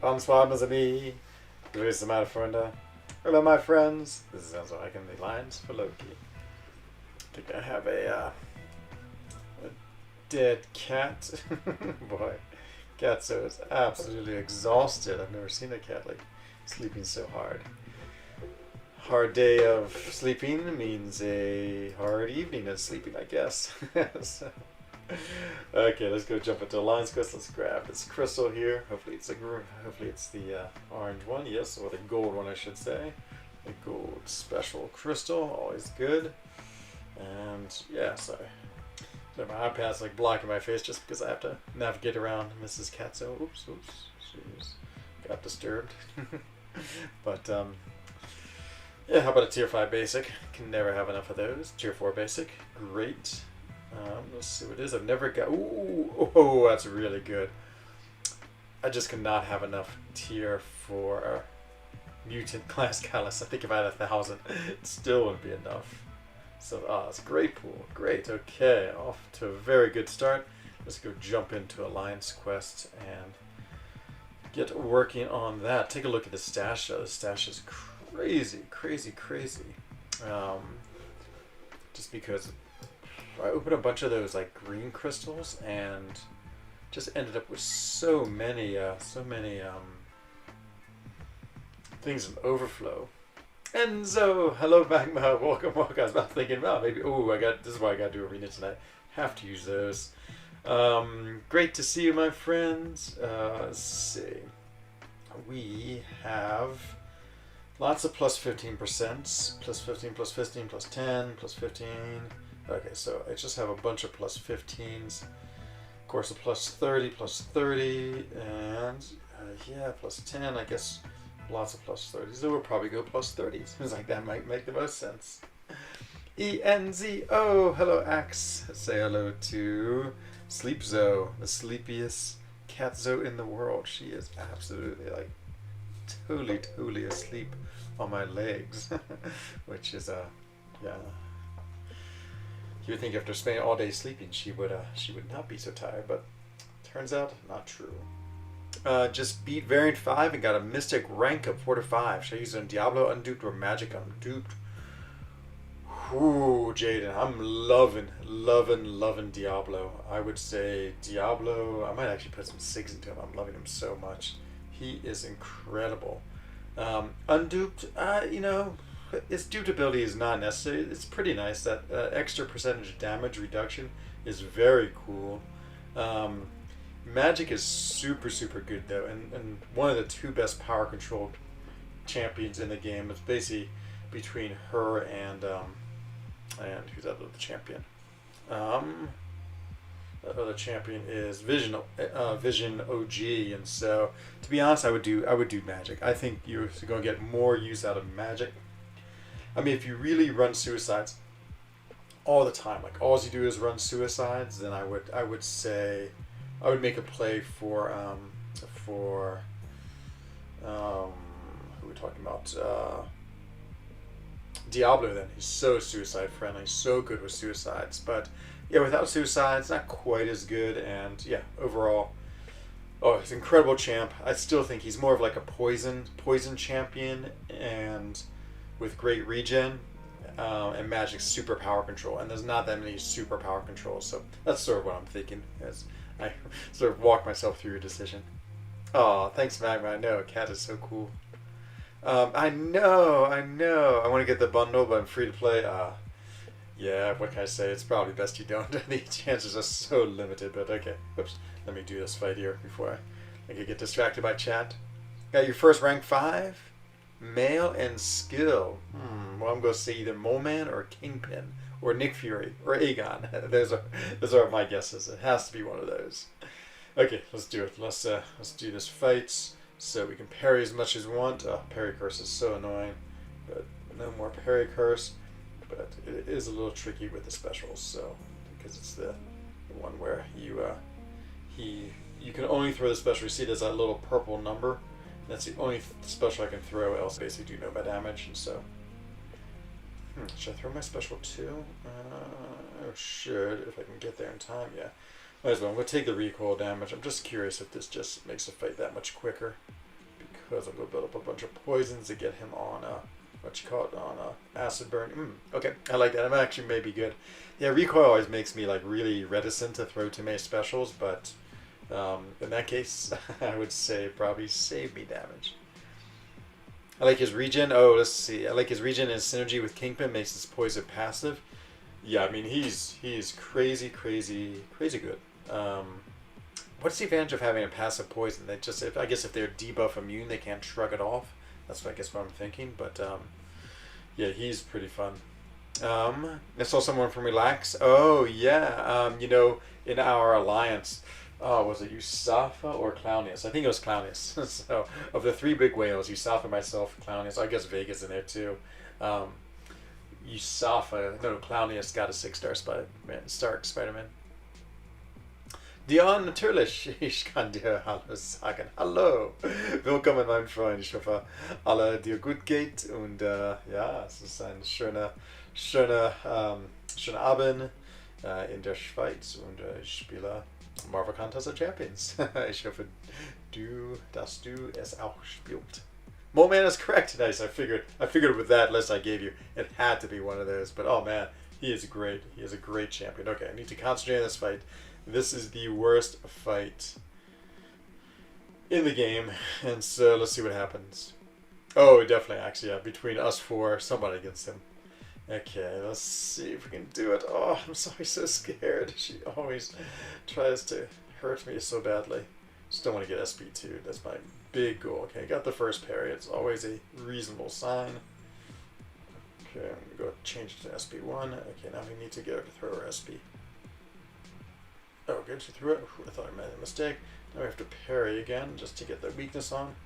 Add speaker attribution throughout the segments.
Speaker 1: Bonsoir, mes amis. Grüße, meine Freunde. Hello, my friends. This is also like in the lines for Loki. I think I have a dead cat. Boy, Catso is absolutely exhausted. I've never seen a cat like sleeping so hard. Hard day of sleeping means a hard evening of sleeping, I guess. So, okay, let's go jump into Alliance Quest. Let's grab this crystal here. Hopefully it's the orange one, yes, or the gold one, I should say. The gold special crystal, always good. And yeah, sorry. So my iPad's like blocking my face just because I have to navigate around Mrs. Catso. Oops, jeez, got disturbed. But yeah, how about a tier 5 basic? Can never have enough of those. Tier 4 basic, great. Let's see what it is. I've never got. Ooh, oh, that's really good. I just could not have enough tier 4 mutant class callus. I think if I had 1,000, it still wouldn't be enough. So, it's a great pool. Great. Okay, off to a very good start. Let's go jump into Alliance Quest and get working on that. Take a look at the stash. The stash is crazy. Just because I opened a bunch of those like green crystals and just ended up with so many things in overflow. Enzo, hello Magma, welcome. I was about thinking, well, maybe, this is why I got to do arena tonight. Have to use those. Great to see you, my friends. Let's see. We have lots of plus 15%, plus 15, plus 15, plus 10, plus 15. Okay, so I just have a bunch of plus 15s. Of course, a plus 30, and yeah, plus 10, I guess lots of plus 30s. So we'll probably go plus 30s. It's like that might make the most sense. ENZO, hello Axe. Say hello to Sleepzo, the sleepiest catzo in the world. She is absolutely like totally asleep on my legs, which is yeah. You would think after spending all day sleeping, she would not be so tired, but turns out not true. Just beat variant 5 and got a mystic rank of 4 to 5. Should I use it on Diablo unduped or Magic unduped? Ooh, Jaden, I'm loving Diablo. I would say Diablo. I might actually put some SIGs into him. I'm loving him so much. He is incredible. Unduped, you know, its dupability is not necessary. It's pretty nice. That extra percentage damage reduction is very cool. Magic is super good though, and one of the 2 best power controlled champions in the game. It's basically between her and who's that other champion? That other champion is Vision OG, and so to be honest, I would do Magic. I think you're going to get more use out of Magic. I mean, if you really run suicides all the time, like all you do is run suicides, then I would say I would make a play for who are we talking about? Diablo. Then he's so suicide friendly, so good with suicides. But yeah, without suicides, not quite as good. And yeah, overall, he's an incredible champ. I still think he's more of like a poison champion, and with great regen, and Magic's super power control, and there's not that many super power controls, so that's sort of what I'm thinking as I sort of walk myself through your decision. Oh, thanks, Magma. I know, Cat is so cool. I know. I want to get the bundle, but I'm free to play. Yeah, what can I say? It's probably best you don't. The chances are so limited, but okay. Oops. Let me do this fight here before I could get distracted by chat. Got your first rank 5? Male and skill. Well, I'm going to say either Mole Man or Kingpin or Nick Fury or Aegon. Those are my guesses. It has to be one of those. Okay, let's do it. Let's do this fight so we can parry as much as we want. Parry curse is so annoying, but no more parry curse. But it is a little tricky with the specials, so because it's the one where you can only throw the special. You see, there's that little purple number. That's the only special I can throw, else basically do no damage, and so... should I throw my special too? I should, if I can get there in time, yeah. Might as well. I'm going to take the recoil damage. I'm just curious if this just makes the fight that much quicker. Because I'm going to build up a bunch of poisons to get him on, what you call it, on acid burn. Okay, I like that. I'm actually maybe good. Yeah, recoil always makes me like really reticent to throw too many specials, but in that case, I would say probably save me damage. I like his regen. Oh, let's see. I like his regen and synergy with Kingpin makes his poison passive. Yeah, I mean he's crazy, crazy, crazy good. What's the advantage of having a passive poison? They just, I guess, if they're debuff immune, they can't shrug it off. That's what I guess what I'm thinking. But yeah, he's pretty fun. I saw someone from Relax. Oh yeah, in our alliance, was it Yusafa or Clownius? I think it was Clownius. So of the three big whales, Yusafa, myself, Clownius. I guess Vega's in there too. Yusafa, no, Clownius got a 6-star Spider-Man. Ja, natürlich. Ich kann dir Hallo sagen. Hallo. Willkommen, mein Freund. Ich hoffe, alle dir gut geht. Und ja, es ist ein schöner Abend in der Schweiz. Und ich spiele Marvel Contest of Champions. Ich hoffe, dass du es auch spielst. Moleman is correct. Nice. I figured with that list I gave you, it had to be one of those. But oh man, he is great. He is a great champion. Okay, I need to concentrate on this fight. This is the worst fight in the game, and so let's see what happens. Oh, definitely, actually, yeah, between us four, somebody against him. Okay, let's see if we can do it. Oh, I'm so scared. She always tries to hurt me so badly. Just don't want to get SP2. That's my big goal. Okay, got the first parry. It's always a reasonable sign. Okay, I'm going to go change it to SP1. Okay, now we need to get her to throw her SP. Oh, good, she threw it. I thought I made a mistake. Now we have to parry again just to get the weakness on.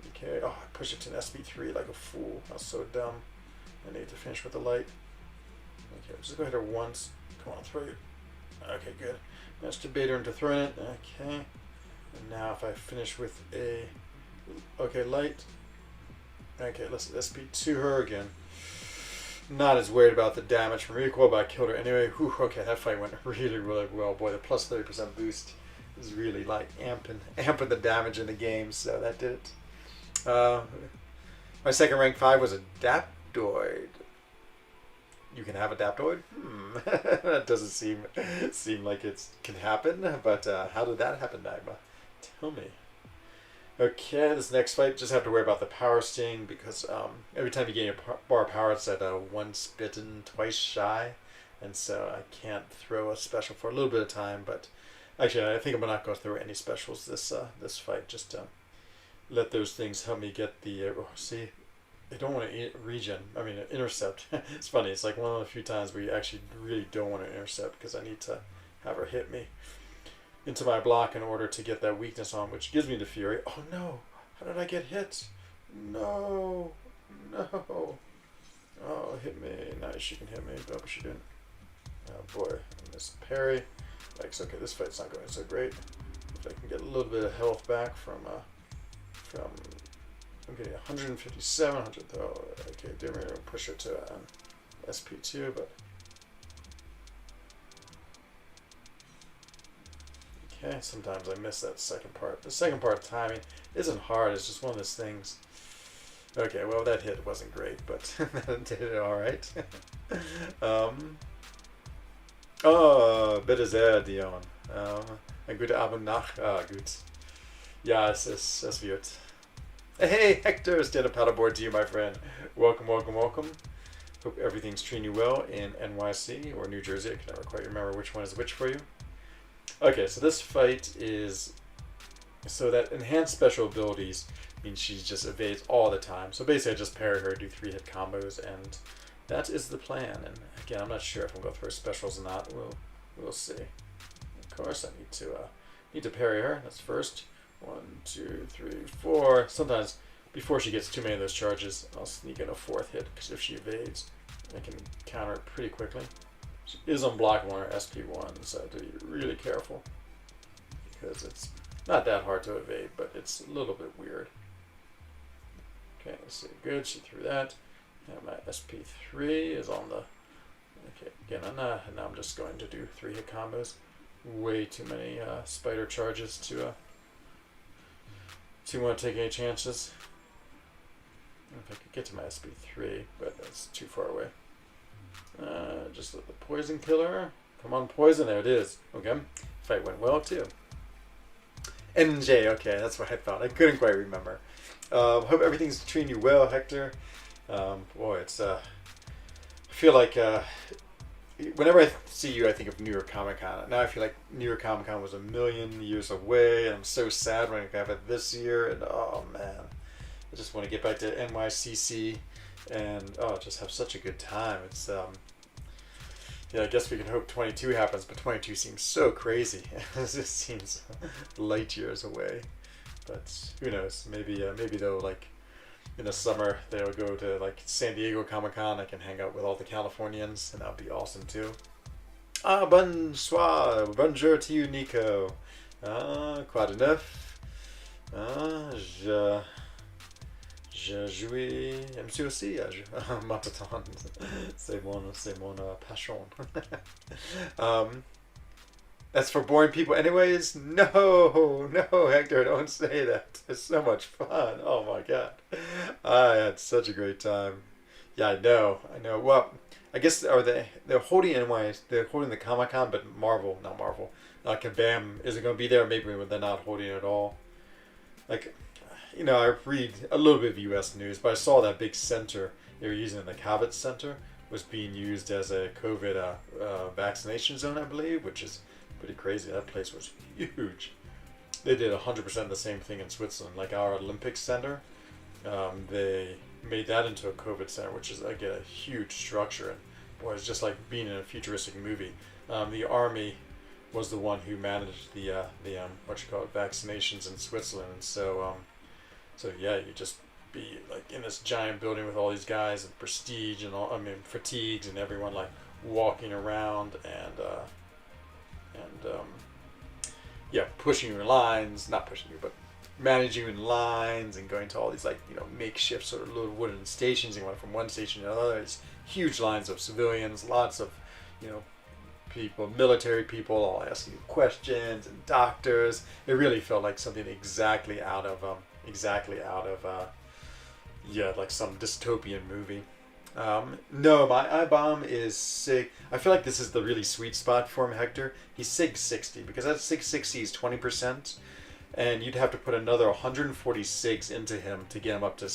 Speaker 1: Okay, oh, I pushed it to an SP3 like a fool. I was so dumb. I need to finish with the light. Okay, just go hit her once. Come on, throw it. Okay, good. Managed to bait her into throwing it. Okay. And now if I finish with a... Okay, light. Okay, let's SP2 her again. Not as worried about the damage from recoil, but I killed her anyway. Whew, okay, that fight went really, really well. Boy, the plus 30% boost is really like amping the damage in the game, so that did it. My second rank 5 was Adaptoid. You can have Adaptoid? That doesn't seem like it can happen, but how did that happen, Magma? Tell me. Okay, this next fight, just have to worry about the power sting because every time you gain a bar of power, it's at once bitten, twice shy, and so I can't throw a special for a little bit of time. But actually, I think I'm not going to throw any specials this fight. Just let those things help me get the. See, I don't want to regen. I mean, intercept. It's funny. It's like one of the few times where you actually really don't want to intercept because I need to have her hit me into my block in order to get that weakness on, which gives me the fury. Oh no! How did I get hit? No! Oh, hit me. Nice, she can hit me. No, she didn't. Oh boy, I missed parry. Like, okay, this fight's not going so great. If I can get a little bit of health back from I'm getting 157, 100 though. Okay, didn't really push her to SP2, but okay, sometimes I miss that second part. The second part timing isn't hard, it's just one of those things. Okay, well that hit wasn't great, but that did it alright. Bitte sehr, Dion. Ein guter Abend nach. Gut. Ja, es wird. Hey, Hector, stand up paddleboard to you, my friend. Welcome, welcome, welcome. Hope everything's treating you well in NYC or New Jersey. I can never quite remember which one is which for you. Okay, so this fight is... So that enhanced special abilities means she just evades all the time. So basically I just parry her, do 3-hit combos, and that is the plan. And again, I'm not sure if I'm going to throw specials or not. We'll see. Of course, I need to parry her. That's first. 1, 2, 3, 4. Sometimes before she gets too many of those charges, I'll sneak in a 4th hit because if she evades, I can counter it pretty quickly. She is unblockable on her SP1, so I have to be really careful because it's not that hard to evade, but it's a little bit weird. Okay, let's see. Good, she threw that. And my SP3 is on the... Okay, again, now I'm just going to do 3-hit combos. Way too many spider charges to Do you want to take any chances? I don't know if I could get to my SB3, but that's too far away. Just the poison killer. Come on, poison. There it is. Okay. Fight went well, too. NJ. Okay, that's what I thought. I couldn't quite remember. Hope everything's treating you well, Hector. Boy, it's... I feel like... whenever I see you, I think of New York Comic Con. Now I feel like New York Comic Con was a million years away, and I'm so sad when I have it this year. And oh man, I just want to get back to NYCC and just have such a good time. It's yeah, I guess we can hope 22 happens, but 22 seems so crazy. It just seems light years away. But who knows? Maybe they'll like. In the summer, they'll go to like San Diego Comic Con. I can hang out with all the Californians, and that'll be awesome too. Bonsoir, bonjour to you, Nico. Quoi de neuf? Je jouis, MC aussi, ma patente. C'est mon passion. That's for boring people anyways? No, Hector, don't say that. It's so much fun. Oh my god. I had such a great time. Yeah, I know. Well, I guess they're holding the Comic-Con, but not Marvel. Kabam isn't going to be there. Maybe they're not holding it at all. Like, I read a little bit of U.S. news, but I saw that big center they were using, the Cavett Center, was being used as a COVID vaccination zone, I believe, which is pretty crazy. That place was huge. They did 100% the same thing in Switzerland. Like our Olympic Center, they made that into a COVID center, which is, again, a huge structure. And boy, it's just like being in a futuristic movie. The army was the one who managed the vaccinations in Switzerland. And so yeah, you just be like in this giant building with all these guys and prestige and fatigues and everyone like walking around and pushing you in lines, not pushing you, but managing you in lines and going to all these makeshift sort of little wooden stations. You went from one station to another. It's huge lines of civilians, lots of, people, military people, all asking you questions, and doctors. It really felt like something exactly out of like some dystopian movie. No, my I-bomb is SIG. I feel like this is the really sweet spot for him, Hector. He's SIG 60, because that SIG 60 is 20%, and you'd have to put another 140 SIGs into him to get him up to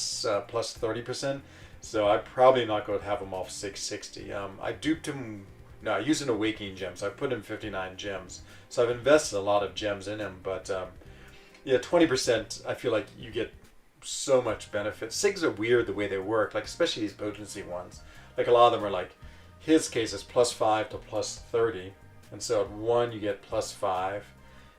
Speaker 1: plus 30%. So I'm probably not going to have him off SIG 60. I duped him. No, I used an awakening gem, so I put in 59 gems. So I've invested a lot of gems in him, but 20%, I feel like you get so much benefit. SIGs are weird the way they work, like especially these potency ones. Like a lot of them are like, his case is plus 5 to plus 30, and so at 1 you get plus 5,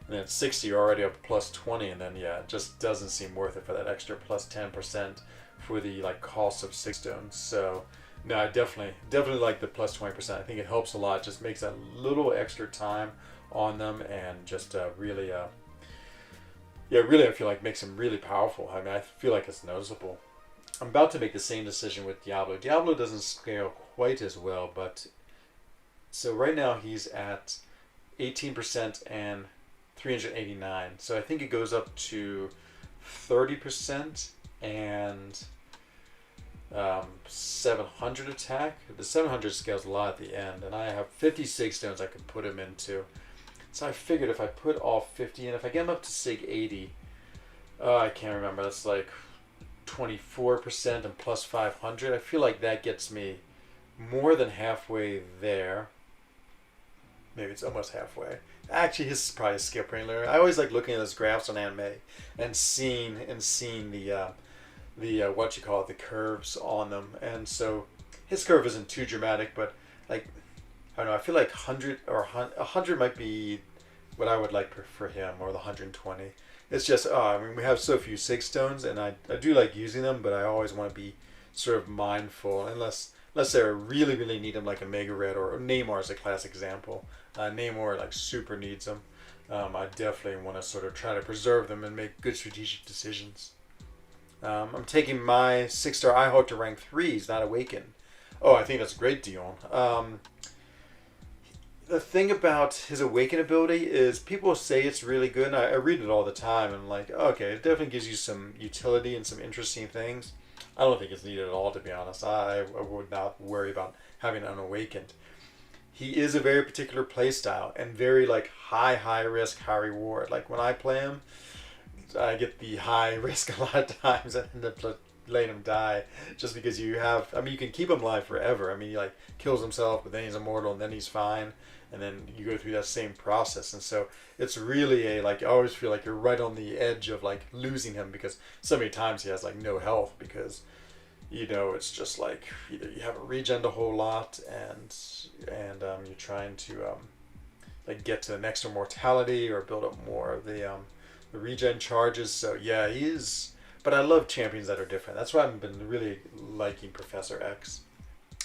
Speaker 1: and then at 60 you're already up plus 20, and then it just doesn't seem worth it for that extra plus 10% for the cost of 6 stones. So no, I definitely like the plus 20%. I think it helps a lot. Just makes that little extra time on them, and just really I feel like makes him really powerful. I mean, I feel like it's noticeable. I'm about to make the same decision with Diablo. Diablo doesn't scale quite as well, but so right now he's at 18% and 389. So I think it goes up to 30% and 700 attack. The 700 scales a lot at the end, and I have 56 stones I could put him into. So I figured if I put all 50 in, if I get him up to SIG 80, I can't remember, that's like 24% and plus 500. I feel like that gets me more than halfway there. Maybe it's almost halfway. Actually, his is probably a skill pretty low. I always like looking at those graphs on anime and seeing the the curves on them. And so his curve isn't too dramatic, but like, I don't know, I feel like 100 might be what I would like for him, or the 120. It's just, we have so few 6 stones, and I do like using them, but I always want to be sort of mindful, unless they really, really need them, like a Mega Red, or Namor is a classic example. Namor super needs them. I definitely want to sort of try to preserve them and make good strategic decisions. I'm taking my 6-star Ihawk to rank 3. He's not awakened. Oh, I think that's a great deal. The thing about his awaken ability is people say it's really good, and I read it all the time, and I'm like, okay, it definitely gives you some utility and some interesting things. I don't think it's needed at all, to be honest. I would not worry about having unawakened. He is a very particular play style and very like high risk, high reward. Like when I play him, I get the high risk a lot of times and end up letting him die just because you have. I mean, you can keep him alive forever. I mean, he like kills himself, but then he's immortal, and then he's fine, and then you go through that same process. And so it's really a like I always feel like you're right on the edge of like losing him because so many times he has like no health because it's just like either you haven't regened a whole lot and you're trying to like get to the next immortality or build up more of the regen charges. So yeah, he is. But I love champions that are different. That's why I've been really liking Professor X.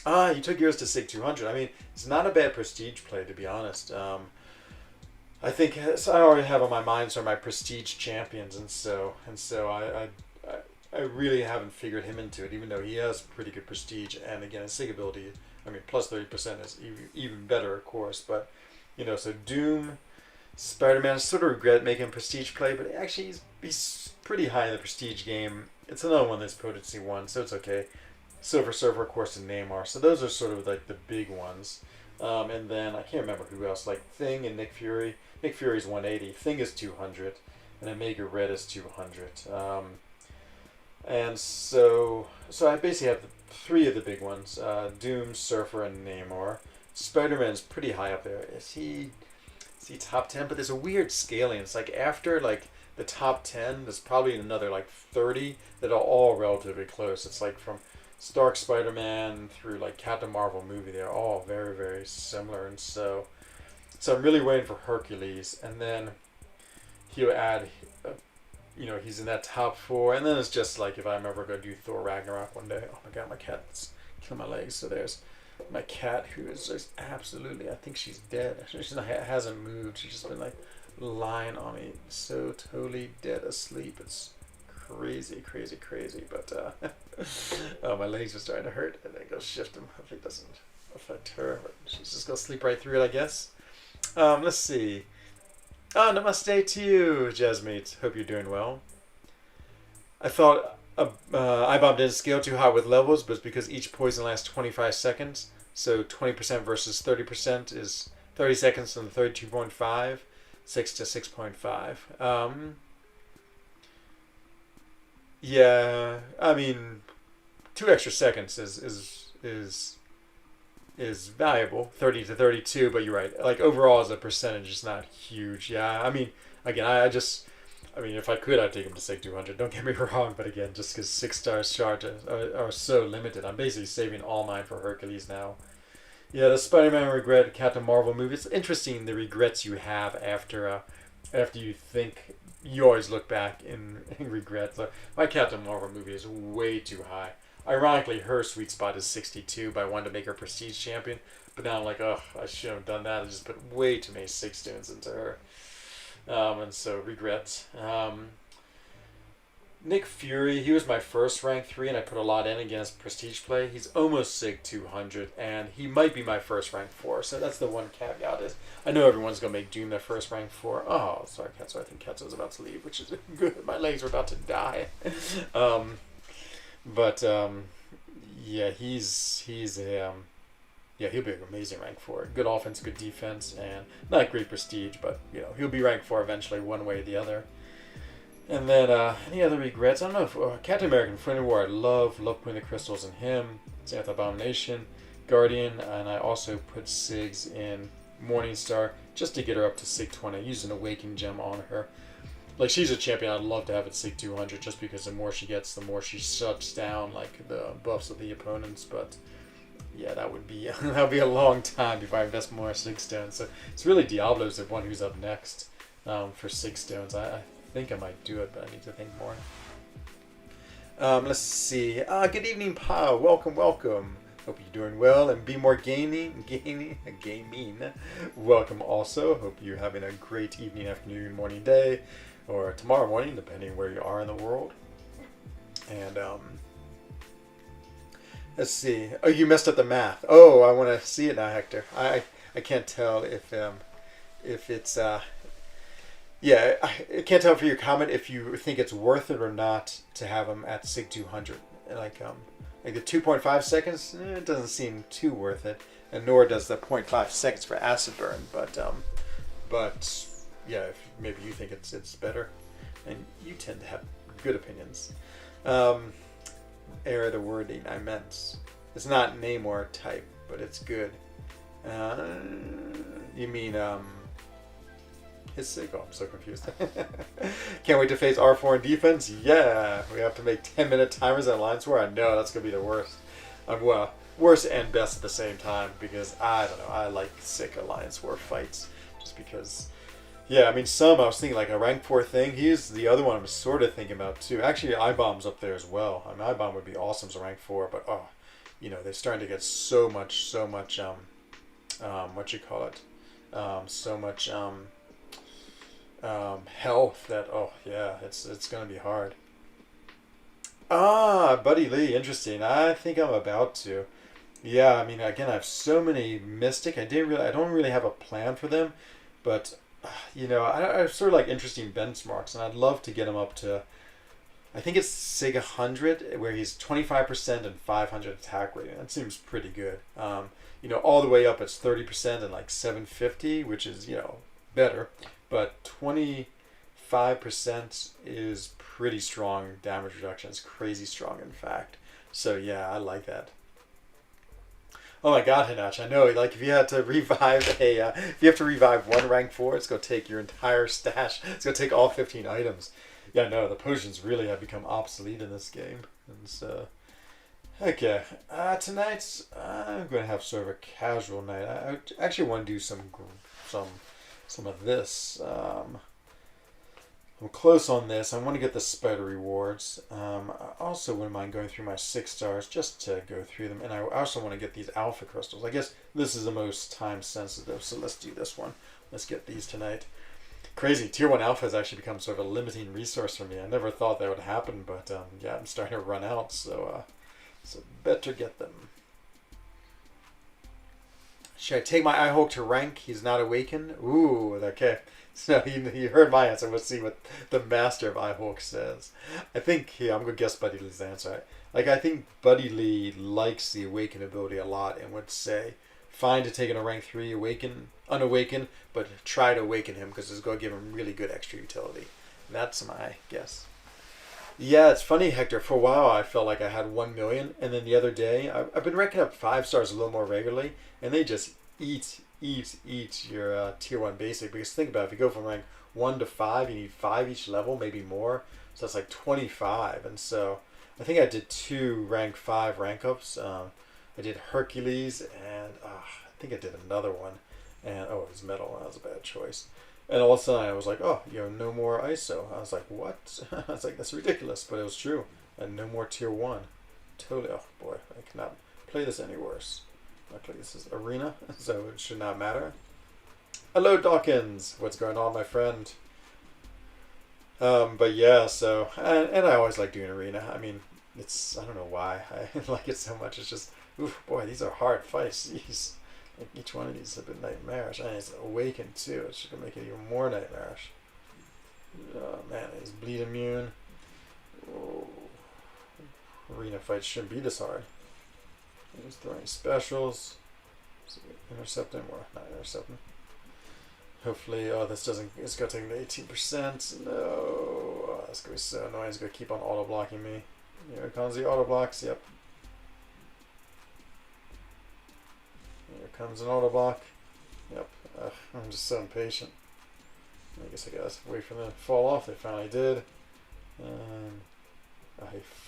Speaker 1: Ah, you took yours to Sig 200. I mean, it's not a bad prestige play, to be honest. I think so I already have on my mind some of my prestige champions, and so I really haven't figured him into it, even though he has pretty good prestige. And again, his Sig ability, I mean, plus 30% is even better, of course. But so Doom, Spider-Man, I sort of regret making prestige play, but actually he's pretty high in the prestige game. It's another one that's potency 1, so it's okay. Silver Surfer, of course, and Namor. So those are sort of like the big ones. And then I can't remember who else, like Thing and Nick Fury. Nick Fury's 180, Thing is 200, and Omega Red is 200. And so I basically have three of the big ones: Doom, Surfer, and Namor. Spider-Man's pretty high up there. Is he top 10? But there's a weird scaling. It's like after like the top 10, there's probably another like 30 that are all relatively close. It's like from Stark Spider-Man through like Captain Marvel movie. They're all very, very similar. And so I'm really waiting for Hercules. And then he'll add, he's in that top 4. And then it's just like if I'm ever going to do Thor Ragnarok one day. Oh my god, my cat's killing my legs. So there's my cat who is just absolutely, I think she's dead. She hasn't moved. She's just been like lying on me, so totally dead asleep. It's crazy. But oh, my legs are starting to hurt. I think I'll shift them. Hopefully it doesn't affect her. But she's just gonna sleep right through it, I guess. Let's see. Oh, namaste to you, Jasmine. Hope you're doing well. I thought iBomb didn't scale too high with levels, but it's because each poison lasts 25 seconds. So 20% versus 30% is 30 seconds from 32.5, 6 to 6.5. Yeah, I mean, 2 extra seconds is valuable, 30 to 32. But you're right. Like overall, as a percentage, it's not huge. Yeah, I mean, again, I mean, if I could, I'd take him to Sig 200. Don't get me wrong, but again, just because 6-star charges are so limited, I'm basically saving all mine for Hercules now. Yeah, the Spider-Man regret Captain Marvel movie. It's interesting the regrets you have after you think. You always look back in regret. Like, my Captain Marvel movie is way too high. Ironically, her sweet spot is 62, but I wanted to make her prestige champion. But now I'm like, oh, I should have done that. I just put way too many 6 tunes into her. And so regrets. Nick Fury, he was my first rank 3, and I put a lot in against prestige play. He's almost Sig 200, and he might be my first rank 4. So that's the one caveat is I know everyone's going to make Doom their first rank 4. Oh, sorry, Ketsu. I think Ketsu's about to leave, which is good. My legs are about to die. Yeah, he'll be an amazing rank 4. Good offense, good defense, and not great prestige, but he'll be rank 4 eventually, one way or the other. And then any other regrets? I don't know if Captain America: Infinity War. I love putting the crystals in him. Same with Abomination, Guardian, and I also put Sigs in Morningstar just to get her up to Sig 20. I used an Awaken gem on her. Like, she's a champion I'd love to have at Sig 200 just because the more she gets, the more she shuts down like the buffs of the opponents. But yeah, that would be a long time before I invest more Sig stones. So it's really Diablo's the one who's up next for Sig stones. I think I might do it, but I need to think more. Let's see. Good evening, Pa. Welcome. Hope you're doing well, and be more gaming. Welcome also. Hope you're having a great evening, afternoon, morning, day, or tomorrow morning, depending where you are in the world. And let's see. Oh, you messed up the math. Oh, I want to see it now, Hector. I I can't tell if it's yeah, I can't tell for your comment if you think it's worth it or not to have him at SIG 200. Like the 2.5 seconds, it doesn't seem too worth it, and nor does the zero point 0.5 seconds for acid burn. But yeah, if maybe you think it's better, and you tend to have good opinions. Error the wording I meant. It's not name or type, but it's good. You mean his SIG? Oh, I'm so confused. Can't wait to face R4 in defense. Yeah, we have to make 10-minute timers at Alliance War. I know that's gonna be the worst. Well, worst and best at the same time, because I don't know. I like sick Alliance War fights just because. Yeah, I mean, I was thinking like a rank 4 thing. He's the other one I'm sort of thinking about too. Actually, I-Bomb's up there as well. I mean, I-Bomb would be awesome as a rank 4, but they're starting to get so much, what you call it, so much health that, it's gonna be hard. Buddy Lee, interesting. I think I'm about to. Yeah, I mean, again, I have so many Mystic. I don't really have a plan for them, but I sort of like interesting benchmarks, and I'd love to get him up to, I think it's SIG 100, where he's 25% and 500 attack rating. That seems pretty good. All the way up it's 30% and like 750, which is, better. But 25% is pretty strong damage reduction. It's crazy strong, in fact. So yeah, I like that. Oh my God, Hinach, I know. Like, if you had to revive if you have to revive one rank 4, it's gonna take your entire stash. It's gonna take all 15 items. Yeah, no, the potions really have become obsolete in this game. And so, okay, tonight I'm gonna have sort of a casual night. I actually want to do some of this. I'm close on this. I want to get the spider rewards. I also wouldn't mind going through my 6 stars just to go through them. And I also want to get these alpha crystals. I guess this is the most time sensitive, so let's do this one. Let's get these tonight. Crazy. Tier 1 alpha has actually become sort of a limiting resource for me. I never thought that would happen, but yeah, I'm starting to run out, so better get them. Should I take my Eyehawk to rank? He's not awakened? Ooh, okay. So you heard my answer. Let's see what the master of Eyehawk says. I think, I'm going to guess Buddy Lee's answer. I think Buddy Lee likes the awaken ability a lot and would say, fine to take in a rank 3 unawakened, but try to awaken him because it's going to give him really good extra utility. That's my guess. Yeah, it's funny, Hector. For a while, I felt like I had 1 million, and then the other day, I've been ranking up 5 stars a little more regularly, and they just eat your tier 1 basic. Because think about it, if you go from rank 1 to 5, you need 5 each level, maybe more. So that's like 25. And so I think I did 2 rank 5 rank ups. I did Hercules, and I think I did another one. And it was metal. That was a bad choice. And all of a sudden I was like, no more ISO. I was like, what? I was like, that's ridiculous, but it was true. And no more tier 1. Totally. Oh boy, I cannot play this any worse. Luckily this is arena, so it should not matter. Hello Dawkins, what's going on, my friend? But yeah, so, and I always like doing arena. I mean, I don't know why I like it so much. It's just, oof, boy, these are hard fights. Jeez. Like each one of these have been nightmarish. And it's awakened too. It's going to make it even more nightmarish. Oh man, he's bleed immune. Oh. Arena fights shouldn't be this hard. He's throwing specials. So intercept him or not intercept him. Hopefully, this doesn't, it's going to take me 18%. No. Oh, that's going to be so annoying. It's going to keep on auto blocking me. Here comes the auto blocks. Yep. Here comes an auto block. Yep. I'm just so impatient. I guess I gotta wait for them to fall off. They finally did.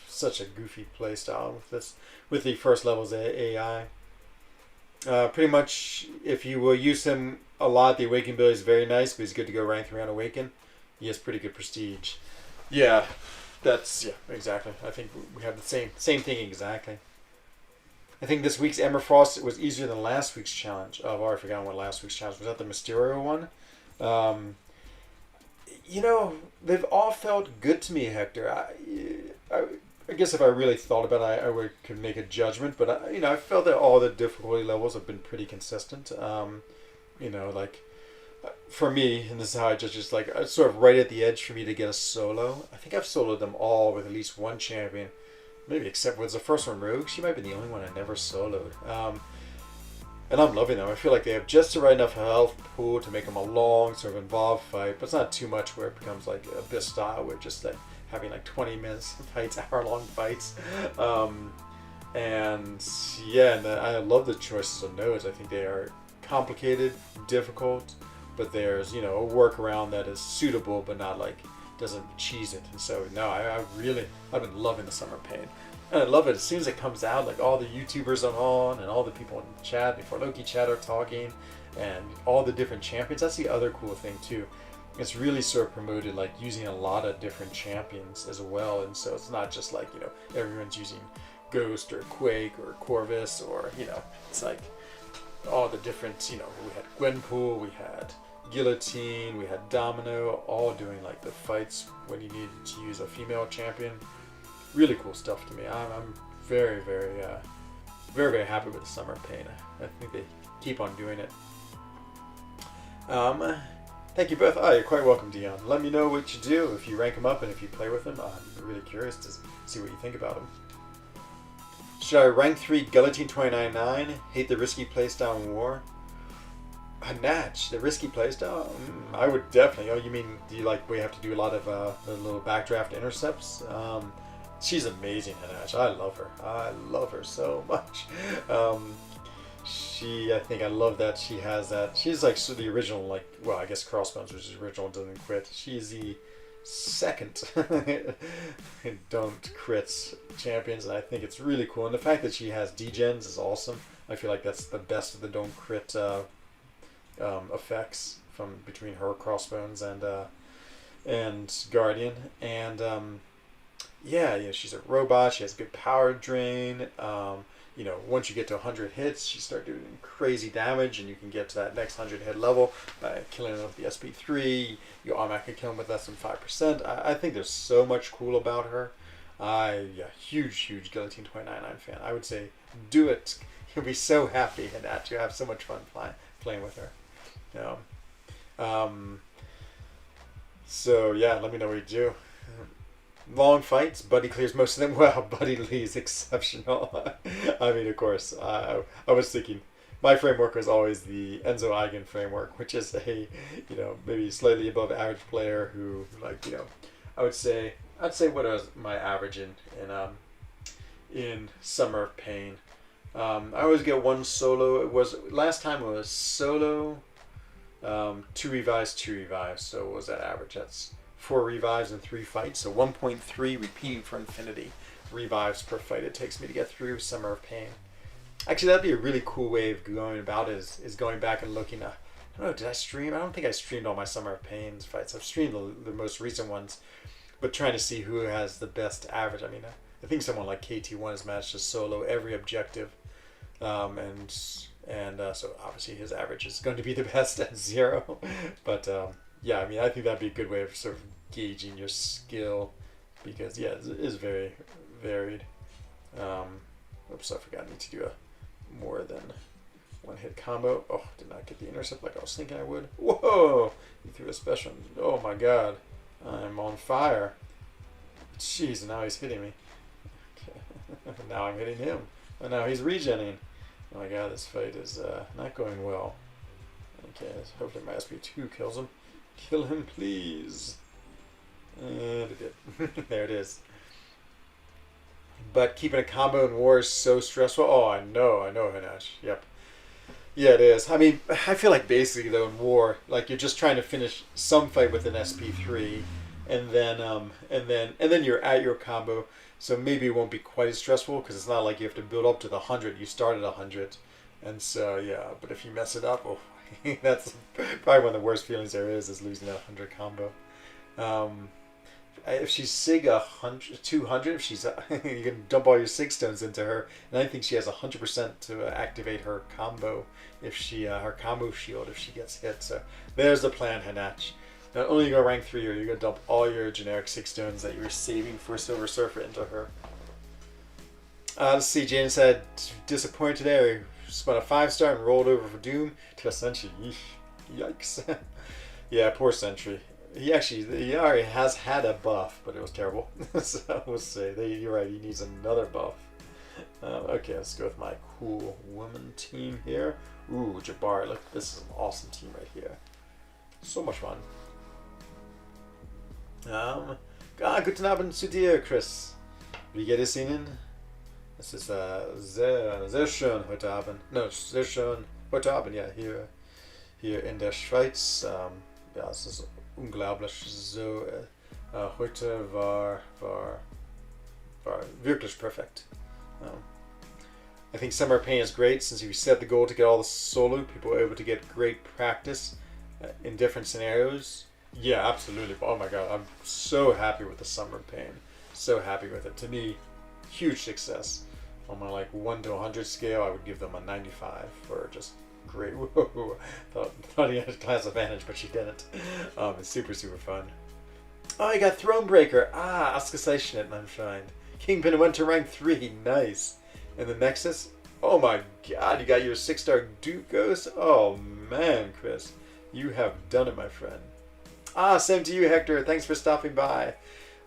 Speaker 1: Such a goofy play style with the first levels AI. Pretty much, if you will use him a lot, the awaken ability is very nice, but he's good to go rank 3 on awaken. He has pretty good prestige. Yeah, exactly. I think we have the same thing exactly. I think this week's Ember Frost was easier than last week's challenge. Oh, I've already forgotten what last week's challenge was. That the Mysterio one? They've all felt good to me, Hector. I guess if I really thought about it, could make a judgment. But I felt that all the difficulty levels have been pretty consistent. you know, like for me, and this is how I judge, just like sort of right at the edge for me to get a solo. I think I've soloed them all with at least one champion, maybe except was the first one Rogue. She might be the only one I never soloed. And I'm loving them. I feel like they have just the right enough health pool to make them a long, sort of involved fight, but it's not too much where it becomes like Abyss style, where just like having like 20 minutes fights, hour-long fights. And yeah, and I love the choices of nodes. I think they are complicated, difficult, but there's, you know, a workaround that is suitable, but not like doesn't cheese it. And so no, I've been loving the Summer Pain. And I love it. As soon as it comes out, like all the YouTubers are on and all the people in the chat before Loki chat are talking and all the different champions. That's the other cool thing too. It's really sort of promoted like using a lot of different champions as well. And so it's not just like, you know, everyone's using Ghost or Quake or Corvus or, you know, it's like all the different, you know, we had Gwenpool, we had Guillotine, we had Domino, all doing like the fights when you needed to use a female champion. Really cool stuff to me. I'm very, very, very, very happy with the Summer Pain. I think they keep on doing it. Thank you both. Oh, you're quite welcome, Dion. Let me know what you do if you rank them up and if you play with them. I'm really curious to see what you think about them. Should I rank 3 Guillotine 29.9? Hate the risky playstyle in war? Natch, the risky playstyle? I would definitely. Oh, you mean, do you like, we have to do a lot of the little backdraft intercepts? She's amazing, Natch. I love her. I love her so much. I love that she has that. She's like the original, like, well, I guess Crossbones, which is original, doesn't quit. She's the second don't crits champions, and I think it's really cool. And the fact that she has degens is awesome. I feel like that's the best of the don't crit effects from between her Crossbones and Guardian. And yeah, she's a robot. She has good power drain. You know, once you get to 100 hits, you start doing crazy damage, and you can get to that next 100 hit level by killing them with the SP3. You automatically kill them with less than 5%. I think there's so much cool about her. Huge Guillotine 29.9 fan. I would say do it. You'll be so happy and that you have so much fun playing with her. You know? So yeah, let me know what you do. Long fights, Buddy clears most of them. Well, Buddy Lee is exceptional. I mean, of course, I was thinking my framework was always the Enzo Eigen framework, which is a, you know, maybe slightly above average player who, like, you know, I'd say what was my average in Summer of Pain. I always get one solo. Last time it was solo, 2 revives, 2 revives. So what was that average? That's 4 revives and 3 fights, so 1.3 repeating for infinity revives per fight it takes me to get through Summer of Pain. Actually, that'd be a really cool way of going about it, is going back and looking at, I don't know, did I stream? I don't think I streamed all my Summer of Pain fights. I've streamed the most recent ones, but trying to see who has the best average. I mean, I think someone like KT1 has managed to solo every objective, and so obviously his average is going to be the best at 0, but yeah, I mean, I think that'd be a good way of sort of gauging your skill, because yeah, it is very varied. Oops, I forgot. I need to do a more than one hit combo. Oh, did not get the intercept like I was thinking I would. Whoa! He threw a special. Oh my god, I'm on fire. Jeez, now he's hitting me. Okay. Now I'm hitting him. And now he's regenning. Oh my god, this fight is not going well. Okay, hopefully my SP2 kills him. Kill him, please. And it did. There it is. But keeping a combo in war is so stressful. Oh, I know, Hanash. Yep. Yeah, it is. I mean, I feel like basically though in war, like you're just trying to finish some fight with an SP3, and then you're at your combo. So maybe it won't be quite as stressful because it's not like you have to build up to the 100. You start at 100, and so yeah. But if you mess it up, oh. That's probably one of the worst feelings there is losing that 100 combo. If she's SIG 200, if she's you can dump all your SIG stones into her, and I think she has 100% to activate her combo if she her combo shield if she gets hit. So there's the plan, Hanach. Not only are you gonna rank 3, you're gonna dump all your generic 6 stones that you were saving for Silver Surfer into her. Let's see. Jane said disappointed today. spun a 5-star and rolled over for Doom to a Sentry. Yikes. Yeah, poor Sentry. He already has had a buff, but it was terrible. So we'll see. You're right, he needs another buff. Okay, let's go with my cool woman team here. Ooh, Jabari, look, this is an awesome team right here. So much fun. Guten Abend zu dir, Chris. Wie geht es Ihnen? Es ist sehr schön heute Abend. No, sehr schön heute Abend, ja, hier in der Schweiz. Ja, es ist unglaublich. So, heute war wirklich perfekt. I think Summer Pain is great since you set the goal to get all the solo, people are able to get great practice in different scenarios. Yeah, absolutely. Oh my god, I'm so happy with the Summer Pain. So happy with it. To me, huge success. On my like 1 to 100 scale, I would give them a 95 for just great. Whoa. Thought he had a class advantage, but she didn't. It's super, super fun. Oh, you got Thronebreaker. Ausgezeichnet, mein Freund. Kingpin went to rank 3. Nice. And the Nexus. Oh my god, you got your 6-star Duke Ghost. Oh man, Chris. You have done it, my friend. Same to you, Hector. Thanks for stopping by.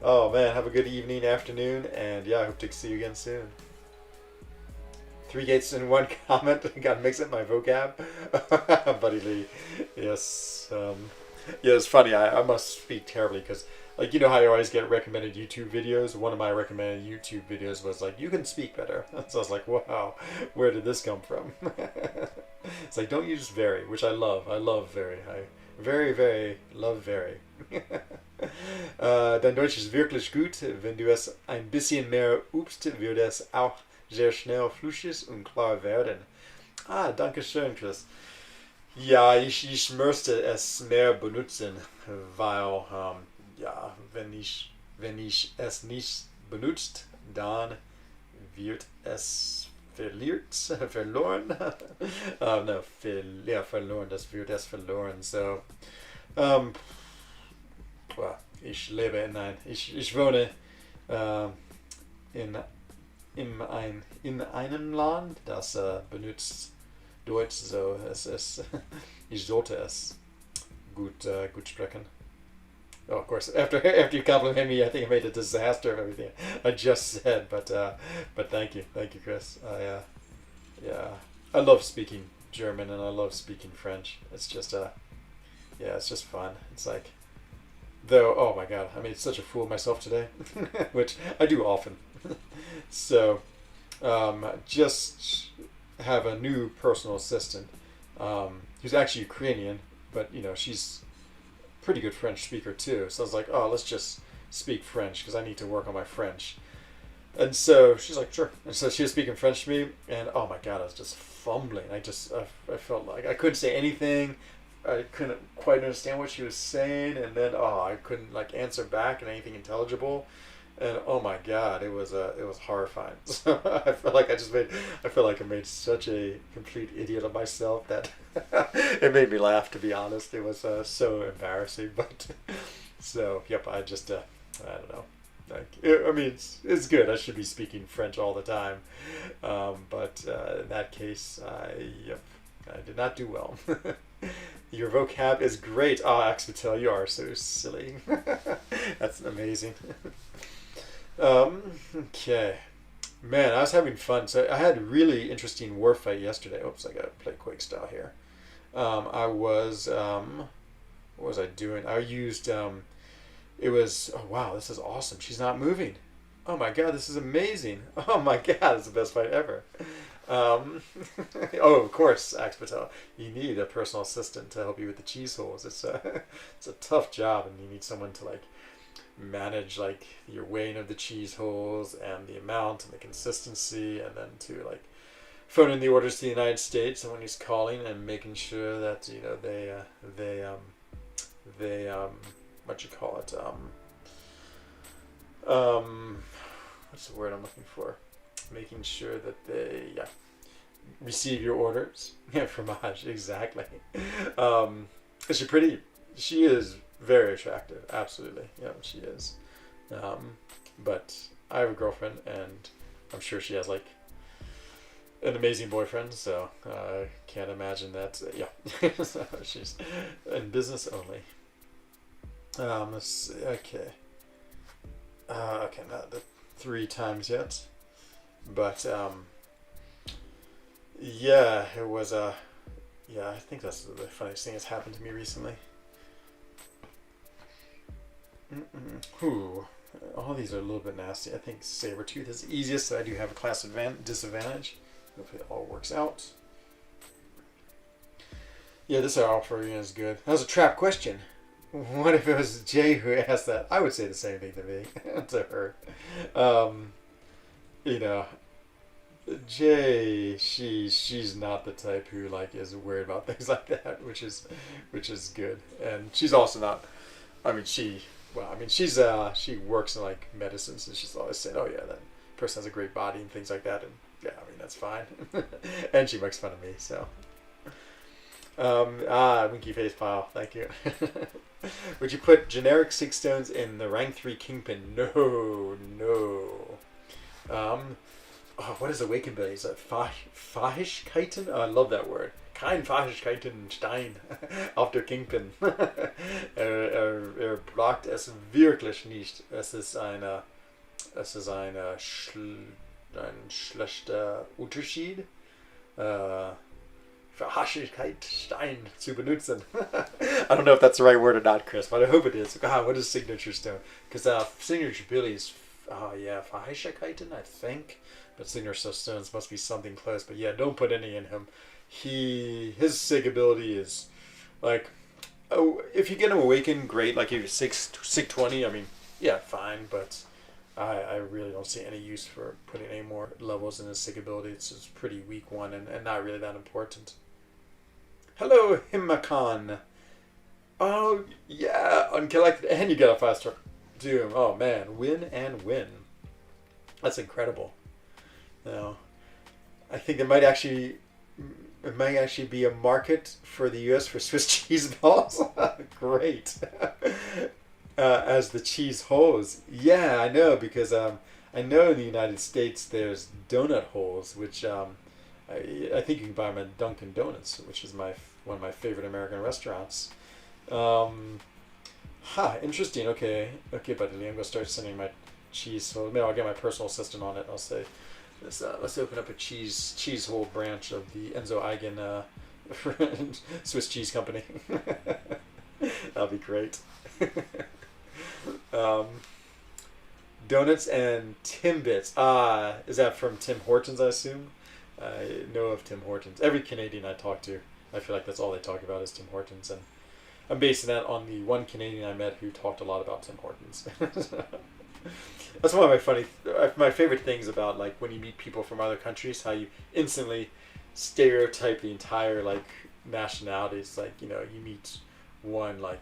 Speaker 1: Oh man, have a good evening, afternoon, and yeah, I hope to see you again soon. 3 gates in 1 comment. Gotta mix up my vocab. Buddy Lee. Yes. Yeah, it's funny. I must speak terribly because, like, you know how I always get recommended YouTube videos? One of my recommended YouTube videos was like, you can speak better. So I was like, wow, where did this come from? It's like, don't use very, which I love. I love very. I very love very. Dein Deutsch ist wirklich gut. Wenn du es ein bisschen mehr übst, wird es auch sehr schnell flüssig und klar werden. Danke schön, Chris. Ja, ich möchte es mehr benutzen, weil, ja, wenn ich es nicht benutzt, dann wird es verloren. No, verloren, das wird es verloren. So, well, ich wohne in einem Land, das benutzt Deutsch, so ich sollte es gut sprechen. Oh, of course, after you compliment me, I think I made a disaster of everything I just said, but thank you, Chris. I love speaking German and I love speaking French. It's just it's just fun. It's like, though, oh my god, I made such a fool of myself today, which I do often. So, just have a new personal assistant who's actually Ukrainian, but you know, she's a pretty good French speaker too. So I was like, oh, let's just speak French because I need to work on my French. And so she's like, sure. And so she was speaking French to me, and oh my god, I was just fumbling. I felt like I couldn't say anything. I couldn't quite understand what she was saying, and then I couldn't like answer back in anything intelligible. And oh my god, it was horrifying. So I felt like I made such a complete idiot of myself that it made me laugh. To be honest, it was so embarrassing. But so yep, I just I don't know. I mean, it's good. I should be speaking French all the time, but in that case, I did not do well. Your vocab is great. Axpatel, you are so silly. That's amazing. Okay. Man, I was having fun. So I had a really interesting war fight yesterday. Oops, I gotta play Quake style here. I was, what was I doing? I used, it was, oh wow, this is awesome. She's not moving. Oh my god, this is amazing. Oh my god, it's the best fight ever. Oh, of course, Axpatel, you need a personal assistant to help you with the cheese holes. It's a tough job, and you need someone to like manage like your weighing of the cheese holes and the amount and the consistency, and then to like phone in the orders to the United States and when he's calling and making sure that you know they what you call it what's the word I'm looking for, making sure that they receive your orders. Yeah, fromage, exactly. Is she pretty? She is very attractive, absolutely. Yeah, she is. But I have a girlfriend, and I'm sure she has like an amazing boyfriend, so can't imagine that. Yeah, so she's in business only. Let's see. Okay. Okay, not the 3 times yet, but yeah, it was yeah, I think that's the funniest thing that's happened to me recently. Ooh, all these are a little bit nasty. I think Sabretooth is the easiest, so I do have a class disadvantage. Hopefully it all works out. Yeah, this offer is good. That was a trap question. What if it was Jay who asked that? I would say the same thing to me, to her. You know, Jay, she's not the type who like is worried about things like that, which is good. And she's also not. I mean, she works in like medicine, so she's always saying, "Oh yeah, that person has a great body and things like that." And yeah, I mean that's fine. And she makes fun of me, so. Winky face pile, thank you. Would you put generic 6 stones in the rank 3 kingpin? No, no. What is Awakened Ability? Is that Fähigkeiten? Oh, I love that word. Kein Fähigkeiten Stein auf der Kingpin. Braucht es wirklich nicht. Es ist ein schlechter Unterschied. Fähigkeit Stein zu benutzen. I don't know if that's the right word or not, Chris, but I hope it is. God, what is signature stone? Because signature ability is, yeah, Fähigkeiten, I think. But signature stones must be something close. But yeah, don't put any in him. His sig ability is like, oh, if you get him awakened, great. Like if you're 620, I mean, yeah, fine. But I really don't see any use for putting any more levels in his sig ability. It's a pretty weak one and not really that important. Hello, Himakan. Oh, yeah, uncollected, and you get a 5-star Doom. Oh, man, win and win. That's incredible. Now, I think it might actually be a market for the U.S. for Swiss cheese balls. Great. As the cheese holes. Yeah, I know, because I know in the United States there's donut holes, which I think you can buy them at Dunkin' Donuts, which is one of my favorite American restaurants. Interesting. Okay, buddy, I'm gonna start sending my cheese. So maybe I'll get my personal assistant on it. I'll say, let's open up a cheese hole branch of the Enzo Eigen Swiss cheese company. That'll be great. Donuts and Timbits. Is that from Tim Hortons, I assume? I know of Tim Hortons. Every Canadian I talk to, I feel like that's all they talk about is Tim Hortons. And I'm basing that on the one Canadian I met who talked a lot about Tim Hortons. That's one of my favorite things about like when you meet people from other countries, how you instantly stereotype the entire like nationalities. Like, you meet one like,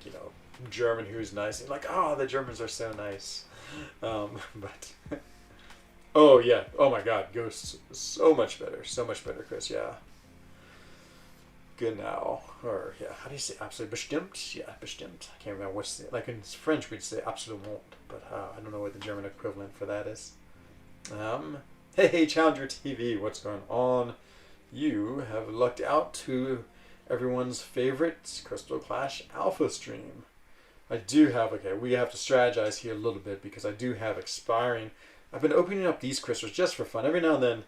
Speaker 1: German who's nice and like, oh, the Germans are so nice. But oh yeah, oh my God, Ghosts, so much better, Chris. Yeah, genau, or yeah, how do you say absolutely? Bestimmt, yeah, bestimmt. I can't remember what's like in French we'd say absolument, but I don't know what the German equivalent for that is. Hey, Challenger TV, what's going on? You have lucked out to everyone's favorite Crystal Clash Alpha stream. I do have, we have to strategize here a little bit because I do have expiring. I've been opening up these crystals just for fun. Every now and then,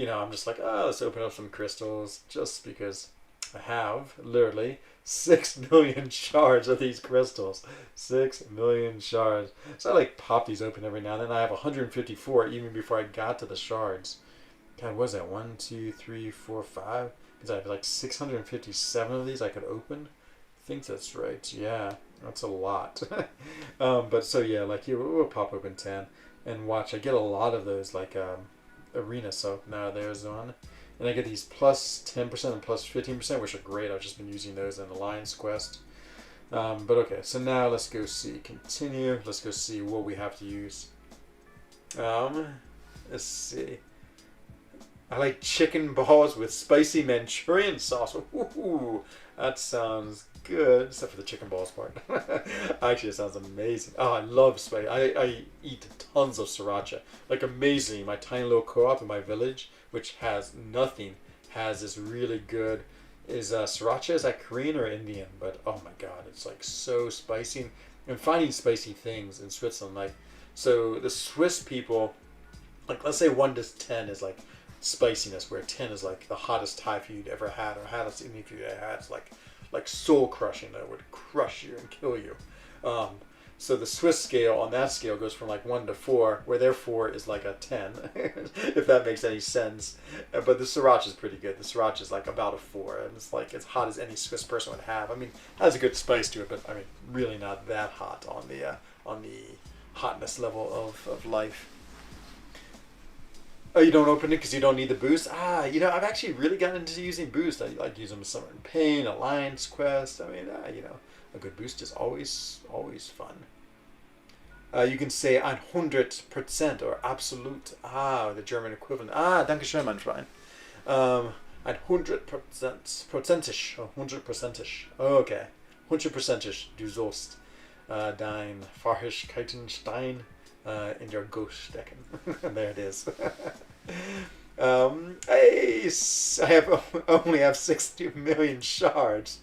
Speaker 1: I'm just like, let's open up some crystals just because I have literally 6 million shards of these crystals. 6 million shards. So I like pop these open every now and then. I have 154 even before I got to the shards. God, what was that? 1, 2, 3, 4, 5? Because I have like 657 of these I could open. I think that's right. Yeah, that's a lot. But so yeah, like we'll pop open 10 and watch. I get a lot of those like arena. So now there's one, and I get these plus 10% and plus 15%, which are great. I've just been using those in Alliance Quest. But okay, so now let's go see. Continue. Let's go see what we have to use. Let's see. I like chicken balls with spicy Manchurian sauce. Ooh, that sounds good, except for the chicken balls part. Actually, it sounds amazing. Oh, I love spice. I eat tons of sriracha. Like, amazingly, my tiny little co-op in my village, which has nothing, has this really good, is sriracha, is that Korean or Indian? But, oh my god, it's like so spicy. And finding spicy things in Switzerland, like, so the Swiss people, like, let's say 1 to 10 is like spiciness, where 10 is like the hottest Thai food you'd ever had, or hottest Indian food you ever had. It's like soul crushing, that would crush you and kill you. So the Swiss scale, on that scale, goes from like 1 to 4, where their 4 is like a 10, if that makes any sense. But the sriracha is pretty good. The sriracha is like about a 4, and it's like as hot as any Swiss person would have. I mean, it has a good spice to it, but I mean, really not that hot on the hotness level of life. Oh, you don't open it because you don't need the boost? I've actually really gotten into using boost. I like using them Summer in Pain, Alliance Quest. I mean, a good boost is always fun. You can say 100% or absolute. The German equivalent. Danke schön, mein Freund. 100%, prozentisch, 100%. Okay. 100%. Du sollst dein Fahrigkeitenstein in your ghost stecken. There it is. I only have 60 million shards.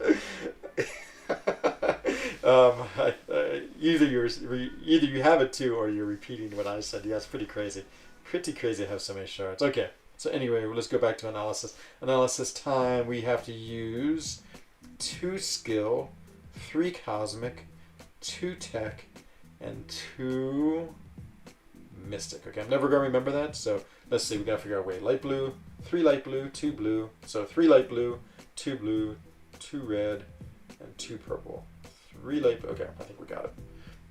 Speaker 1: Either you have it too, or you're repeating what I said. Yeah, it's pretty crazy. Pretty crazy to have so many shards. Okay, so anyway, let's go back to analysis. Analysis time. We have to use 2 skill, 3 cosmic, 2 tech, and 2 mystic. Okay, I'm never going to remember that, so let's see. We got to figure out a way. Light blue, 3 light blue, 2 blue. So 3 light blue, 2 blue, 2 red, and 2 purple. 3 light blue. Okay, I think we got it.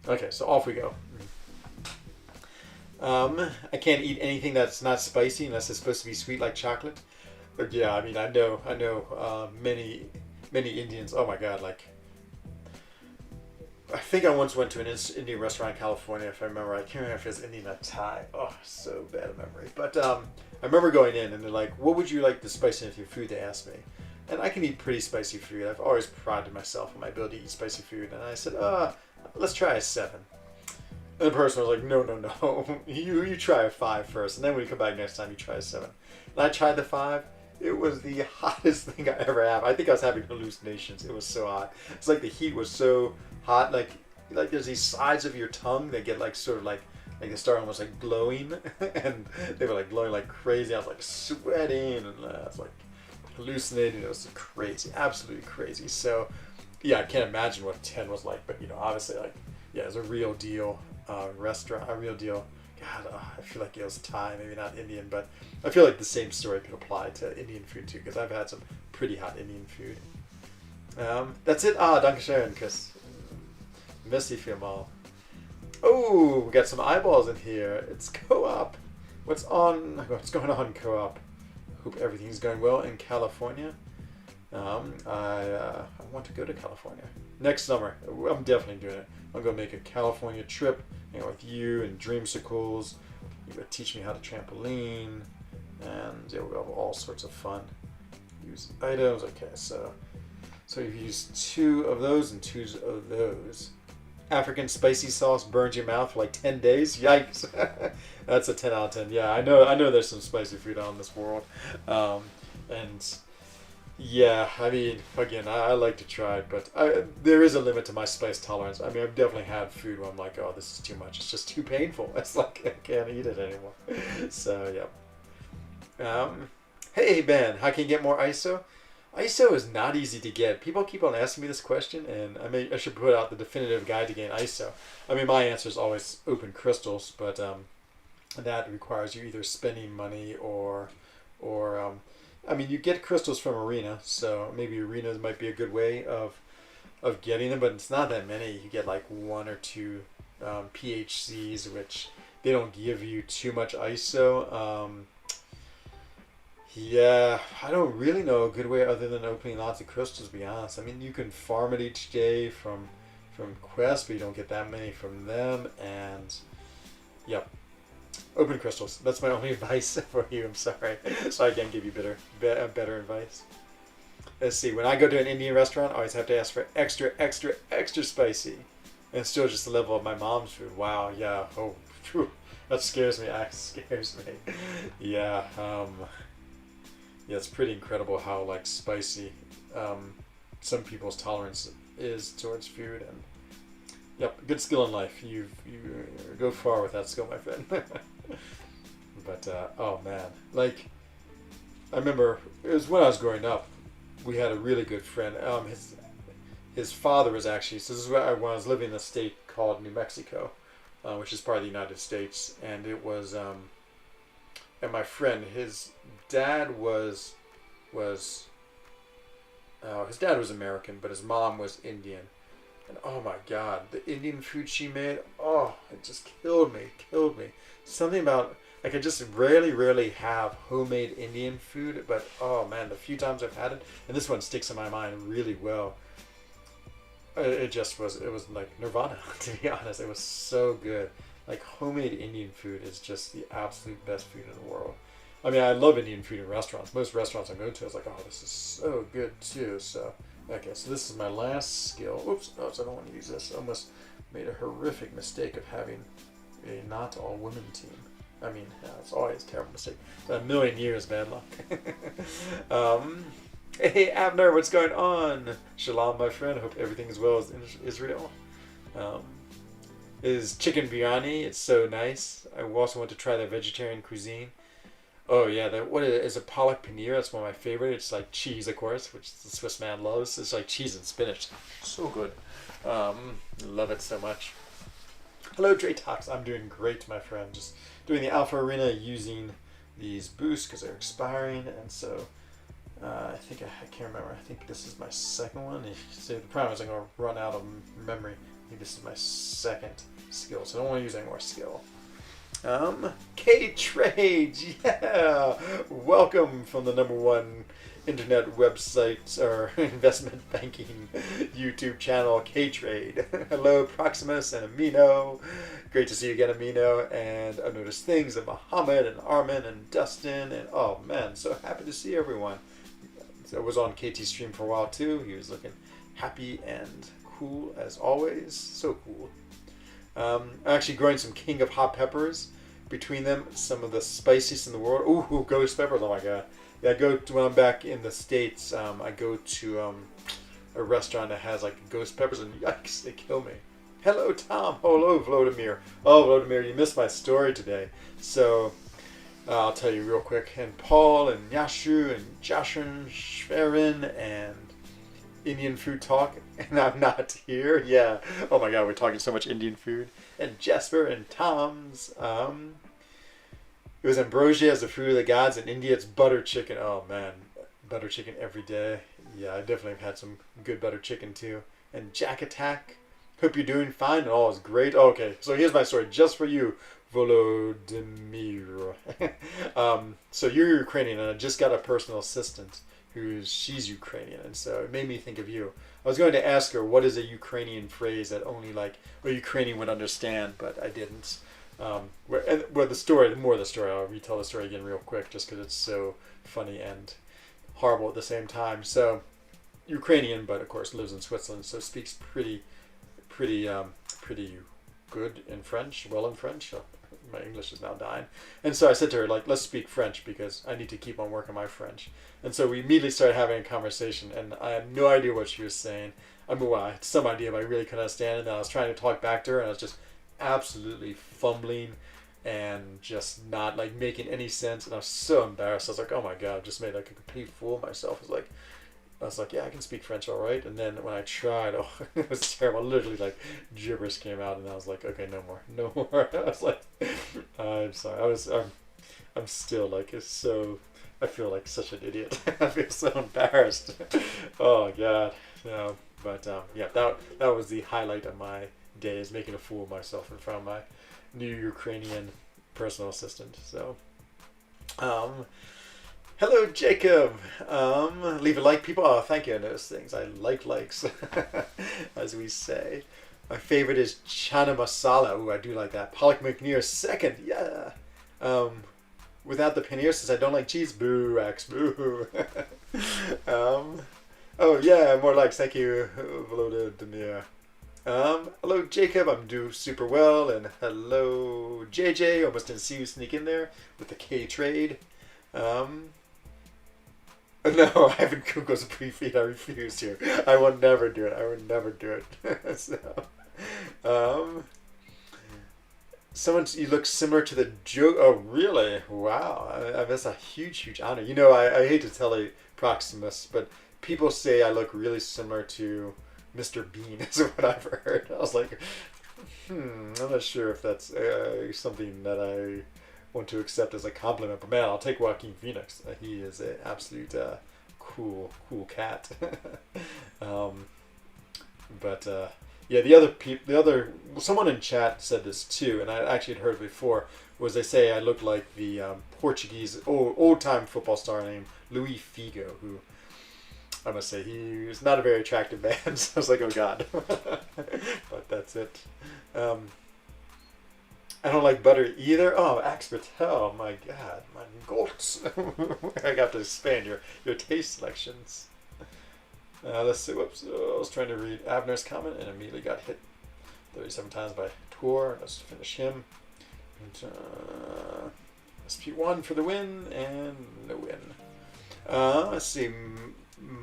Speaker 1: Okay, so off we go. I can't eat anything that's not spicy unless it's supposed to be sweet like chocolate. But yeah, I mean, I know many Indians. Oh my God, like, I think I once went to an Indian restaurant in California, if I remember. I can't remember if it was Indian or Thai. Oh, so bad a memory. But I remember going in, and they're like, "What would you like the spiciness of your food?" They asked me, and I can eat pretty spicy food. I've always prided myself on my ability to eat spicy food, and I said, let's try a 7. And the person was like, no, you try a 5 first, and then when you come back next time, you try a 7. And I tried the 5. It was the hottest thing I ever had. I think I was having hallucinations. It was so hot. It's like the heat was so hot. Like there's these sides of your tongue that get like sort of like they start almost like glowing, and they were like glowing like crazy. I was like sweating, and I was like hallucinating. It was crazy, absolutely crazy. So yeah, I can't imagine what 10 was like. But obviously, like, yeah, it's a real deal restaurant, a real deal. God, I feel like it was Thai, maybe not Indian, but I feel like the same story could apply to Indian food too, because I've had some pretty hot Indian food. That's it. Danke schön, Chris. Merci vielmal. Oh, we got some eyeballs in here. It's co-op. What's going on, co-op? Hope everything's going well in California. I want to go to California next summer. I'm definitely doing it. I'm gonna make a California trip, with you and dreamsicles. You're gonna teach me how to trampoline, and we'll have all sorts of fun. Use items. Okay, so you've used 2 of those and 2 of those. African spicy sauce burns your mouth for like 10 days. Yikes! That's a 10 out of 10. Yeah, I know. There's some spicy food out in this world, and. Yeah, I mean, again, I like to try it, but there is a limit to my spice tolerance. I mean, I've definitely had food where I'm like, oh, this is too much. It's just too painful. It's like, I can't eat it anymore. So, yeah. Hey, Ben, how can you get more ISO? ISO is not easy to get. People keep on asking me this question, and I should put out the definitive guide to gain ISO. I mean, my answer is always open crystals, but that requires you either spending money or I mean, you get crystals from Arena, so maybe arenas might be a good way of getting them, but it's not that many. You get like 1 or 2 PHCs, which they don't give you too much ISO. Yeah, I don't really know a good way other than opening lots of crystals, to be honest. I mean, you can farm it each day from quests, but you don't get that many from them, and yep. Open crystals. That's my only advice for you. I'm sorry. So I can't give you better advice. let's see. When I go to an Indian restaurant, I always have to ask for extra, extra, extra spicy, and it's still just the level of my mom's food. Wow, yeah. Oh, phew, that scares me. That scares me. Yeah. Yeah, it's pretty incredible how like spicy some people's tolerance is towards food, and yep, good skill in life. You go far with that skill, my friend. But oh man, like I remember it was when I was growing up. We had a really good friend. His father was actually, so this is when I was living in a state called New Mexico, which is part of the United States, and it was and my friend, his dad was his dad was American, but his mom was Indian. And oh my God, the Indian food she made, oh, it just killed me. Something about, like, I just rarely have homemade Indian food, but oh man, the few times I've had it, and this one sticks in my mind really well. It was like nirvana, to be honest. It was so good. Like, homemade Indian food is just the absolute best food in the world. I mean, I love Indian food in restaurants. Most restaurants I go to, I was like, oh, this is so good too. So, okay, so this is my last skill. Oops, no, so I don't want to use this. I almost made a horrific mistake of having a not all women team. I mean, yeah, it's always a terrible mistake. A million years bad luck. Hey, Abner, what's going on? Shalom, my friend. I hope everything is well in Israel. Is chicken biryani. It's so nice. I also want to try their vegetarian cuisine. Oh yeah, what is it? Palak paneer? That's one of my favorite. It's like cheese, of course, which the Swiss man loves. It's like cheese and spinach. So good. Love it so much. Hello, Dratox. I'm doing great, my friend. Just doing the Alpha Arena using these boosts because they're expiring, and so I think I can't remember. I think this is my second one. So the problem is I'm going to run out of memory. I think this is my second skill, so I don't want to use any more skill. K-Trade, yeah! Welcome from the #1 internet website or investment banking YouTube channel, K-Trade. Hello, Proximus and Amino. Great to see you again, Amino. And I've noticed things of Muhammad and Armin and Dustin. And oh man, so happy to see everyone. So I was on KT's stream for a while too. He was looking happy and cool as always. So cool. I'm actually growing some King of Hot Peppers. Between them, some of the spiciest in the world. Ooh, ghost peppers! Oh my god! Yeah, when I'm back in the States. I go to a restaurant that has like ghost peppers, and yikes, they kill me. Hello, Tom. Hello, Vladimir. Oh, Vladimir, you missed my story today. So I'll tell you real quick. And Paul and Yashu and Joshin, Schwerin and Indian food talk, and I'm not here. Yeah. Oh my god, we're talking so much Indian food. And Jesper and Tom's. It was ambrosia as the food of the gods. In India, it's butter chicken. Oh man, butter chicken every day. Yeah, I definitely have had some good butter chicken too. And Jack Attack. Hope you're doing fine and all is great. Oh, okay, so here's my story just for you, Volodymyr. So you're Ukrainian, and I just got a personal assistant she's Ukrainian, and so it made me think of you. I was going to ask her what is a Ukrainian phrase that only like a Ukrainian would understand, but I didn't. The more of the story, I'll retell the story again real quick, just because it's so funny and horrible at the same time. So, Ukrainian, but of course lives in Switzerland, so speaks pretty good in French, well in French. My English is now dying. And so I said to her, like, let's speak French because I need to keep on working my French. And so we immediately started having a conversation, and I had no idea what she was saying. I mean, well, I had some idea, but I really couldn't understand it. And I was trying to talk back to her, and I was just absolutely fumbling and just not, like, making any sense. And I was so embarrassed. I was like, oh my God, I just made, like, a complete fool of myself. I was like, yeah, I can speak French all right. And then when I tried, oh, it was terrible. Literally, like, gibberish came out, and I was like, okay, no more. I was like, I'm sorry. I'm still, like, I feel like such an idiot. I feel so embarrassed. Oh, God. No, but, yeah, that was the highlight of my day, is making a fool of myself in front of my new Ukrainian personal assistant. So, hello, Jacob. Leave a like, people. Oh, thank you. I notice things. I like likes, as we say. My favorite is chana masala. Ooh, I do like that. Pollock McNear second. Yeah. Without the paneer, since I don't like cheese. Boo, Rex. Boo. Oh yeah, more likes. Thank you, Volodymyr. Hello Jacob, I'm doing super well, and hello JJ. Almost didn't see you sneak in there with the K trade. Um, no, I haven't Googled pre-feed. I refuse to. I will never do it. I would never do it. So, um, someone, you look similar to the joke. Oh, really? Wow. That's a huge, huge honor. You know, I hate to tell you, Proximus, but people say I look really similar to Mr. Bean, is what I've heard. I was like, I'm not sure if that's something that I want to accept as a compliment. But man, I'll take Joaquin Phoenix. He is an absolute cool cat. um, but yeah, the other someone in chat said this too, and I actually had heard it before. Was they say I look like the Portuguese old time football star named Luis Figo, who I must say he was not a very attractive man. So I was like, oh god, but that's it. I don't like butter either. Oh, Axe Patel, my god, my goats. I got to expand your taste selections. Let's see. Whoops. I was trying to read Abner's comment and immediately got hit 37 times by Tor. Let's finish him. And, SP1 for the win and no win. Let's see.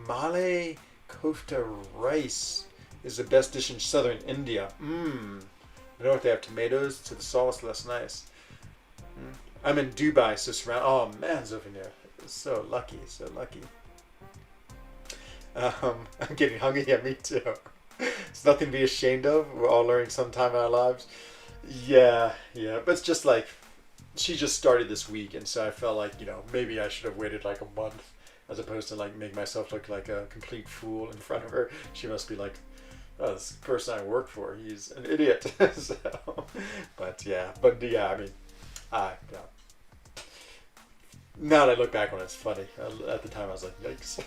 Speaker 1: Malay kofta rice is the best dish in southern India. I know if they have tomatoes to the sauce, less nice. I'm in Dubai, so surround. Oh man, Zofia, so lucky, so lucky. I'm getting hungry. Yeah, me too. It's nothing to be ashamed of. We're all learning sometime in our lives. Yeah, but it's just like she just started this week, and so I felt like maybe I should have waited like a month as opposed to like make myself look like a complete fool in front of her. She must be like, oh, this person I work for, he's an idiot. So, but yeah, I mean, yeah. Now that I look back on it, it's funny. At the time, I was like, yikes.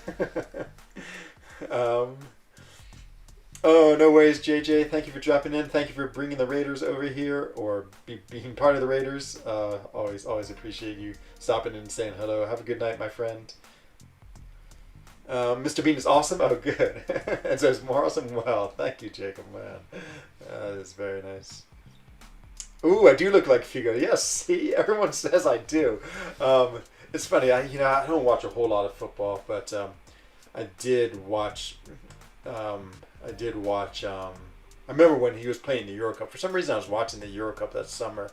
Speaker 1: Oh, no worries, JJ. Thank you for dropping in. Thank you for bringing the Raiders over here, or being part of the Raiders. Always appreciate you stopping in and saying hello. Have a good night, my friend. Mr. Bean is awesome. Oh, good. And so it's more awesome. Well, thank you, Jacob, man. That is very nice. Ooh, I do look like Figo. Yes, see, everyone says I do. It's funny. I don't watch a whole lot of football, but I did watch. I remember when he was playing the Euro Cup. For some reason, I was watching the Euro Cup that summer,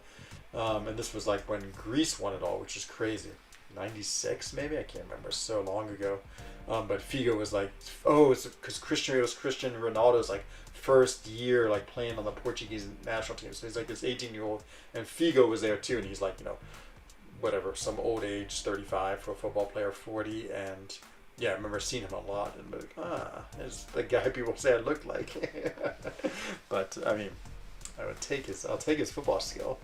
Speaker 1: and this was like when Greece won it all, which is crazy. 96 maybe, I can't remember, so long ago. But Figo was like, it's because Cristiano Ronaldo's like first year like playing on the Portuguese national team. So he's like this 18-year-old, and Figo was there too, and he's like whatever, some old age, 35 for a football player, 40, and yeah, I remember seeing him a lot, and like, there's the guy people say I look like. But I mean, I'll take his football skill.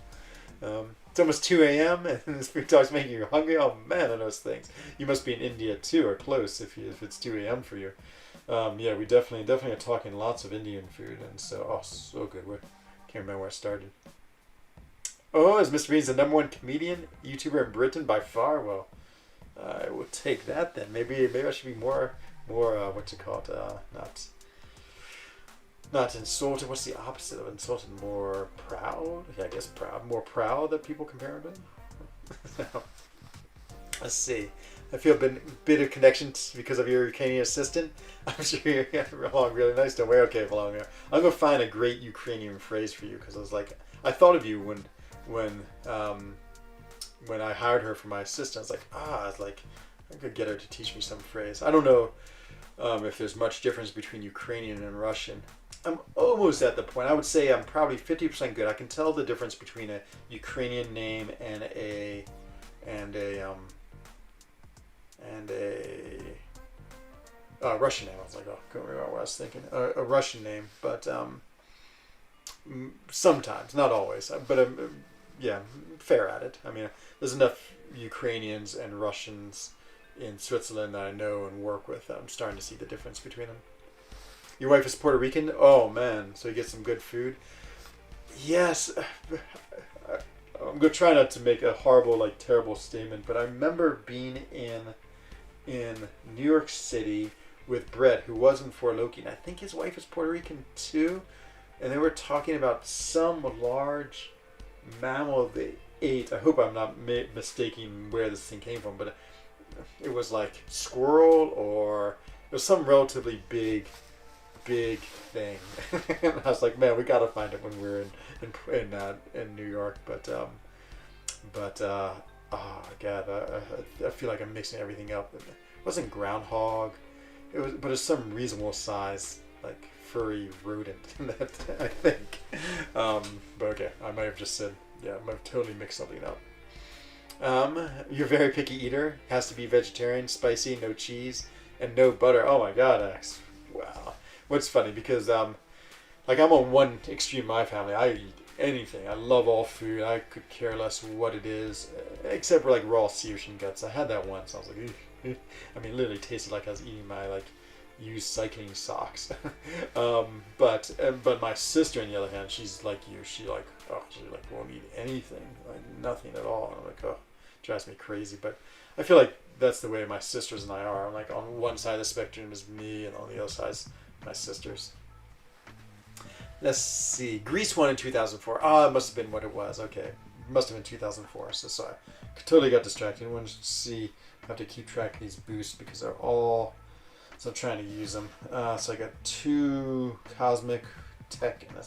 Speaker 1: It's almost 2 a.m. and this food talk's making you hungry. Oh man, I know those things. You must be in India too, or close if it's 2 a.m. for you. Yeah, we definitely are talking lots of Indian food, and so good. Can't remember where I started. Oh, is Mr. Bean's the number one comedian, YouTuber in Britain by far? Well, I will take that then. Maybe I should be more what's it called? Not insulted. What's the opposite of insulted? More proud? Yeah, I guess proud. More proud that people compare him to. Let's see. I feel a bit of connection because of your Ukrainian assistant. I'm sure you're really nice. Don't worry. Okay, Vladimir. I'm gonna find a great Ukrainian phrase for you because I thought of you when I hired her for my assistant. I was like, I could get her to teach me some phrase. I don't know if there's much difference between Ukrainian and Russian. I'm almost at the point. I would say I'm probably 50% good. I can tell the difference between a Ukrainian name and a Russian name. I was like, oh, can't remember what I was thinking. A Russian name, but sometimes, not always. But yeah, fair at it. I mean, there's enough Ukrainians and Russians in Switzerland that I know and work with. I'm starting to see the difference between them. Your wife is Puerto Rican? Oh man, so you get some good food? Yes. I'm gonna try not to make a horrible, terrible statement, but I remember being in New York City with Brett, who was in For Loki, and I think his wife is Puerto Rican too, and they were talking about some large mammal they ate. I hope I'm not mistaking where this thing came from, but it was like squirrel, or it was some relatively big thing. And I was like, man, we gotta find it when we're in New York. But oh god, I feel like I'm mixing everything up. It wasn't groundhog. But it's some reasonable size, like furry rodent. That I think. But okay, I might have just said, yeah, I might have totally mixed something up. You're a very picky eater. Has to be vegetarian, spicy, no cheese, and no butter. Oh my god, X. Wow. What's funny because like I'm on one extreme in my family. I eat anything. I love all food. I could care less what it is, except for like raw sea ocean guts. I had that once. I was like, ew. I mean, literally tasted like I was eating my like used cycling socks. But my sister, on the other hand, she's like you. She like won't eat anything, like nothing at all. And I'm like, oh, drives me crazy. But I feel like that's the way my sisters and I are. I'm like on one side of the spectrum is me, and on the other side is my sisters. Let's see. Grease won in 2004. Ah, it must have been what it was. Okay. It must have been 2004. So sorry. Totally got distracted. I wanted to see. I have to keep track of these boosts because they're all. So I'm trying to use them. So I got 2 Cosmic Tech and a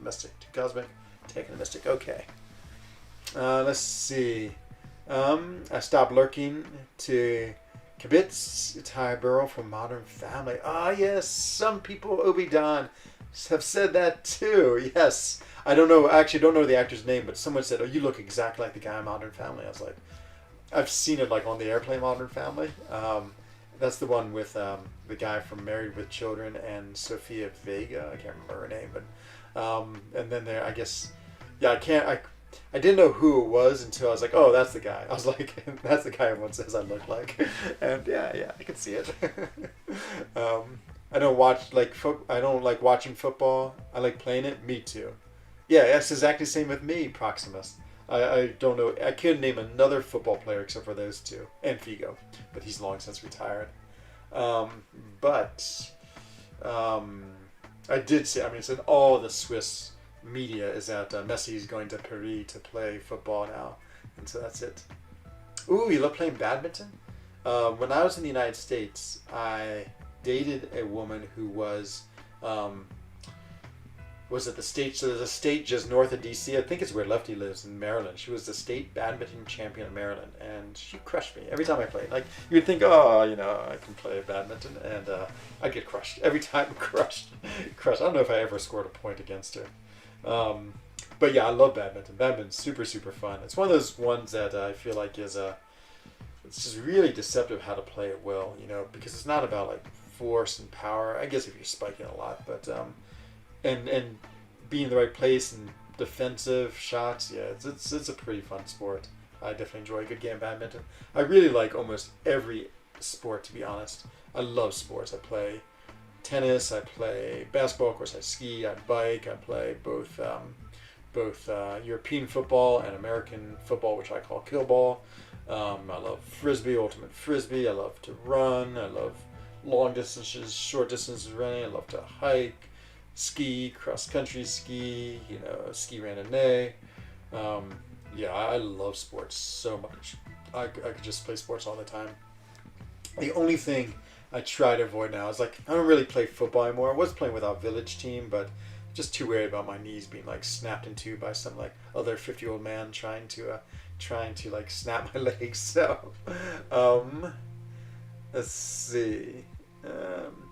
Speaker 1: Mystic. 2 Cosmic Tech and a Mystic. Okay. Let's see. I stopped lurking to Kibitz Tyburo from Modern Family. Ah, yes. Some people, Obi-Don, have said that too. Yes. I don't know. I actually don't know the actor's name, but someone said, oh, you look exactly like the guy in Modern Family. I was like, I've seen it like on the airplane Modern Family. That's the one with the guy from Married with Children and Sofia Vega. I can't remember her name, but and then there, I guess, yeah, I didn't know who it was until I was like, oh, that's the guy. I was like, that's the guy everyone says I look like, and yeah, I can see it. I don't watch I don't like watching football. I like playing it. Me too. Yeah, that's exactly the same with me, Proximus. I don't know. I couldn't name another football player except for those two. And Figo. But he's long since retired. But I did say, I mean, it's in all the Swiss media is that Messi is going to Paris to play football now. And so that's it. Ooh, you love playing badminton? When I was in the United States, I dated a woman who was at the state, so there's a state just north of DC. I think it's where Lefty lives in Maryland. She was the state badminton champion of Maryland, and she crushed me every time I played. Like, you would think, oh, I can play badminton, and I'd get crushed every time. Crushed. I don't know if I ever scored a point against her. But yeah, I love badminton. Badminton's super, super fun. It's one of those ones that I feel like is it's just really deceptive how to play it well, because it's not about like force and power. I guess if you're spiking a lot, but and being in the right place and defensive shots, yeah, it's a pretty fun sport. I definitely enjoy a good game of badminton. I really like almost every sport, to be honest. I love sports. I play tennis, I play basketball, of course I ski, I bike, I play both European football and American football, which I call kickball. I love frisbee, ultimate frisbee. I love to run. I love long distances, short distances running. I love to hike, ski, cross country ski, ski randonnée. Yeah, I love sports so much. I could just play sports all the time. The only thing I try to avoid now is I don't really play football anymore. I was playing with our village team, but just too worried about my knees being like snapped in two by some like other 50-year-old man trying to like snap my legs. So, let's see.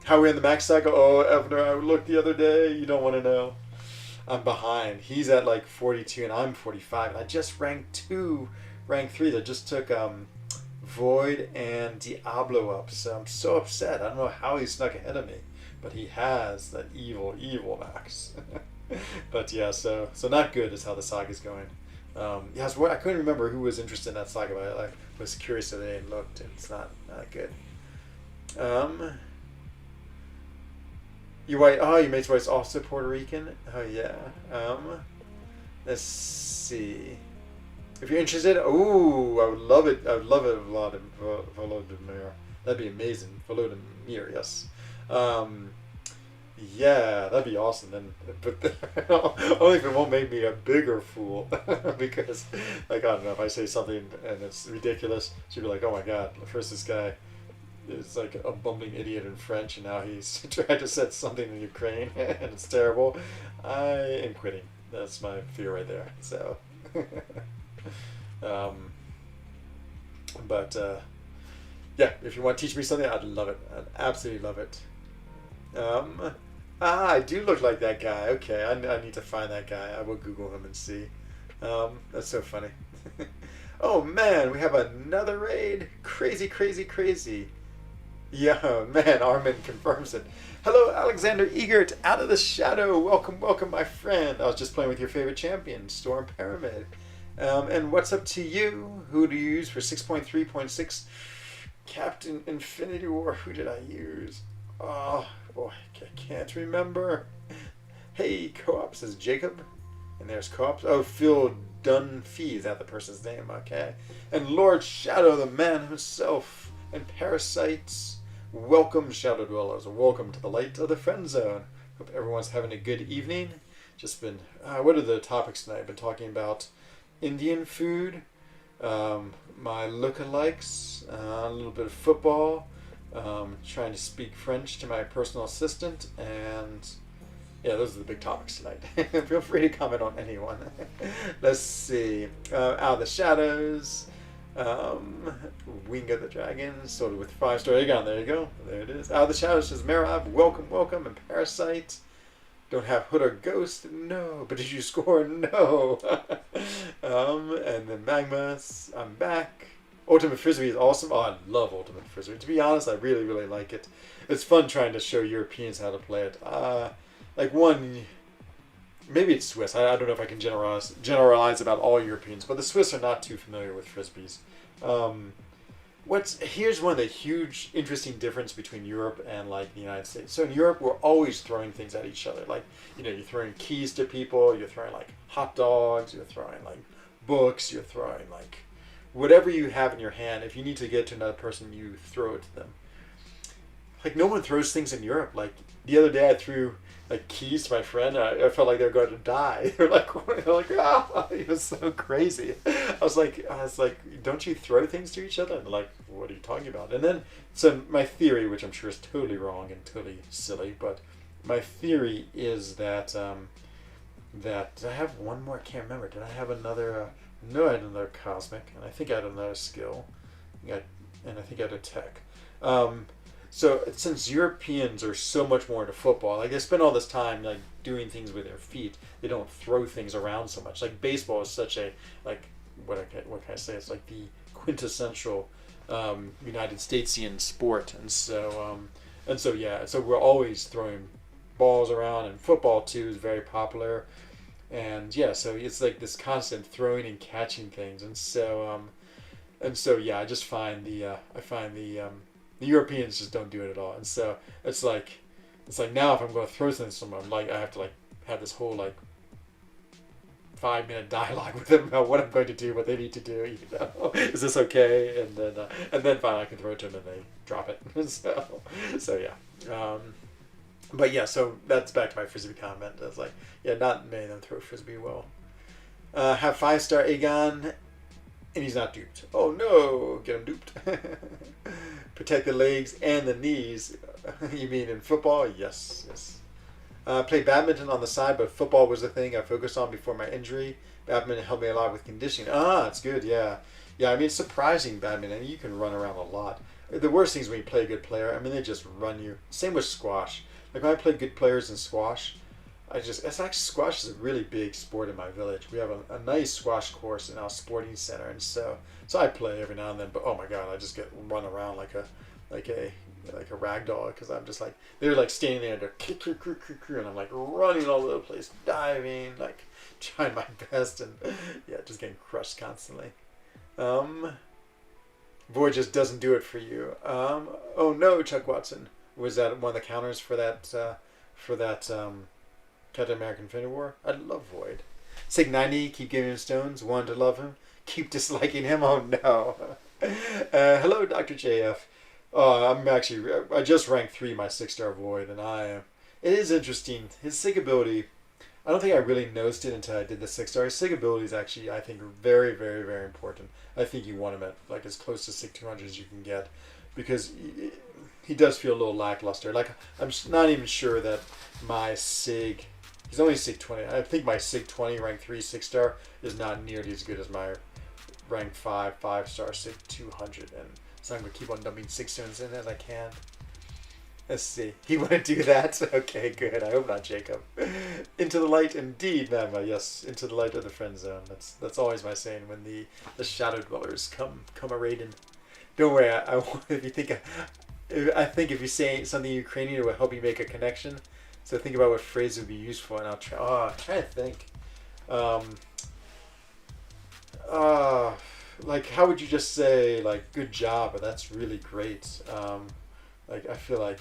Speaker 1: How are we in the max cycle? Oh, Evner, I looked the other day. You don't want to know. I'm behind. He's at like 42 and I'm 45. And I just ranked 3. I just took Void and Diablo up. So I'm so upset. I don't know how he snuck ahead of me. But he has that evil max. But yeah, so not good is how the saga's going. Yeah, I couldn't remember who was interested in that saga, but I was curious today and looked. And it's not good. Your mate's wife's also Puerto Rican? Oh yeah. Let's see. If you're interested, I would love it. I would love it, Volodymyr. That'd be amazing. Volodymyr, yes. Um, yeah, that'd be awesome. Then, but only if it won't make me a bigger fool, because, like, I don't know, if I say something and it's ridiculous, she'd be like, "Oh my God!" First, this guy is like a bumbling idiot in French, and now he's tried to set something in Ukraine, and it's terrible. I am quitting. That's my fear right there. So, um, but yeah, if you want to teach me something, I'd love it. I'd absolutely love it. Um, I do look like that guy. Okay, I need to find that guy. I will Google him and see. That's so funny. Oh man, we have another raid. Crazy, crazy, crazy. Yeah, man, Armin confirms it. Hello, Alexander Egert, out of the shadow. Welcome, welcome, my friend. I was just playing with your favorite champion, Storm Pyramid. And what's up to you? Who do you use for 6.3.6? Captain Infinity War. Who did I use? Oh, boy, I can't remember. Hey, Co-op, says Jacob. And there's Co-op. Oh, Phil Dunphy. Is that the person's name? Okay. And Lord Shadow, the man himself. And Parasites. Welcome, Shadow Dwellers. Welcome to the light of the friend zone. Hope everyone's having a good evening. Just been, what are the topics tonight? I've been talking about Indian food, my lookalikes, a little bit of football, trying to speak French to my personal assistant, and yeah, those are the big topics tonight. Feel free to comment on anyone. Let's see. Out of the Shadows. Wing of the Dragon, sorted with 5-star Aegon. There you go. There it is. Out of the Shadows says Merab. Welcome, welcome. And Parasite. Don't have Hood or Ghost. No. But did you score? No. And then Magmas. I'm back. Ultimate Frisbee is awesome. Oh, I love Ultimate Frisbee. To be honest, I really, really like it. It's fun trying to show Europeans how to play it. Like one... Maybe it's Swiss. I don't know if I can generalize about all Europeans, but the Swiss are not too familiar with frisbees. Here's one of the huge, interesting difference between Europe and like the United States. So in Europe, we're always throwing things at each other. Like, you're throwing keys to people. You're throwing like hot dogs. You're throwing like books. You're throwing like whatever you have in your hand. If you need to get to another person, you throw it to them. Like no one throws things in Europe. Like the other day, I threw like keys to my friend. I felt like they were going to die. They're like, ah, it was so crazy. I was like, don't you throw things to each other? And they're like, what are you talking about? And then, so my theory, which I'm sure is totally wrong and totally silly, but my theory is that that I have one more. I can't remember. Did I have another? No, I had another cosmic, and I think I had another skill, and I think I had a tech. So since Europeans are so much more into football, like they spend all this time like doing things with their feet, they don't throw things around so much. Like baseball is such a like what can I say? It's like the quintessential United Statesian sport, and so yeah, so we're always throwing balls around, and football too is very popular, and yeah, so it's like this constant throwing and catching things, and so yeah, I just find the Europeans just don't do it at all, and so it's like now if I'm going to throw something to someone, like I have to like have this whole like 5-minute dialogue with them about what I'm going to do, what they need to do. Is this okay? And then finally I can throw it to them and they drop it. so yeah. But yeah, so that's back to my frisbee comment. It's like, yeah, not many of them throw frisbee well. Have 5-star Aegon, and he's not duped. Oh no, get him duped. Protect the legs and the knees. You mean in football? Yes. Played badminton on the side, but football was the thing I focused on before my injury. Badminton helped me a lot with conditioning. It's good, yeah. Yeah, I mean, it's surprising badminton. You can run around a lot. The worst thing is when you play a good player, I mean, they just run you. Same with squash. Like when I play good players in squash, squash is a really big sport in my village. We have a nice squash course in our sporting center, and so I play every now and then. But oh my god, I just get run around like a rag doll, because I'm just like, they're like standing there and they're and I'm like running all over the place, diving, like trying my best, and yeah, just getting crushed constantly. Void just doesn't do it for you. Oh no, Chuck Watson. Was that one of the counters for that Captain American Infinity War? I love Void. Sig 90, keep giving him stones. One to love him. Keep disliking him. Oh no. Hello, Dr. JF. I just ranked 3 my 6-star void, and it is interesting. His sig ability, I don't think I really noticed it until I did the 6-star. His sig ability is actually, I think, very, very, very important. I think you want him at like as close to sig 200 as you can get, because he does feel a little lackluster. Like, I'm not even sure that my sig, he's only sig 20. I think my sig 20 rank 3 6-star is not nearly as good as my rank 5 5-star sig 200, and so I'm gonna keep on dumping 6 stones in as I can. Let's see. He wouldn't do that? Okay, good. I hope not, Jacob. Into the light, indeed, Magma. Yes, into the light of the friend zone. That's always my saying when the shadow dwellers come a raiding. Don't worry. If you think I think if you say something Ukrainian, it will help you make a connection. So think about what phrase would be useful, and I'll try. Oh, I'm trying to think. Like, how would you just say like "good job"? But that's really great. Like, I feel like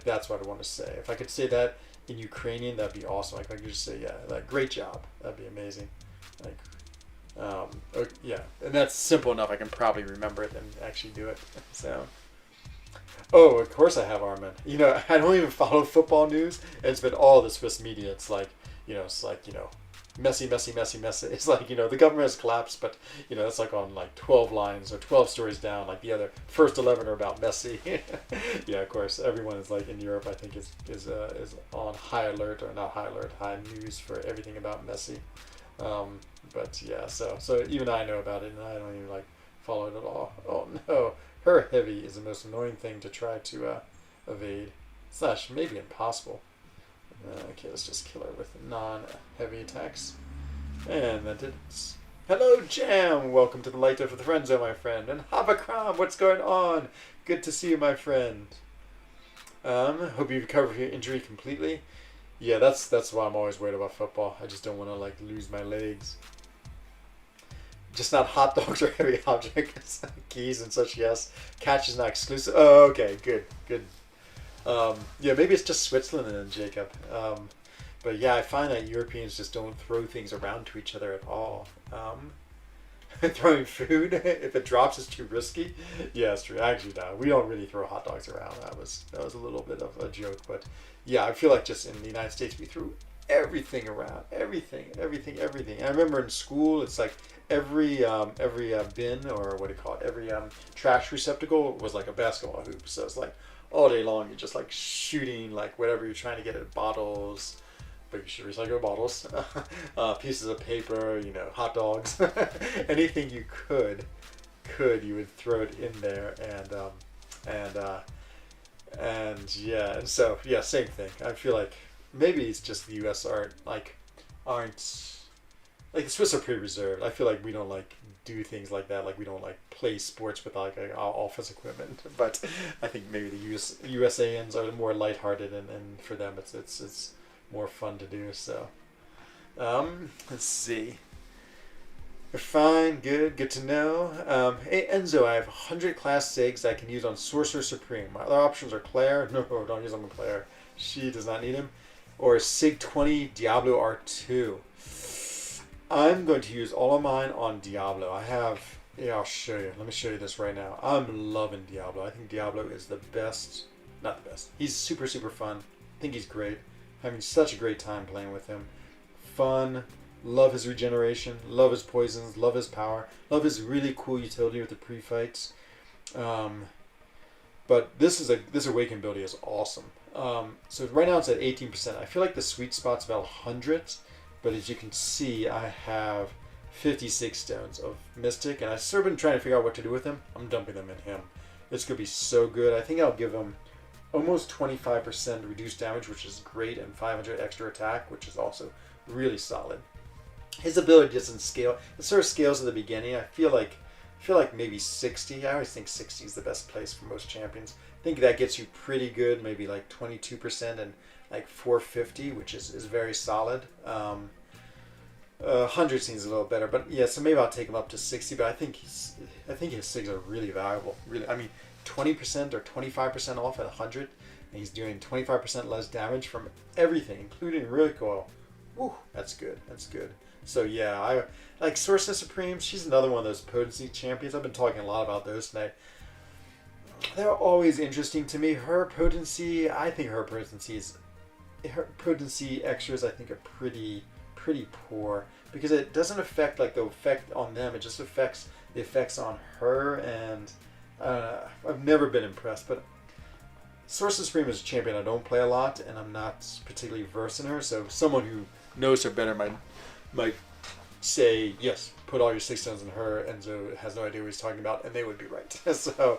Speaker 1: that's what I want to say. If I could say that in Ukrainian, that'd be awesome. Like, I could just say, yeah, like, great job. That'd be amazing. Like, yeah, and that's simple enough. I can probably remember it and actually do it. So, oh, of course I have Armin. You know, I don't even follow football news. And it's been all the Swiss media. It's like, messy, messy, messy, messy. It's like, the government has collapsed, but, it's like on like 12 lines or 12 stories down. Like the other first 11 are about Messi. Yeah, of course, everyone is like in Europe, I think is on high alert, or not high alert, high news for everything about Messi. But yeah, so even I know about it, and I don't even like follow it at all. Oh no, her heavy is the most annoying thing to try to evade. Slash maybe impossible. Okay, let's just kill her with non-heavy attacks. And that did it. Hello, Jam! Welcome to the light of the friend zone, my friend. And Havakram, what's going on? Good to see you, my friend. Hope you've recovered your injury completely. Yeah, that's why I'm always worried about football. I just don't want to like lose my legs. Just not hot dogs or heavy objects. Keys and such, yes. Catch is not exclusive. Oh, okay, good. Yeah, maybe it's just Switzerland and Jacob. But yeah, I find that Europeans just don't throw things around to each other at all. Throwing food, if it drops, is too risky. Yeah, it's true. Actually, no, we don't really throw hot dogs around. That was a little bit of a joke, but yeah, I feel like just in the United States we threw everything around, everything. I remember in school, it's like every bin, or what do you call it? Every trash receptacle was like a basketball hoop. So it's like all day long you're just like shooting like whatever you're trying to get at bottles. But you should recycle bottles, pieces of paper, hot dogs, anything you could, you would throw it in there, and so yeah, same thing. I feel like maybe it's just the U.S. aren't like the Swiss are pretty reserved. I feel like we don't like do things like that. Like we don't like play sports with like our office equipment. But I think maybe the USANs are more lighthearted, and for them it's more fun to do. So let's see. You're fine, good to know. Hey Enzo, I have 100 class SIGs I can use on Sorcerer Supreme. My other options are Claire. No, don't use them on Claire. She does not need him. Or SIG 20 Diablo R2. I'm going to use all of mine on Diablo. I'll show you. Let me show you this right now. I'm loving Diablo. I think Diablo is the best. Not the best. He's super, super fun. I think he's great. Having such a great time playing with him. Fun. Love his regeneration. Love his poisons. Love his power. Love his really cool utility with the pre-fights. But this Awaken ability is awesome. So right now it's at 18%. I feel like the sweet spot's about 100. But as you can see, I have 56 stones of Mystic. And I've sort of been trying to figure out what to do with him. I'm dumping them in him. It's going to be so good. I think I'll give him almost 25% reduced damage, which is great, and 500 extra attack, which is also really solid. His ability doesn't scale. It sort of scales at the beginning. I feel like maybe 60. I always think 60 is the best place for most champions. I think that gets you pretty good, maybe like 22% and like 450, which is very solid. 100 seems a little better, but yeah, so maybe I'll take him up to 60. But I think his SIGs are really valuable. Really, I mean, 20% or 25% off at 100, and he's doing 25% less damage from everything, including recoil. Woo, that's good. So yeah, I like Sorcerer Supreme. She's another one of those potency champions. I've been talking a lot about those tonight. they're always interesting to me. I think her potency extras I think are pretty poor because it doesn't affect like the effect on them. It just affects the effects on her, and I've never been impressed. But Sorcerer Supreme is a champion I don't play a lot, and I'm not particularly versed in her. So someone who knows her better might say yes, put all your 6 stones in her. Enzo has no idea what he's talking about, and they would be right. so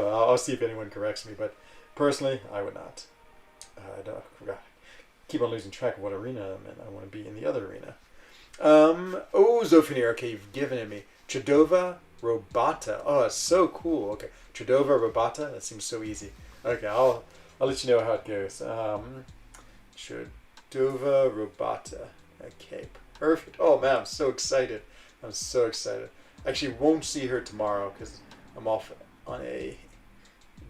Speaker 1: I'll see if anyone corrects me. But personally, I would not. I don't forgot. Keep on losing track of what arena I'm in. I want to be in the other arena. Zofenir. Okay, you've given it me. Tradova Robata. Oh, it's so cool. Okay, Tradova Robata. That seems so easy. Okay, I'll let you know how it goes. Tradova Robata. Okay, perfect. Oh man, I'm so excited. Actually, won't see her tomorrow because I'm off on a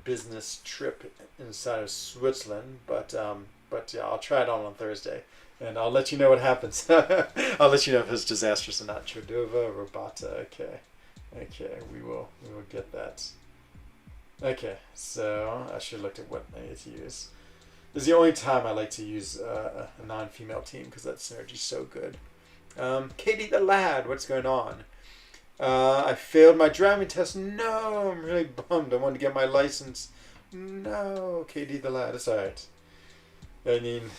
Speaker 1: business trip inside of Switzerland. But yeah, I'll try it on Thursday, and I'll let you know what happens. I'll let you know if it's disastrous or not. Tradova Robata. Okay, we will get that. Okay, so I should have looked at what I need to use. This is the only time I like to use a non-female team because that synergy's so good. Katie the lad, what's going on? I failed my driving test. No, I'm really bummed. I wanted to get my license. No, Katie the lad. It's alright. I mean,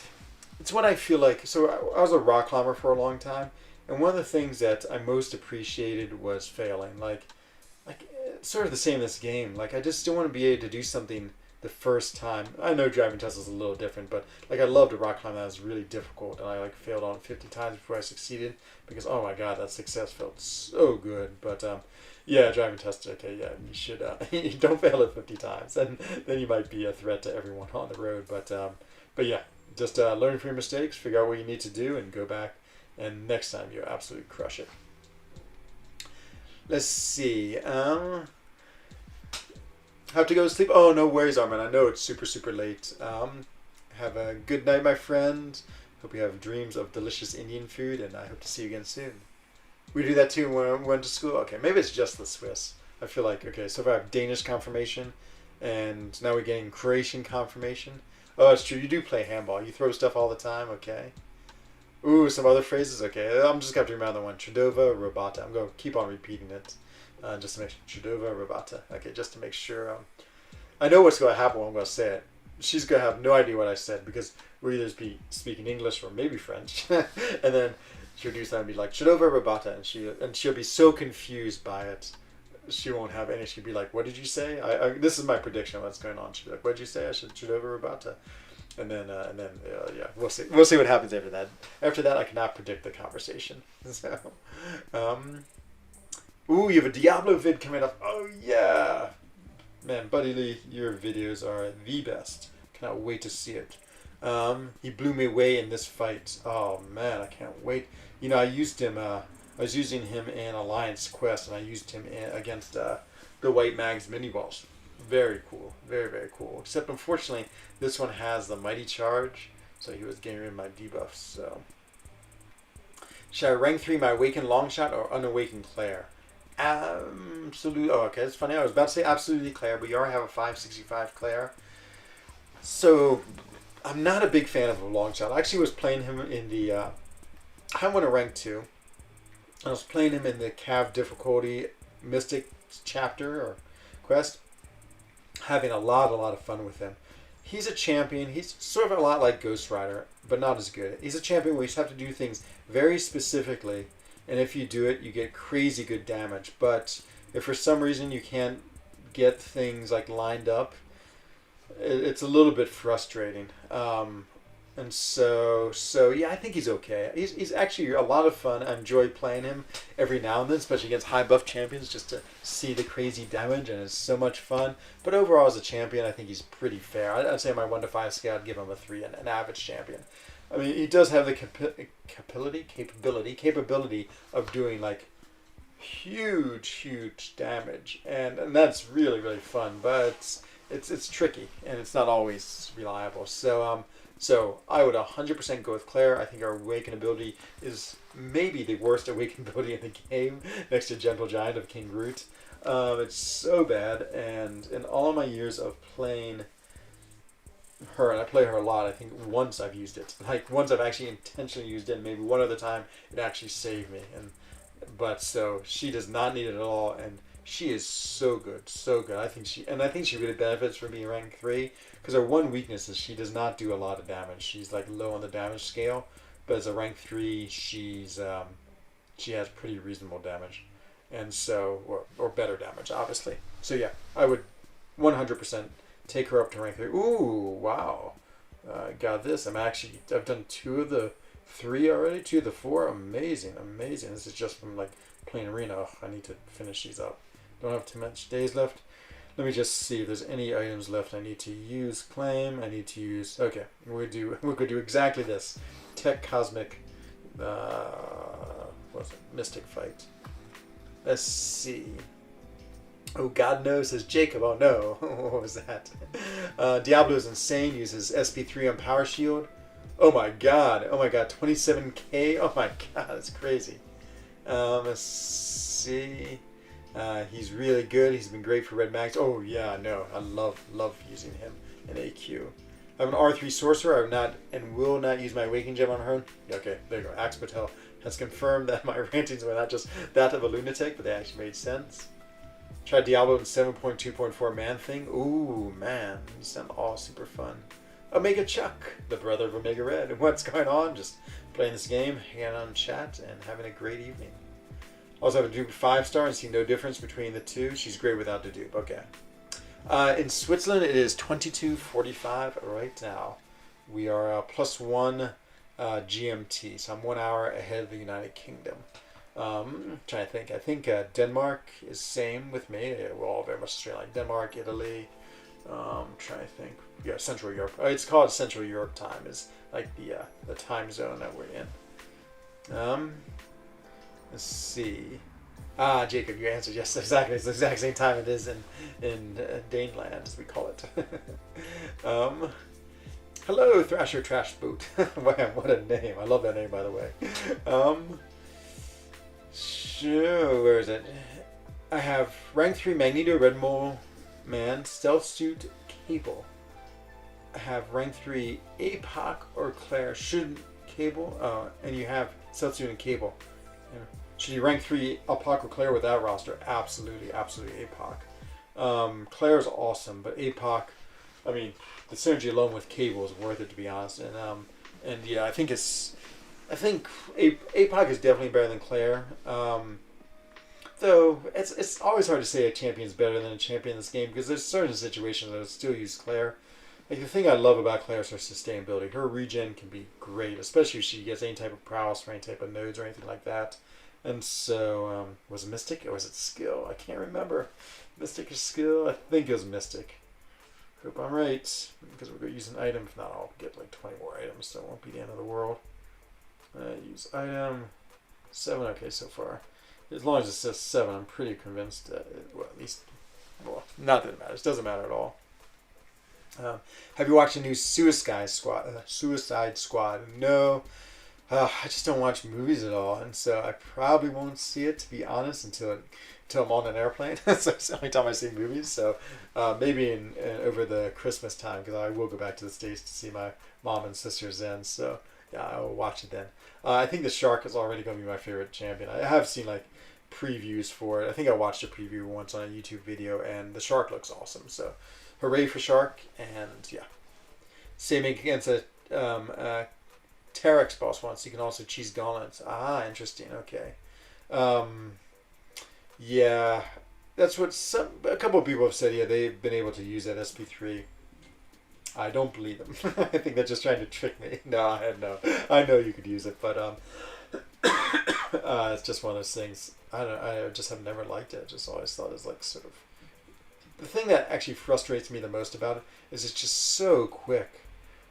Speaker 1: it's what I feel like. So I was a rock climber for a long time, and one of the things that I most appreciated was failing. Like it's sort of the same in this game. Like I just don't want to be able to do something the first time. I know driving test is a little different, but like I loved a rock climb that was really difficult, and I like failed on 50 times before I succeeded because oh my god, that success felt so good. But yeah, driving test. Okay, yeah, you should you don't fail it 50 times, and then you might be a threat to everyone on the road. But yeah, just learn from your mistakes, figure out what you need to do, and go back. And next time you absolutely crush it. Let's see. Have to go to sleep? Oh, no worries, Armin. I know it's super late. Have a good night, my friend. Hope you have dreams of delicious Indian food, and I hope to see you again soon. We do that too when we went to school? Okay, maybe it's just the Swiss. I feel like, okay, so if I have Danish confirmation, and now we're getting Croatian confirmation. Oh, it's true. You do play handball. You throw stuff all the time. Okay. Ooh, some other phrases. Okay, I'm just going to remember the one. Tradova Robata. I'm going to keep on repeating it. Just to make sure. Tradova Robata. Okay, just to make sure. I know what's going to happen when I'm going to say it. She's going to have no idea what I said because we'll either be speaking English or maybe French. And then she'll do something and be like, Tradova Robata. And she'll be so confused by it. She won't have any. She'll be like, what did you say? This is my prediction of what's going on. She'll be like, what did you say? I should Tradova Robata. And then yeah, we'll see. We'll see what happens after that. After that, I cannot predict the conversation. So, ooh, you have a Diablo vid coming up. Oh yeah, man, Buddy Lee, your videos are the best. Cannot wait to see it. He blew me away in this fight. Oh man, I can't wait. You know, I used him. I was using him in Alliance Quest, and I used him against the White Mags mini boss. Very cool. Very cool. Except unfortunately, this one has the Mighty Charge, so he was getting rid of my debuffs. So, should I rank 3 my Awakened Longshot or Unawakened Claire? Absolutely. Oh, okay. It's funny. I was about to say absolutely Claire, but you already have a 565 Claire. So, I'm not a big fan of a Longshot. I actually was playing him in the. I went to rank 2. I was playing him in the Cav difficulty Mystic chapter or quest. Having a lot of fun with him. He's a champion. He's sort of a lot like Ghost Rider, but not as good. He's a champion where you just have to do things very specifically, and if you do it, you get crazy good damage. But if for some reason you can't get things like lined up, it's a little bit frustrating. And so yeah, I think he's okay. He's actually a lot of fun. I enjoy playing him every now and then, especially against high buff champions, just to see the crazy damage, and it's so much fun. But overall, as a champion, I think he's pretty fair. I'd say my 1 to 5 scale, I'd give him a 3, an average champion. I mean, he does have the capability of doing like huge damage, and that's really fun. But it's tricky, and it's not always reliable. So I would 100% go with Claire. I think our Awaken ability is maybe the worst Awaken ability in the game, next to Gentle Giant of King Groot. It's so bad, and in all of my years of playing her, and I play her a lot, I think once I've used it. Like, once I've actually intentionally used it, and maybe one other time it actually saved me. But so she does not need it at all, and she is so good, so good. I think she really benefits from being rank 3, because her one weakness is she does not do a lot of damage. She's like low on the damage scale, but as a rank 3, she has pretty reasonable damage, and so or better damage, obviously. So yeah, I would 100% take her up to rank 3. Ooh, wow. Got this. I've done 2 of the 3 already, 2 of the 4. Amazing, amazing. This is just from like playing arena. Ugh, I need to finish these up. Don't have too much days left. Let me just see if there's any items left I need to use. Claim. I need to use. Okay, we're gonna do exactly this. Tech Cosmic. What's it? Mystic Fight. Let's see. Oh, God knows, says Jacob. Oh no, what was that? Diablo is insane. Uses SP3 on Power Shield. Oh my God. 27k. Oh my God, that's crazy. Let's see. He's really good. He's been great for Red Max. Oh yeah, I know. I love using him in AQ. I have an R3 sorcerer. I have not and will not use my Awakening Gem on her. Okay, there you go. Axe Patel has confirmed that my rantings were not just that of a lunatic, but they actually made sense. Tried Diablo in 7.2.4 Man Thing. Ooh, man. These sound all super fun. Omega Chuck, the brother of Omega Red. What's going on? Just playing this game, hanging out in chat, and having a great evening. Also have a dupe 5-star and see no difference between the two. She's great without the dupe. Okay. In Switzerland, it is 22:45 right now. We are +1 GMT, so I'm 1 hour ahead of the United Kingdom. Trying to think. I think Denmark is same with me. We're all very much straight like Denmark, Italy. Trying to think. Yeah, Central Europe. It's called Central Europe time. Is like the time zone that we're in. Let's see. Jacob, you answered yes, exactly. It's the exact same time it is in Daneland, as we call it. Hello, Thrasher Trash Boot. Wow, what a name! I love that name, by the way. Sure, where is it? I have rank 3 Magneto, Red Mole Man, Stealth Suit, Cable. I have rank 3 APOC or Claire. Should Cable? And you have Stealth Suit and Cable. Yeah. Should you rank 3 APOC or Claire without roster? Absolutely, absolutely APOC. Claire is awesome, but APOC, I mean, the synergy alone with Cable is worth it, to be honest. And yeah, I think APOC is definitely better than Claire. Though it's always hard to say a champion is better than a champion in this game, because there's certain situations that I still use Claire. Like, the thing I love about Claire is her sustainability. Her regen can be great, especially if she gets any type of prowess or any type of nodes or anything like that. And so, was it Mystic or was it Skill? I can't remember. Mystic or Skill? I think it was Mystic. Hope I'm right, because we're going to use an item. If not, I'll get like 20 more items, so it won't be the end of the world. Use item 7. Okay, so far. As long as it says 7, I'm pretty convinced that well, at least, well, not that it matters. It doesn't matter at all. Have you watched the new Suicide Squad? No. I just don't watch movies at all, and so I probably won't see it, to be honest, until I'm on an airplane. So it's the only time I see movies. So maybe over the Christmas time, because I will go back to the States to see my mom and sisters then. So yeah, I will watch it then. I think the Shark is already going to be my favorite champion. I have seen like previews for it. I think I watched a preview once on a YouTube video, and the Shark looks awesome. So hooray for Shark, and yeah. Same against a Terex boss once. You can also cheese gauntlets. Ah, interesting. Okay. Yeah, that's what a couple of people have said. Yeah, they've been able to use that SP3. I don't believe them. I think they're just trying to trick me. No, I know you could use it, but it's just one of those things. I don't know. I just have never liked it. I just always thought it was like sort of. The thing that actually frustrates me the most about it is it's just so quick.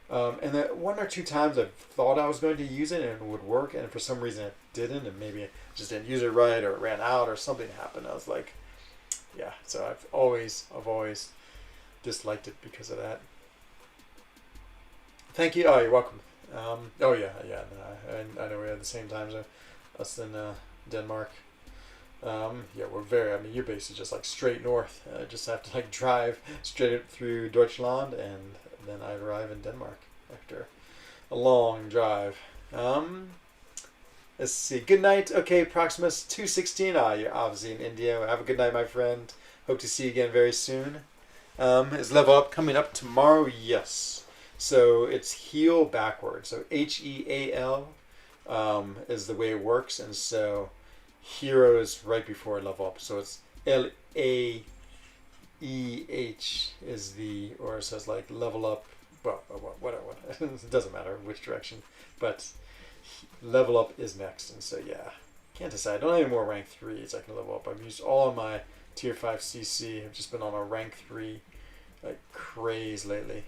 Speaker 1: And that 1 or 2 times I thought I was going to use it and it would work, and for some reason it didn't, and maybe I just didn't use it right, or it ran out, or something happened. I was like, yeah. So I've always disliked it because of that. Thank you. Oh, you're welcome. Oh yeah. No, I know we had the same time zone, us in Denmark. Yeah, we're very. I mean, you're basically just like straight north. I just have to like drive straight through Deutschland, and then I arrive in Denmark after a long drive. Um, let's see. Good night. Okay, Proximus 216. Ah, you're obviously in India. Have a good night, my friend. Hope to see you again very soon. Is level up coming up tomorrow? Yes. So it's heal backwards. So HEAL is the way it works, and so hero is right before level up. So it's LAEH is the, or it says like level up. Well, whatever. It doesn't matter which direction, but level up is next, and so yeah, can't decide. I don't have any more rank 3s I can level up. I've used all of my tier 5 CC. I've just been on a rank 3 like craze lately.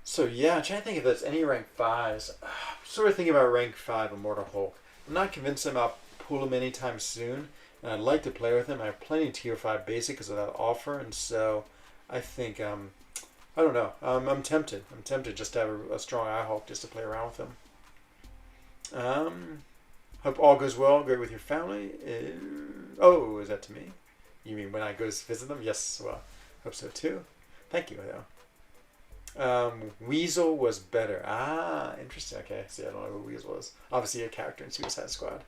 Speaker 1: So yeah, I'm trying to think if there's any rank 5s. I'm sort of thinking about rank 5 Immortal Hulk. I'm not convinced I'm about to pull him anytime soon, and I'd like to play with him. I have plenty of tier 5 basic because of that offer, and so I think I don't know. I'm tempted. I'm tempted just to have a strong Eye Hulk just to play around with him. Hope all goes well. Great with your family. Oh, is that to me? You mean when I go to visit them? Yes. Well, hope so too. Thank you. Weasel was better. Ah, interesting. Okay, see, I don't know who Weasel was. Obviously a character in Suicide Squad.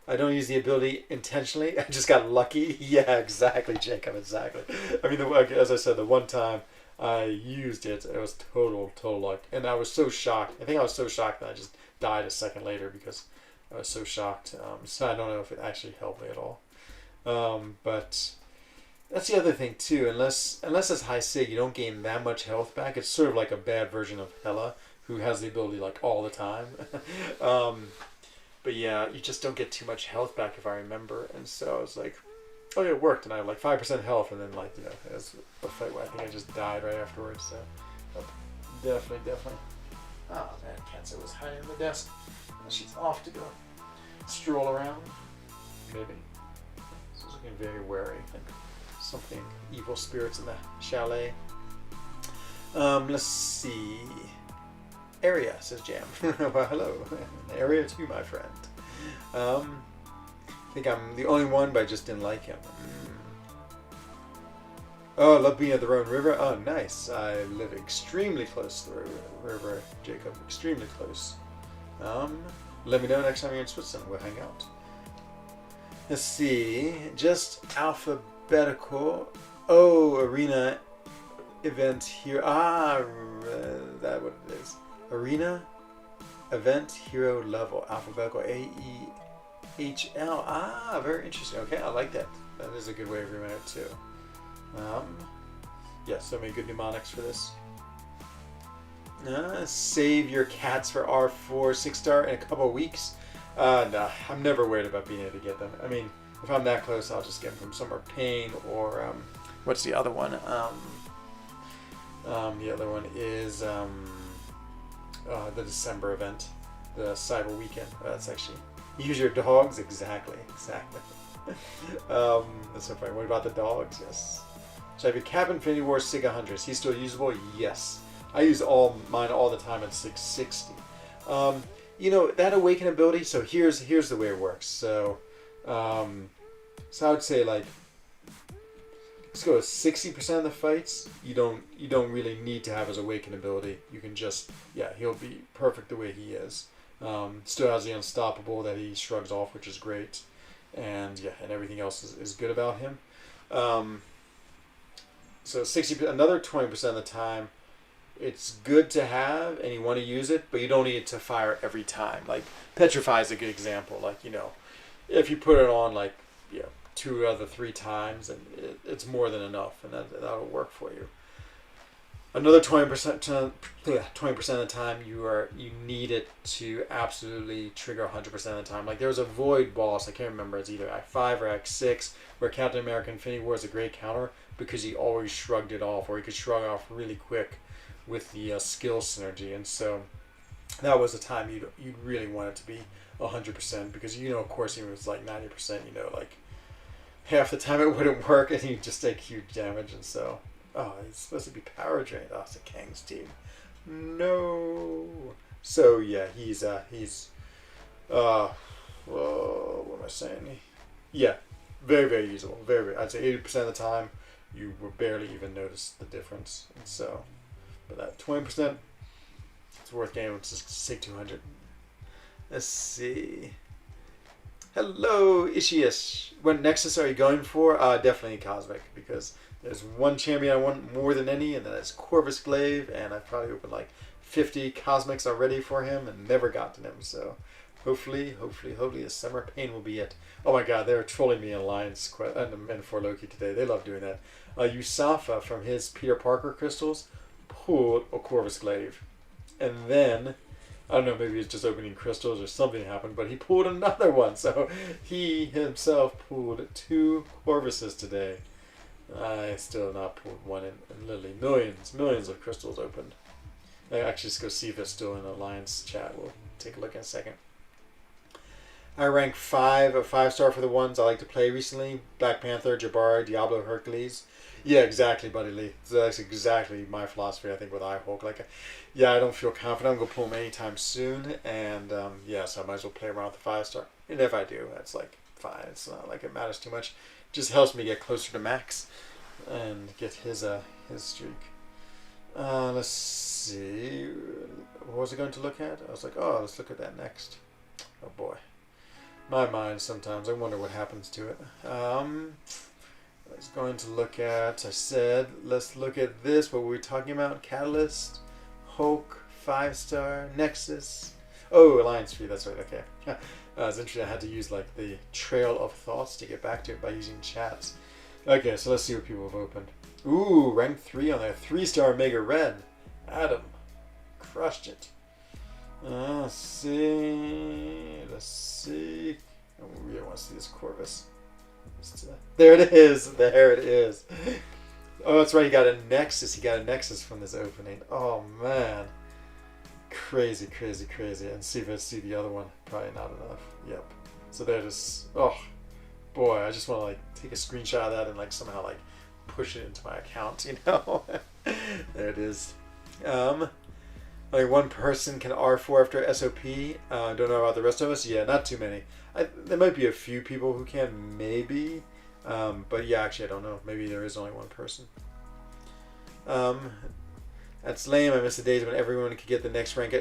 Speaker 1: I don't use the ability intentionally. I just got lucky. Yeah, exactly, Jacob. Exactly. I mean, as I said, the one time I used it, it was total luck, and I was so shocked. I think I was so shocked that I just died a second later because I was so shocked. So I don't know if it actually helped me at all. But that's the other thing too. Unless it's high sig, you don't gain that much health back. It's sort of like a bad version of Hela, who has the ability like all the time. But yeah, you just don't get too much health back if I remember. And so I was like, oh yeah, it worked. And I had like 5% health, and then like it was a fight where I think I just died right afterwards. So definitely. Oh man, Kenzo was hiding in the desk. She's off to go stroll around. Maybe. She's looking very wary. I think something evil spirits in the chalet. Let's see. Area, says Jam. Well, hello. Area 2, my friend. I think I'm the only one, but I just didn't like him. Oh, I love being at the Rhone River. Oh, nice. I live extremely close to the river, Jacob. Extremely close. Let me know next time you're in Switzerland. We'll hang out. Let's see. Just alphabetical. Oh, arena event here. Ah, that what it is. Arena event hero level. Alphabetical AEHL. Ah, very interesting. Okay, I like that. That is a good way of remembering it too. Yeah, so many good mnemonics for this. Save your cats for R4 6-star in a couple of weeks. No, I'm never worried about being able to get them. I mean, if I'm that close, I'll just get them from somewhere Pain or what's the other one? The other one is the December event, the Cyber Weekend. That's actually use your dogs. Exactly. That's so funny. What about the dogs? Yes. So I have a Cap Infinity War Sig 100. Is he still usable? Yes. I use mine all the time at 660. That Awaken ability. So here's the way it works. So I would say like let's go with 60% of the fights. You don't really need to have his Awaken ability. You can just he'll be perfect the way he is. Still has the Unstoppable that he shrugs off, which is great, and everything else is good about him. So 60%, another 20% of the time, it's good to have and you want to use it, but you don't need it to fire every time. Like Petrify is a good example. Like if you put it on like 2 out of the 3 times, and it's more than enough, and that'll work for you. Another 20% of the time, you need it to absolutely trigger 100% of the time. Like there was a Void boss, I can't remember, it's either Act 5 or Act 6, where Captain America Infinity War is a great counter because he always shrugged it off, or he could shrug off really quick with the skill synergy, and so that was the time you'd really want it to be 100%, because of course even if it's like 90%, like half the time it wouldn't work and you just take huge damage, and so it's supposed to be power drained. Oh, it's a Kang's team. No. So yeah, he's what am I I saying? Yeah, very, very usable. Very, very. I'd say 80% of the time, you will barely even notice the difference. And so, but that 20%, it's worth getting. Let's just say 200. Let's see. Hello, Ishiish. What Nexus are you going for? Definitely Cosmic, because there's one champion I want more than any, and that's Corvus Glaive, and I've probably opened like 50 Cosmics already for him and never gotten him. So hopefully the summer pain will be it. Oh my god, they're trolling me in Alliance and for Loki today. They love doing that. Yusafa from his Peter Parker crystals pulled a Corvus Glaive. And then, I don't know, maybe he's just opening crystals or something happened, but he pulled another one. So he himself pulled 2 Corvuses today. I still have not pulled one in literally millions of crystals opened. I actually just go see if it's still in Alliance chat. We'll take a look in a second. I rank 5 of 5-star for the ones I like to play recently. Black Panther, Jabari, Diablo, Hercules. Yeah, exactly, Buddy Lee. That's exactly my philosophy, I think, with iHulk. Like, yeah, I don't feel confident I'm going to pull them anytime soon. And, yeah, so I might as well play around with the 5-star. And if I do, that's, like, fine. It's not like it matters too much. It just helps me get closer to Max and get his streak. Let's see. What was I going to look at? I was like, oh, let's look at that next. Oh, boy. My mind sometimes, I wonder what happens to it. I was going to look at, I said, let's look at this, what were we talking about? Catalyst, Hulk, 5-star, Nexus. Oh, Alliance Free, that's right, okay. It's interesting, I had to use like the trail of thoughts to get back to it by using chats. Okay, so let's see what people have opened. Ooh, rank 3 on there, 3-star Mega Red. Adam, crushed it. Let's see. I really want to see this Corvus. There it is. There it is. Oh, that's right. He got a Nexus. He got a Nexus from this opening. Oh, man. Crazy, crazy, crazy. And see if I see the other one. Probably not enough. Yep. So there it is. Oh, boy. I just want to, like, take a screenshot of that and, like, somehow, like, push it into my account, you know? There it is. Only one person can R4 after SOP. Don't know about the rest of us. Yeah, not too many. There might be a few people who can, maybe. But yeah, actually, I don't know. Maybe there is only one person. That's lame. I miss the days when everyone could get the next rank.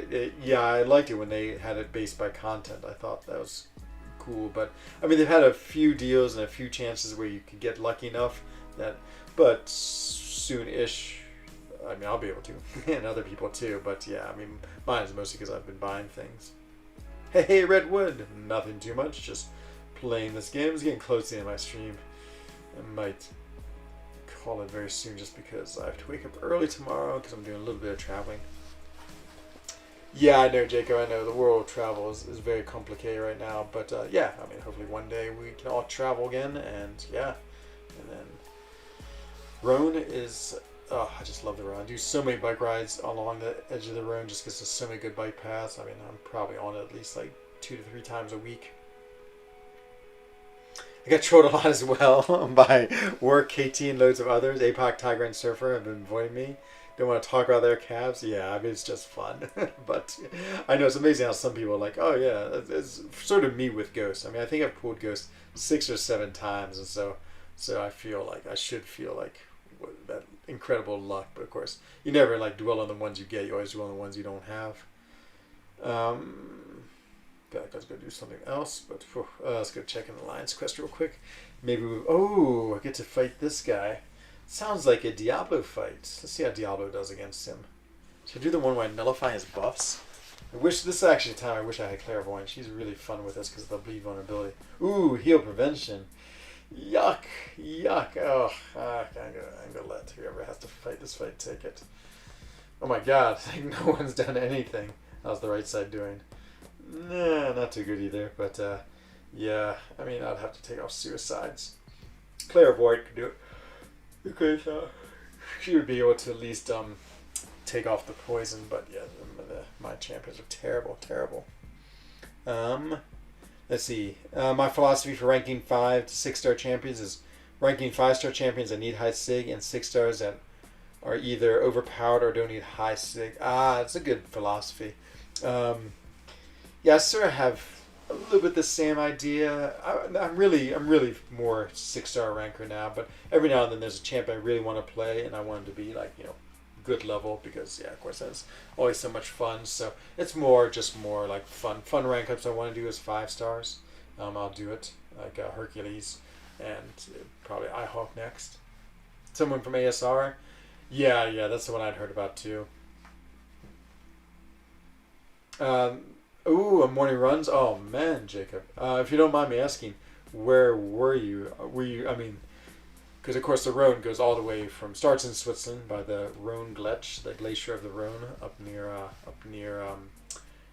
Speaker 1: Yeah, I liked it when they had it based by content. I thought that was cool. But, I mean, they've had a few deals and a few chances where you could get lucky enough that, but soon-ish, I mean, I'll be able to, and other people too, but yeah, I mean, mine is mostly because I've been buying things. Hey, Redwood! Nothing too much, just playing this game. It's getting close to the end of my stream. I might call it very soon just because I have to wake up early tomorrow because I'm doing a little bit of traveling. Yeah, I know, Jacob, I know, the world of travel is very complicated right now, but yeah, I mean, hopefully one day we can all travel again, and yeah, and then Rhone is... Oh, I just love the Rhone. I do so many bike rides along the edge of the Rhone just because there's so many good bike paths. I mean, I'm probably on it at least like 2 to 3 times a week. I got trolled a lot as well by Work, KT, and loads of others. APOC, Tiger, and Surfer have been avoiding me. Don't want to talk about their calves. Yeah, I mean, it's just fun. But I know it's amazing how some people are like, oh yeah, it's sort of me with Ghost. I mean, I think I've pulled Ghost 6 or 7 times, and so I feel like I should feel like that incredible luck, but of course you never like dwell on the ones you get, you always dwell on the ones you don't have. Let's go do something else, but let's go check in the Alliance quest real quick. Maybe I get to fight this guy. Sounds like a Diablo fight. Let's see how Diablo does against him. Should I do the one where I nullify his buffs? This is actually a time I wish I had Clairvoyant. She's really fun with us because of the bleed vulnerability. Ooh, heal prevention. Yuck, yuck. Oh, I'm gonna let whoever has to fight this fight take it. Oh my god, like no one's done anything. How's the right side doing? Nah, not too good either, but yeah, I mean, I'd have to take off suicides. Clairvoyant could do it. Because she would be able to at least take off the poison, but yeah, my champions are terrible, terrible. Let's see. My philosophy for ranking 5 to 6-star champions is ranking 5-star champions that need high sig and 6 stars that are either overpowered or don't need high sig. It's a good philosophy. Yeah, I sort of have a little bit the same idea. I'm really more 6-star ranker now, but every now and then there's a champ I really want to play, and I want him to be like good level because yeah, of course that's always so much fun. So it's just more like fun rank ups. I want to do is 5 stars. I'll do it like Hercules and probably iHawk next. Someone from ASR. Yeah, that's the one I'd heard about too. Um, Ooh, a morning runs. Oh man, Jacob. If you don't mind me asking, where were you? Were you? I mean, because of course the Rhone goes all the way from starts in Switzerland by the Rhone Gletscher, the glacier of the Rhone, up near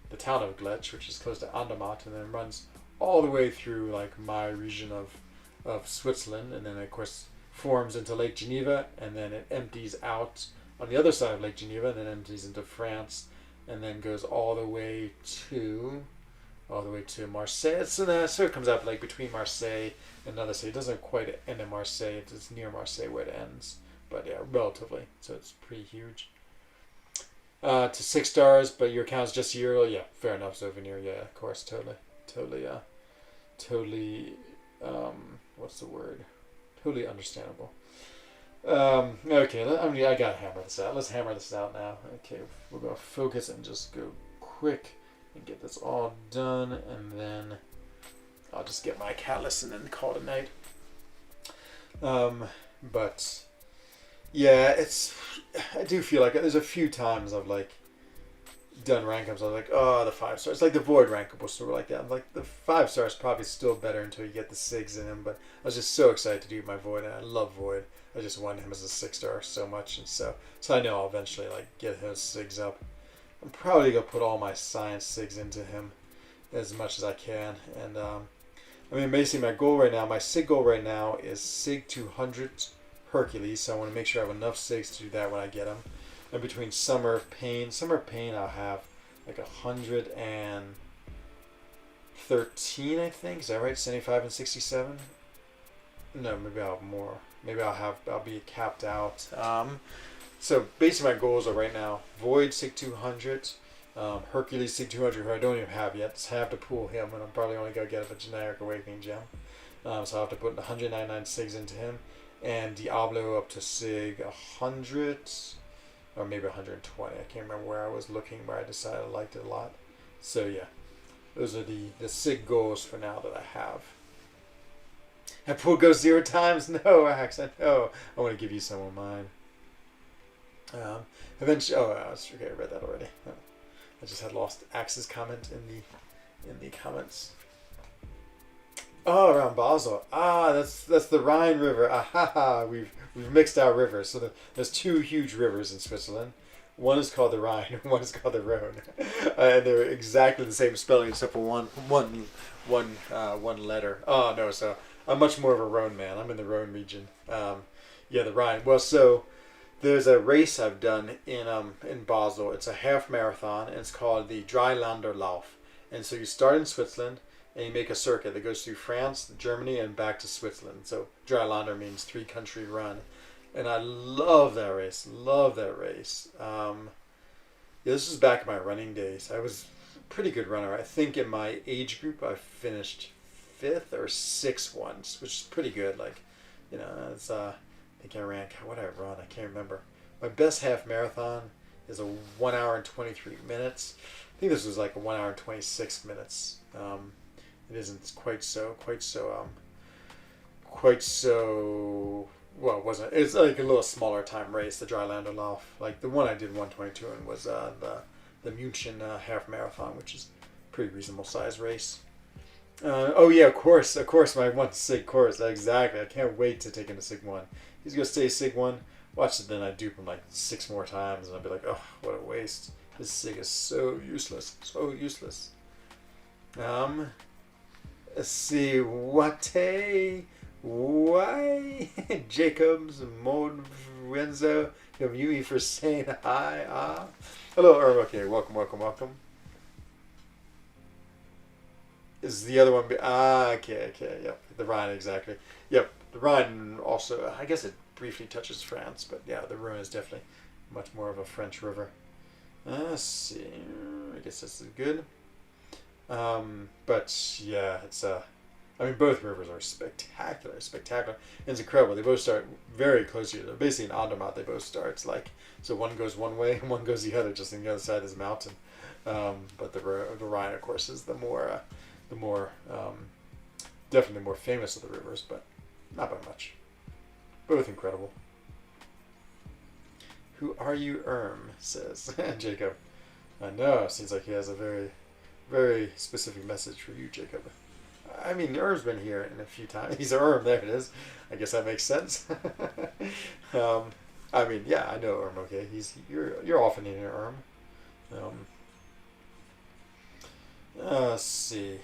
Speaker 1: the town of Gletscher, which is close to Andermatt, and then runs all the way through like my region of Switzerland, and then of course forms into Lake Geneva, and then it empties out on the other side of Lake Geneva, and then empties into France, and then goes all the way to Marseille. So it comes out like between Marseille and another city. It doesn't quite end in Marseille. It's near Marseille where it ends, but yeah, relatively. So it's pretty huge. To 6 stars, but your account's just Euro. Yeah, fair enough, Souvenir. Yeah, of course, totally. What's the word? Totally understandable. Okay, I gotta hammer this out. Let's hammer this out now. Okay, we're gonna focus and just go quick and get this all done, and then I'll just get my catalyst and then call it a night. But yeah, I do feel like there's a few times I've like done rank ups. I was like, oh, the 5 stars. It's like the Void rank up was sort of like that. I'm like, the 5 stars probably still better until you get the SIGs in him. But I was just so excited to do my Void, and I love Void. I just wanted him as a 6-star so much, and so I know I'll eventually like get his SIGs up. I'm probably gonna put all my science SIGs into him as much as I can, and I mean basically my SIG goal right now is SIG 200 Hercules. So I want to make sure I have enough SIGs to do that when I get him. And between Summer of Pain, I'll have like 113, I think. Is that right? 75 and 67. No, maybe I'll have more. Maybe I'll be capped out. So basically my goals are right now Void SIG 200, Hercules SIG 200, who I don't even have yet. So I have to pull him, and I'm probably only going to get a generic Awakening Gem. So I'll have to put 199 SIGs into him, and Diablo up to SIG 100, or maybe 120. I can't remember where I was looking, where I decided I liked it a lot. So yeah, those are the SIG goals for now that I have. And pool goes 0 times? No, Axe, I know. I want to give you some of mine. Eventually, okay, I read that already. I just had lost Axe's comment in the comments. Oh, around Basel. That's the Rhine River. We've mixed our rivers. So there's 2 huge rivers in Switzerland. One is called the Rhine, and one is called the Rhone, and they're exactly the same spelling except for one letter. Oh no, so I'm much more of a Rhone man. I'm in the Rhone region. Yeah, the Rhine. Well, so there's a race I've done in Basel. It's a half marathon, and it's called the Dreilander Lauf. And so you start in Switzerland, and you make a circuit that goes through France, Germany, and back to Switzerland. So Dreilander means 3-country run. And I love that race. Yeah, this was back in my running days. I was a pretty good runner. I think in my age group I finished 5th or 6th once, which is pretty good. Like, it's I think I ran, what did I run? I can't remember. My best half marathon is a 1 hour and 23 minutes. I think this was like a 1 hour and 26 minutes. It isn't quite so. Well, it wasn't. It's like a little smaller time race, the Dreilander Lauf. Like the one I did 122 in was the München half marathon, which is a pretty reasonable size race. Oh yeah, of course, my 1 SIG course. Exactly. I can't wait to take him to SIG 1. He's gonna stay SIG 1. Watch it, then I dupe him like 6 more times, and I'll be like, oh, what a waste. This SIG is so useless. Let's see, why? Jacobs, Mod, Renzo, Yui for saying hi. Hello, okay, welcome. Is the other one, okay, yep, the Rhine, exactly. Yep, the Rhine also, I guess it briefly touches France, but yeah, the Rhone is definitely much more of a French river. Let's see, I guess this is good. But yeah, it's I mean, both rivers are spectacular, spectacular. And it's incredible. They both start very close to you. They're basically an Andermatt. They both start. It's like so one goes one way and one goes the other, just on the other side of this mountain. But the Rhine, of course, is the more definitely more famous of the rivers, but not by much. Both incredible. Who are you, says Jacob. I know. Seems like he has a very, very specific message for you, Jacob. I mean, Erm's been here in a few times. He's Erm. There it is. I guess that makes sense. I mean, yeah, I know Erm. Okay, you're often in your Erm. Let's see.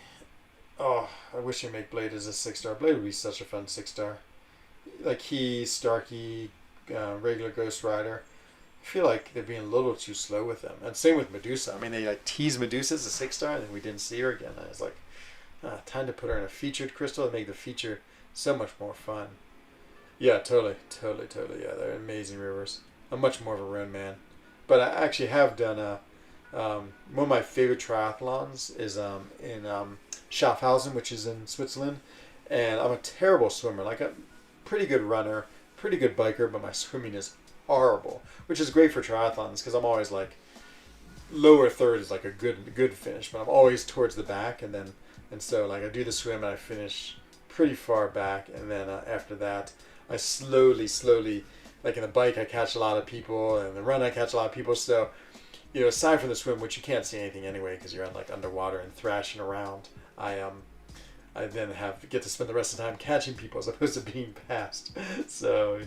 Speaker 1: Oh, I wish you make Blade as a 6-star. Blade would be such a fun 6-star. Like he, Starkey, regular Ghost Rider. I feel like they're being a little too slow with them. And same with Medusa. I mean, they like tease Medusa as a 6-star, and then we didn't see her again. And I was like, time to put her in a featured crystal and make the feature so much more fun. Yeah, totally. Yeah, they're amazing rivers. I'm much more of a Rhone man. But I actually have done one of my favorite triathlons is in Schaffhausen, which is in Switzerland. And I'm a terrible swimmer. Like, a pretty good runner, pretty good biker, but my swimming is horrible, which is great for triathlons because I'm always like lower third is like a good finish, but I'm always towards the back, and so like I do the swim and I finish pretty far back, and then after that I slowly like in the bike I catch a lot of people, and in the run I catch a lot of people. So aside from the swim, which you can't see anything anyway because you're like underwater and thrashing around, I then get to spend the rest of the time catching people as opposed to being passed. So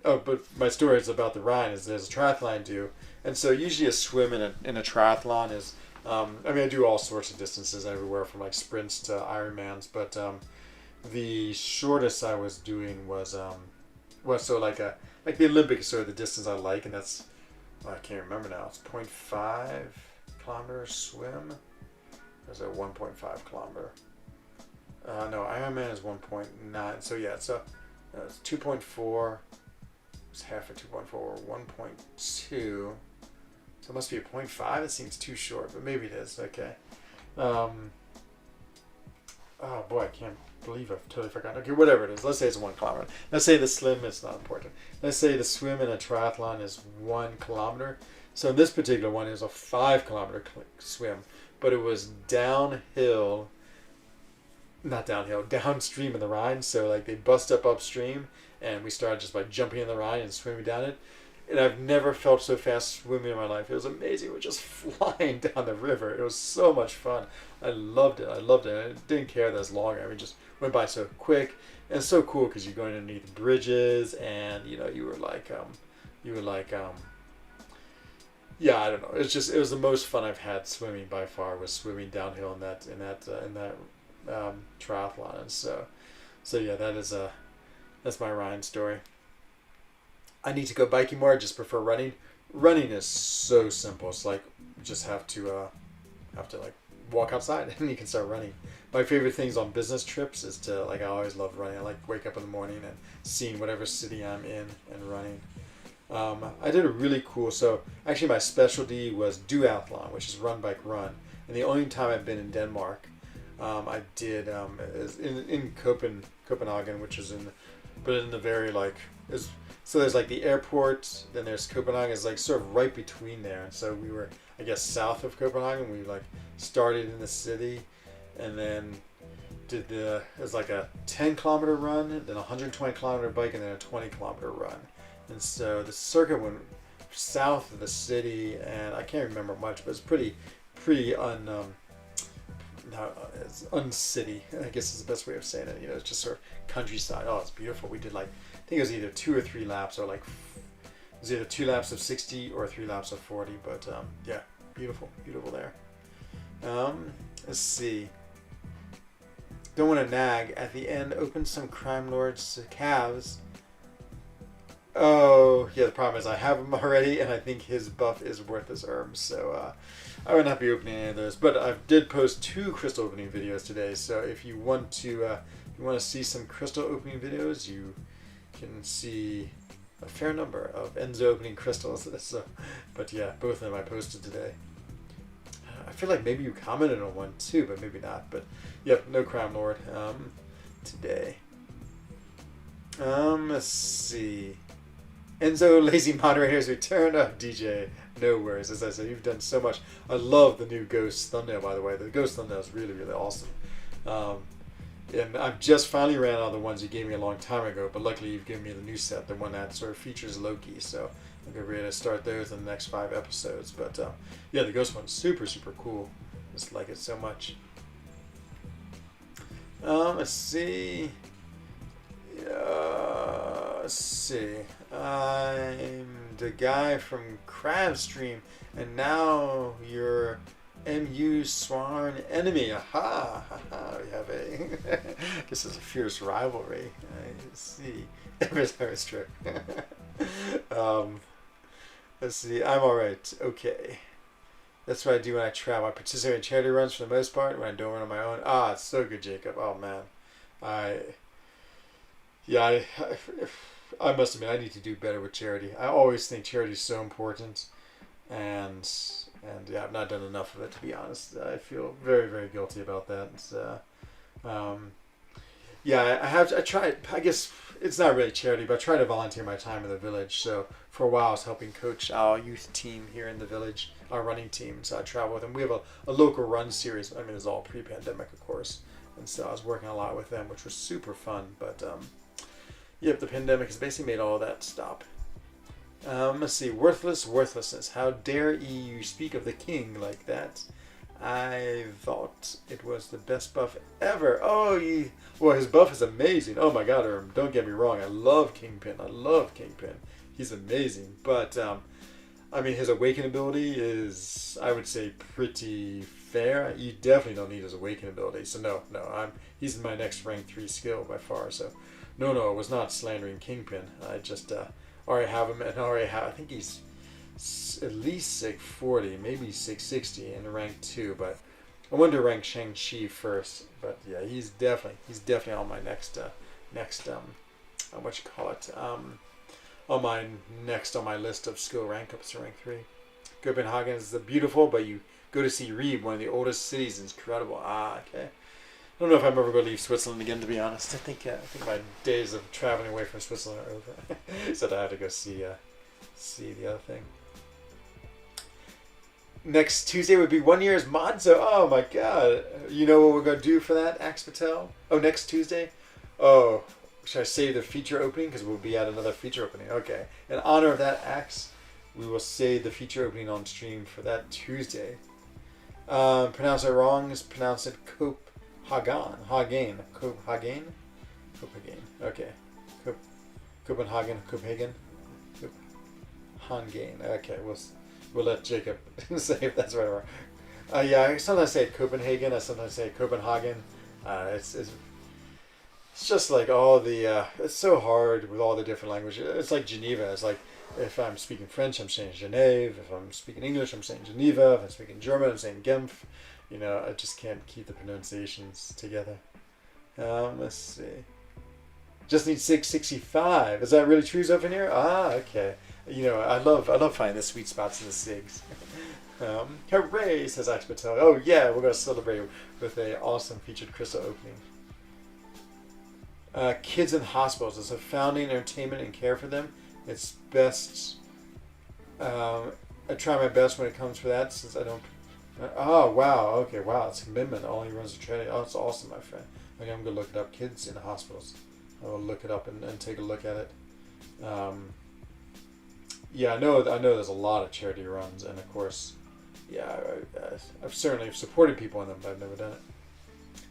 Speaker 1: but my story is about the Rhine. Is there's a triathlon I do, and so usually a swim in a triathlon is, I mean, I do all sorts of distances everywhere from like sprints to Ironmans, but the shortest I was doing was so like the Olympics, sort of the distance I like, and that's I can't remember now. It's 0.5 kilometer swim. There's a 1.5 kilometer. No, Ironman is 1.9. So yeah, it's 2.4. It's half of 2.4 or 1.2. So it must be a 0.5. It seems too short, but maybe it is. Okay. Oh boy, I can't believe I've totally forgotten. Okay, whatever it is. Let's say it's 1 kilometer. Let's say the swim is not important. Let's say the swim in a triathlon is 1 kilometer. So this particular one is a 5 kilometer swim, but it was downstream in the Rhine. So like they bust up upstream, and we started just by jumping in the Rhine and swimming down it. And I've never felt so fast swimming in my life. It was amazing. We were just flying down the river. It was so much fun. I loved it. I didn't care that it was longer. I mean, just went by so quick. And it's so cool because you're going underneath bridges, and you were like, yeah, I don't know. It was the most fun I've had swimming by far. Was swimming downhill in that triathlon. And so yeah, that's my Rhine story. I need to go biking more. I just prefer running. Running is so simple. It's like you just have to like walk outside and you can start running. My favorite things on business trips is to I always love running. I like wake up in the morning and seeing whatever city I'm in and running. I did a really cool. So actually, my specialty was duathlon, which is run, bike, run. And the only time I've been in Denmark, I did in Copenhagen, which is in the very so there's like the airport, then there's Copenhagen is like sort of right between there. And so we were, I guess, south of Copenhagen. We started in the city, and then it was like a 10 kilometer run, then a 120 kilometer bike, and then a 20 kilometer run. And so the circuit went south of the city, and I can't remember much, but it's pretty uncity, I guess is the best way of saying it. It's just sort of countryside. Oh, it's beautiful. We did I think it was either 2 or 3 laps, or it was either 2 laps of 60 or 3 laps of 40. But yeah, beautiful there. Let's see. Don't want to nag. At the end, open some crime lords' calves. Oh, yeah, the problem is I have him already, and I think his buff is worth his herbs, so I would not be opening any of those. But I did post 2 crystal opening videos today, so if you want to see some crystal opening videos, you can see a fair number of Enzo opening crystals. So, but yeah, both of them I posted today. I feel like maybe you commented on one too, but maybe not. But yep, no Crime Lord today. Let's see. Enzo Lazy Moderator has returned. Oh, DJ, no worries. As I said, you've done so much. I love the new Ghost thumbnail, by the way. The Ghost thumbnail is really, really awesome. And I've just finally ran out of the ones you gave me a long time ago, but luckily you've given me the new set, the one that sort of features Loki. So I'm going to be able to start those in the next 5 episodes. But yeah, the Ghost one's super, super cool. Just like it so much. Let's see. Let's see. I'm the guy from Crab Stream, and now you're MU sworn enemy. Aha! We have a. This is a fierce rivalry. I see. It's true. Let's see. I'm alright. Okay. That's what I do when I travel. I participate in charity runs for the most part when I don't run on my own. Ah, it's so good, Jacob. Oh man, I must admit I need to do better with charity. I always think charity is so important, and yeah, I've not done enough of it, to be honest. I feel very, very guilty about that. I tried. I guess it's not really charity, but I try to volunteer my time in the village. So for a while, I was helping coach our youth team here in the village, our running team. So I travel with them. We have a local run series. I mean, it's all pre-pandemic, of course. And so I was working a lot with them, which was super fun. But yep, the pandemic has basically made all of that stop. Let's see. Worthlessness. How dare you speak of the king like that? I thought it was the best buff ever. Oh, well, his buff is amazing. Oh my god, don't get me wrong. I love Kingpin. He's amazing. But, I mean, his awaken ability is, I would say, pretty fair. You definitely don't need his awaken ability. So no, he's in my next rank 3 skill by far. So no, it was not slandering Kingpin. I just already have him, and I think he's at least 640, maybe 660 in rank 2, but I wanted to rank Shang-Chi first. But yeah, he's definitely on my next what you call it, on my list of skill rank ups to rank 3. Copenhagen is beautiful, but you go to see Ribe, one of the oldest cities. It's incredible. Okay. I don't know if I'm ever going to leave Switzerland again, to be honest. I think my days of traveling away from Switzerland are over. So I have to go see the other thing. Next Tuesday would be 1 year as Monzo. Oh my god. You know what we're going to do for that, Axe Patel? Oh, next Tuesday? Oh, should I say the feature opening? Because we'll be at another feature opening. Okay. In honor of that, Axe, we will say the feature opening on stream for that Tuesday. Pronounce it wrong. Just pronounce it Copenhagen. Okay. Copenhagen. Okay, we'll let Jacob say if that's right or wrong. I sometimes say Copenhagen. I sometimes say Copenhagen. It's just like all the. It's so hard with all the different languages. It's like Geneva. It's like if I'm speaking French, I'm saying Genève. If I'm speaking English, I'm saying Geneva. If I'm speaking German, I'm saying Genf. I just can't keep the pronunciations together. Let's see. Just need 665. Is that really true, Zophanir? Okay. I love finding the sweet spots in the SIGs. Hooray, says Axe Patel. Oh yeah, we're going to celebrate with an awesome featured crystal opening. Kids in hospitals. It's a founding entertainment and care for them. It's best. I try my best when it comes for that, since I don't. Oh wow. Okay, wow. It's a commitment. Only runs a charity. Oh, it's awesome, my friend. Okay, I'm gonna look it up. Kids in hospitals. I'll look it up and take a look at it. Yeah, I know there's a lot of charity runs, and of course, yeah, I've certainly supported people in them, but I've never done it.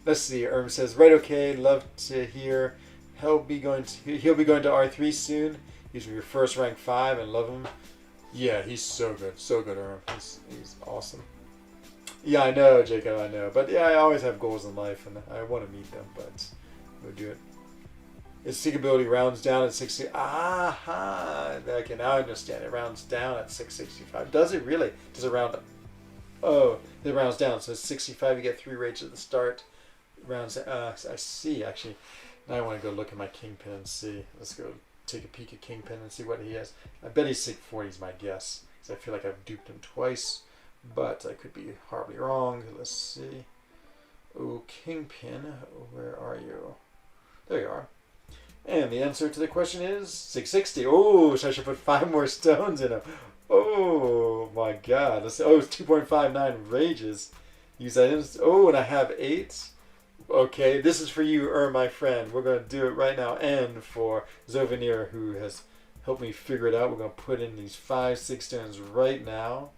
Speaker 1: Let's see. Erm says, right, okay, love to hear. He'll be going to R3 soon. He's your first rank 5 and love him. Yeah, he's so good, Erm. He's awesome. Yeah, I know, Jacob, I know, but yeah, I always have goals in life, and I want to meet them, but we'll do it. Its seek ability rounds down at 60. Aha! Okay, now I understand. It rounds down at 665. Does it really? Does it round up? Oh, it rounds down. So it's 65. You get 3 rates at the start. Rounds. I see. Actually, now I want to go look at my Kingpin and see. Let's go take a peek at Kingpin and see what he has. I bet he's 640 is my guess, because I feel like I've duped him twice. but I could be horribly wrong. Let's see. Oh, Kingpin, where are you? There you are. And the answer to the question is 660. Oh, so I should put 5 more stones in him. Oh my god. Let's see. Oh, it's 2.59 rages. Use items. Oh, and I have 8. Okay, this is for you, my friend. We're going to do it right now. And for Zovanir, who has helped me figure it out, we're going to put in these 5 6 stones right now.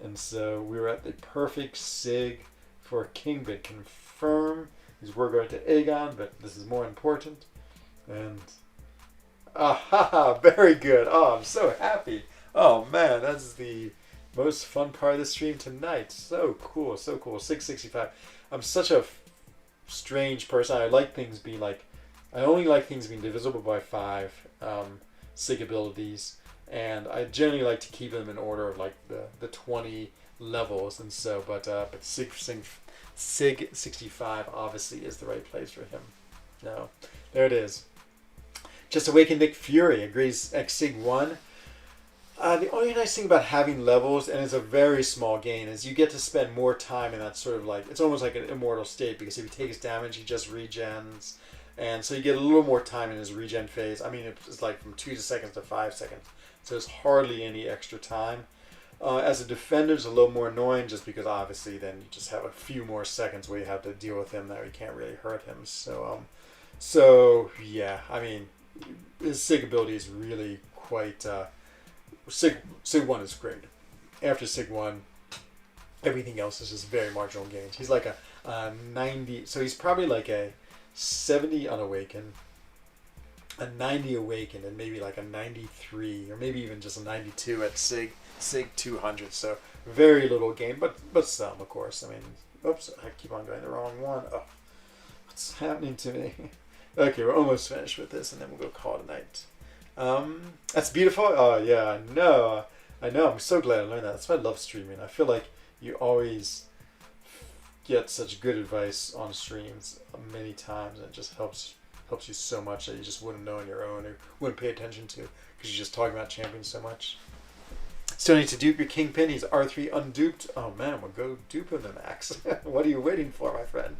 Speaker 1: And so we're at the perfect sig for Kingbit. Confirm. Because we're going to Aegon, but this is more important. And aha, very good. Oh, I'm so happy. Oh man, that's the most fun part of the stream tonight. So cool, so cool. 665. I'm such a strange person. I like things being like, I only like things being divisible by 5 sig abilities, and I generally like to keep them in order of like the 20 levels. And so, but sig 65 obviously is the right place for him. No, there it is. Just Awakened Nick Fury agrees X Sig 1. The only nice thing about having levels, and it's a very small gain, is you get to spend more time in that sort of like, it's almost like an immortal state, because if he takes damage, he just regens. And so you get a little more time in his regen phase. I mean, it's like from 2 seconds to 5 seconds. So there's hardly any extra time. As a defender, it's a little more annoying, just because obviously then you just have a few more seconds where you have to deal with him that you can't really hurt him. So yeah, I mean, his sig ability is really quite sig 1 is great. After sig 1, everything else is just very marginal gains. He's like a 90, so he's probably like a 70 unawakened, a 90 awakened, and maybe like a 93, or maybe even just a 92 at sig 200. So very little gain, but some, of course. I mean, oops, I keep on going the wrong one. Oh, what's happening to me? Okay, we're almost finished with this, and then we'll go call it a night. That's beautiful. Oh yeah, I know. I'm so glad I learned that. That's why I love streaming. I feel like you always get such good advice on streams many times, and it just helps you so much that you just wouldn't know on your own or wouldn't pay attention to, because you're just talking about champions so much. Still need to dupe your Kingpin. He's R3 unduped. Oh man, we'll go dupe him then, Max. What are you waiting for, my friend?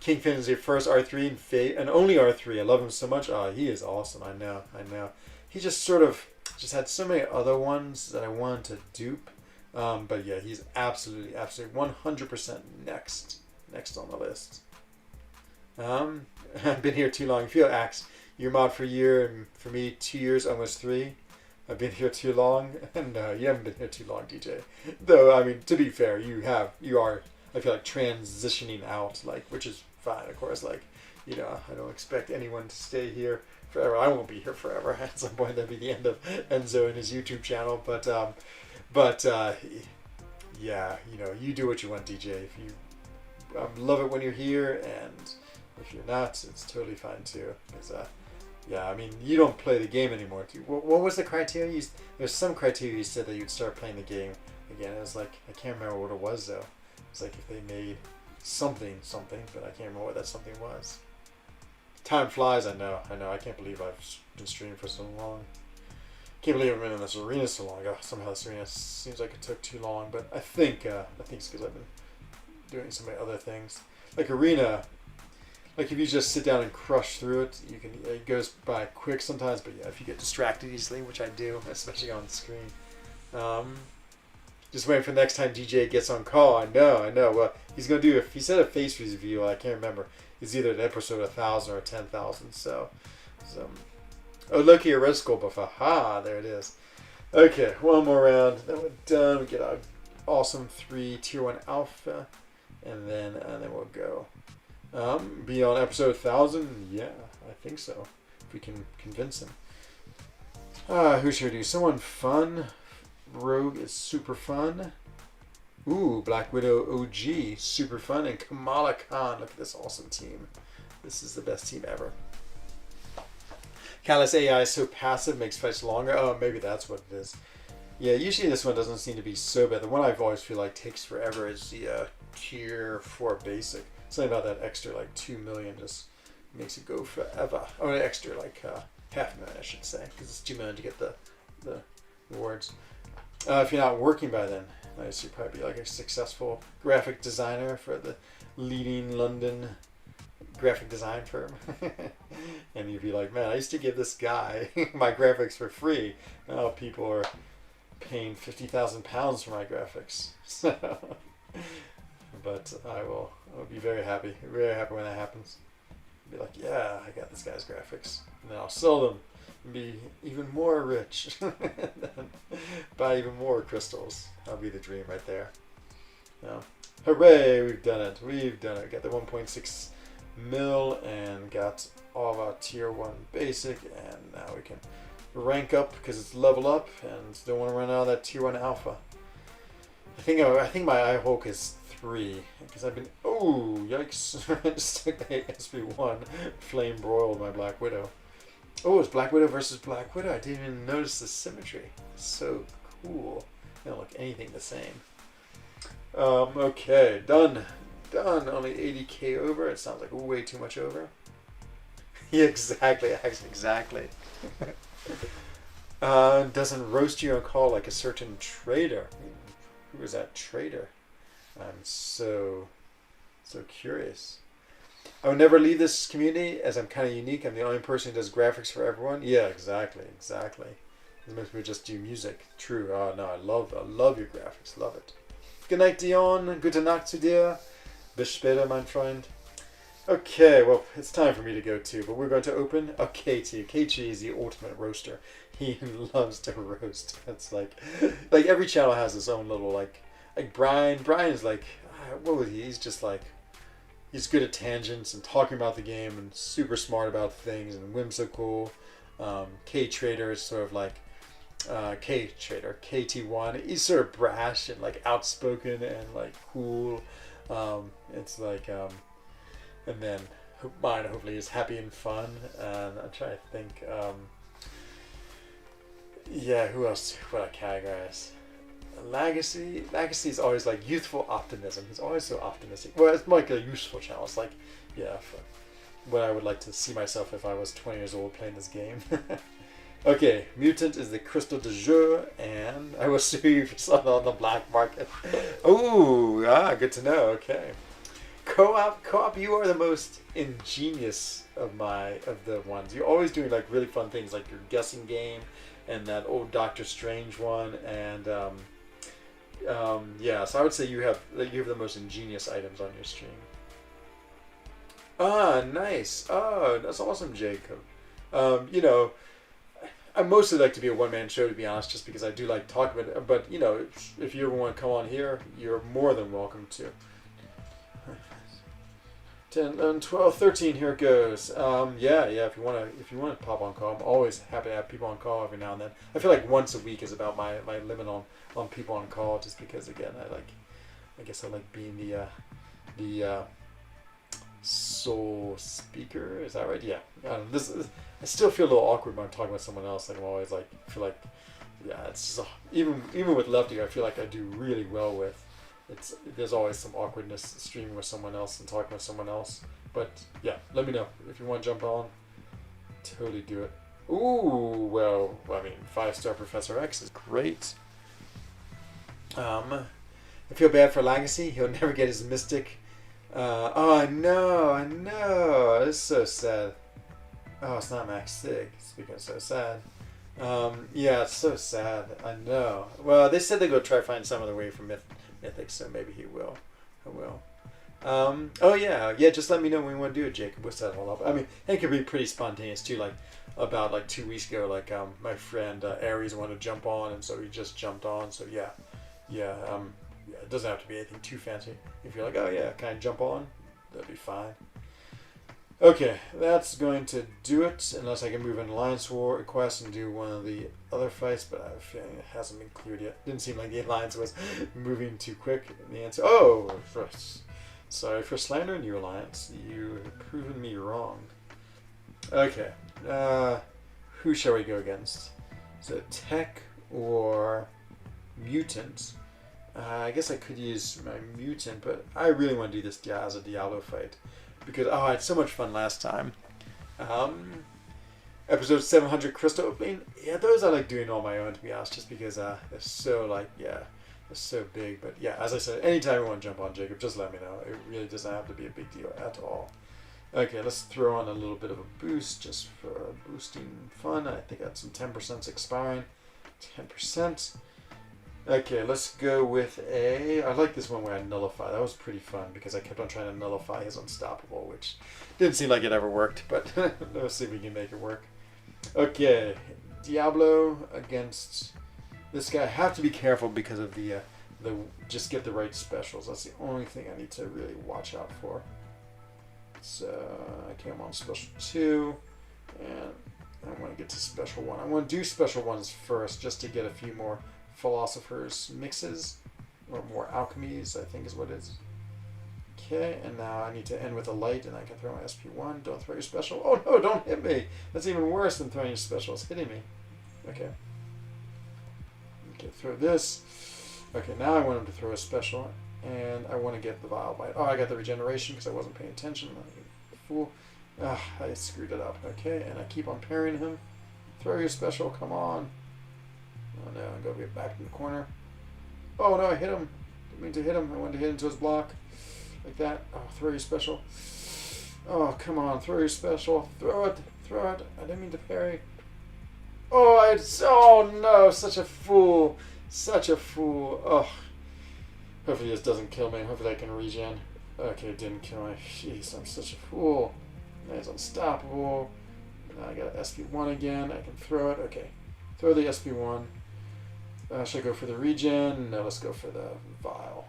Speaker 1: Kingpin is your first R3 and only R3. I love him so much. Oh, he is awesome. I know. He just sort of just had so many other ones that I wanted to dupe. But yeah, he's absolutely 100% next on the list. I've been here too long. If you axe, you're mod for a year, and for me 2 years, almost 3. I've been here too long, and you haven't been here too long, DJ. Though, I mean, to be fair, you are, I feel like, transitioning out, like, which is fine, of course. Like, you know, I don't expect anyone to stay here forever. I won't be here forever. At some point, that'll be the end of Enzo and his YouTube channel. But yeah, you know, you do what you want, DJ. If you love it when you're here, and if you're not, it's totally fine too. Because yeah, I mean, you don't play the game anymore. What was the criteria? There's some criteria you said that you'd start playing the game again. It was like, I can't remember what it was though. It's like if they made something, but I can't remember what that something was. Time flies. I know. I can't believe I've been streaming for so long. Can't believe I've been in this arena so long. Oh, somehow this arena seems like it took too long, but I think it's because I've been doing so many other things. Like arena, like if you just sit down and crush through it, it goes by quick sometimes. But yeah, if you get distracted easily, which I do, especially on the screen. Just waiting for the next time DJ gets on call. I know. Well, he's gonna do. If he said a face review, I can't remember. It's either an episode 1,000 or 10,000. So. Oh, look here, red skull buff. Aha, there it is. Okay, one more round. Then we're done. We get our awesome 3 tier 1 alpha, and then we'll go. Be on episode 1,000. Yeah, I think so. If we can convince him. Who should we do? Someone fun. Rogue is super fun. Ooh, Black Widow OG, super fun, and Kamala Khan. Look at this awesome team. This is the best team ever. Catalyst AI is so passive, makes fights longer. Oh, maybe that's what it is. Yeah, usually this one doesn't seem to be so bad. The one I've always feel like takes forever is the tier 4 basic. Something about that extra like 2 million just makes it go forever. Oh, an extra like 500,000, I should say, because it's 2 million to get the rewards. If you're not working by then, Nice. You'd probably be like a successful graphic designer for the leading London graphic design firm. And you'd be like, man, I used to give this guy my graphics for free. Now people are paying £50,000 for my graphics. But I'll be very happy when that happens. Be like, yeah, I got this guy's graphics, and then I'll sell them and be even more rich. Buy even more crystals. That'll be the dream right there. No. Hooray, we've done it. Got the 1.6 mil and got all of our tier 1 basic, and now we can rank up because it's level up and don't want to run out of that tier 1 alpha. I think my eye Hulk is 3 because I've been yikes. I just took the SP1 flame broiled my Black Widow. It's Black Widow versus Black Widow. I didn't even notice the symmetry. So cool. They don't look anything the same. Okay, done. Only 80k over. It sounds like way too much over. Yeah, exactly. Exactly. Doesn't roast you on call like a certain trader. Who is that trader? I'm so curious. I would never leave this community as I'm kind of unique. I'm the only person who does graphics for everyone. Yeah, exactly. It makes me just do music. True. Oh no, I love your graphics. Love it. Good night, Dion. Gute Nacht zu dir. Bis später, mein Freund. Okay, well, it's time for me to go too, but we're going to open a KT. KT is the ultimate roaster. He loves to roast. It's like every channel has its own little like Brian. Brian's like, what was he? He's just like, he's good at tangents and talking about the game and super smart about things and whimsical. K-Trader is sort of like, K-Trader, KT1. He's sort of brash and like outspoken and like cool. It's like, and then mine hopefully is happy and fun. And I'm trying to think, yeah, who else would I categorize? Legacy is always like youthful optimism. He's always so optimistic. Well, it's like a useful channel. It's like, yeah, what I would like to see myself if I was 20 years old playing this game. Okay, Mutant is the crystal de jour, and I will sue you for something on the black market. Good to know. Okay, co-op, you are the most ingenious of the ones. You're always doing like really fun things, like your guessing game, and that old Doctor Strange one, and yeah. So I would say you have the most ingenious items on your stream. Nice. Oh, that's awesome, Jacob. I mostly like to be a one-man show, to be honest, just because I do like talking about it. But, if you ever want to come on here, you're more than welcome to. 10, 11, 12, 13, here it goes. Yeah, if you want to pop on call, I'm always happy to have people on call every now and then. I feel like once a week is about my limit on people on call, just because, again, I guess I like being the sole speaker. Is that right? Yeah. I still feel a little awkward when I'm talking with someone else. Like I'm always like feel like, yeah. It's just even with Lefty, I feel like I do really well with. There's always some awkwardness streaming with someone else and talking with someone else. But yeah, let me know if you want to jump on. Totally do it. Ooh, well, I mean, 5-star Professor X is great. I feel bad for Legacy. He'll never get his Mystic. I know. It's so sad. Oh, it's not Max Sig. Speaking of so sad. Yeah, it's so sad. I know. Well, they said they're going to try to find some other way from Mythic, so maybe he will. I will. Oh, yeah. Yeah, just let me know when you want to do it, Jacob. We'll set it all up. I mean, it could be pretty spontaneous, too. Like, about 2 weeks ago, my friend Aries wanted to jump on, and so he just jumped on. So, yeah. Yeah, it doesn't have to be anything too fancy. If you're like, oh, yeah, can I jump on? That'd be fine. Okay, that's going to do it, unless I can move an Alliance War quest and do one of the other fights, but I have a feeling it hasn't been cleared yet. Didn't seem like the Alliance was moving too quick. The answer, sorry for slandering you, Alliance. You have proven me wrong. Okay, who shall we go against? So Tech or Mutant? I guess I could use my Mutant, but I really want to do this as a Diablo fight. Because, I had so much fun last time. Episode 700 Crystal Opening. Yeah, those I like doing on my own, to be honest, just because they're so, It's so big. But yeah, as I said, anytime you want to jump on Jacob, just let me know. It really doesn't have to be a big deal at all. Okay, let's throw on a little bit of a boost just for boosting fun. I think that's some 10% expiring. 10%. Okay, let's go with a... I like this one where I nullify. That was pretty fun because I kept on trying to nullify his unstoppable, which didn't seem like it ever worked, but let's see if we can make it work. Okay, Diablo against this guy. I have to be careful because of the just get the right specials. That's the only thing I need to really watch out for. So okay, I'm on special 2, and I want to get to special 1. I want to do special 1s first just to get a few more philosophers mixes, or more alchemies, I think is what it is. Okay, and now I need to end with a light, and I can throw my SP1. Don't throw your special. Oh no, don't hit me! That's even worse than throwing your special. It's hitting me. Okay. Okay, throw this. Okay, now I want him to throw a special. And I want to get the Vile Bite. Oh, I got the regeneration because I wasn't paying attention. Fool. Ah, I screwed it up. Okay, and I keep on parrying him. Throw your special. Come on. Oh no, I go get back in the corner. Oh no, I hit him. Didn't mean to hit him. I wanted to hit into his block. Like that. Oh, throw your special. Oh, come on. Throw your special. Throw it. Throw it. I didn't mean to parry. Oh no, such a fool. Such a fool. Oh. Hopefully this doesn't kill me. Hopefully I can regen. Okay, it didn't kill me. Jeez, I'm such a fool. Now he's unstoppable. Now I got an SP1 again. I can throw it. Okay. Throw the SP1. Should I go for the regen? No, let's go for the vial.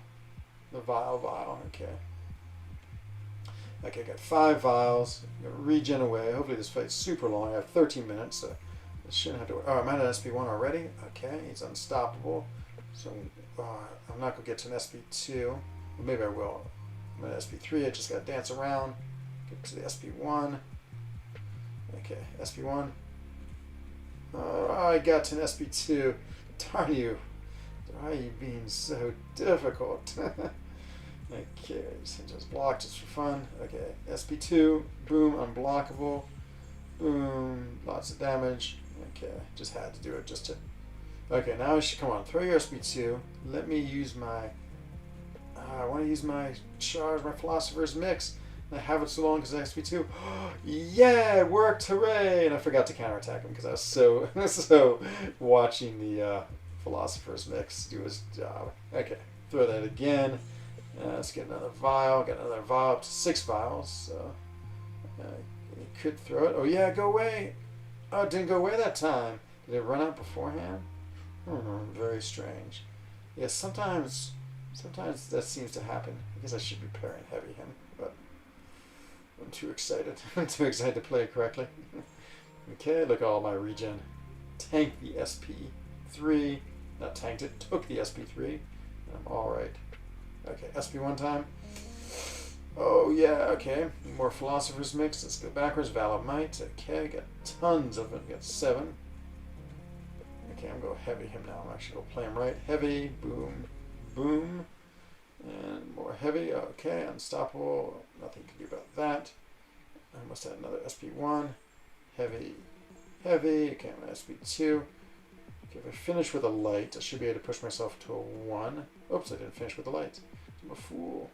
Speaker 1: The vial. Okay. Okay, I got 5 vials. I'm going to regen away. Hopefully this fight's super long. I have 13 minutes, so I shouldn't have to... Oh, I'm at an SP1 already? Okay, he's unstoppable. So I'm not going to get to an SP2. Well, maybe I will. I'm at SP3. I just got to dance around. Get to the SP1. Okay, SP1. I got to an SP2. Darn you. Why are you being so difficult? Okay, just block just for fun. Okay, SP2. Boom, unblockable. Boom, lots of damage. Okay, just had to do it just to... Okay, now I should, come on, throw your SP2. Let me use my, I want to use my charge, my Philosopher's Mix. And I have it so long because I SP2. Yeah, it worked, hooray! And I forgot to counterattack him because I was so watching the Philosopher's Mix do his job. Okay, throw that again. Let's get another vial. Got another vial up to 6 vials. So you could throw it. Oh yeah, go away. Oh, it didn't go away that time. Did it run out beforehand? Very strange. Yeah, sometimes that seems to happen. I guess I should be parrying heavy him, but I'm too excited. I'm too excited to play it correctly. Okay, look at all my regen. Tanked the SP3. Not tanked it, took the SP3. And I'm alright. Okay, SP1 time. Oh yeah, okay. More Philosopher's Mix. Let's go backwards. Val of Might. Okay, got tons of them. Got 7. Okay, I'm going to heavy him now. I'm actually going to play him right. Heavy, boom, boom. And more heavy. Okay, unstoppable. Nothing to do about that. I must have another SP1. Heavy, heavy. Okay, I'm at SP2. Okay, if I finish with a light, I should be able to push myself to a 1. Oops, I didn't finish with a light. I'm a fool.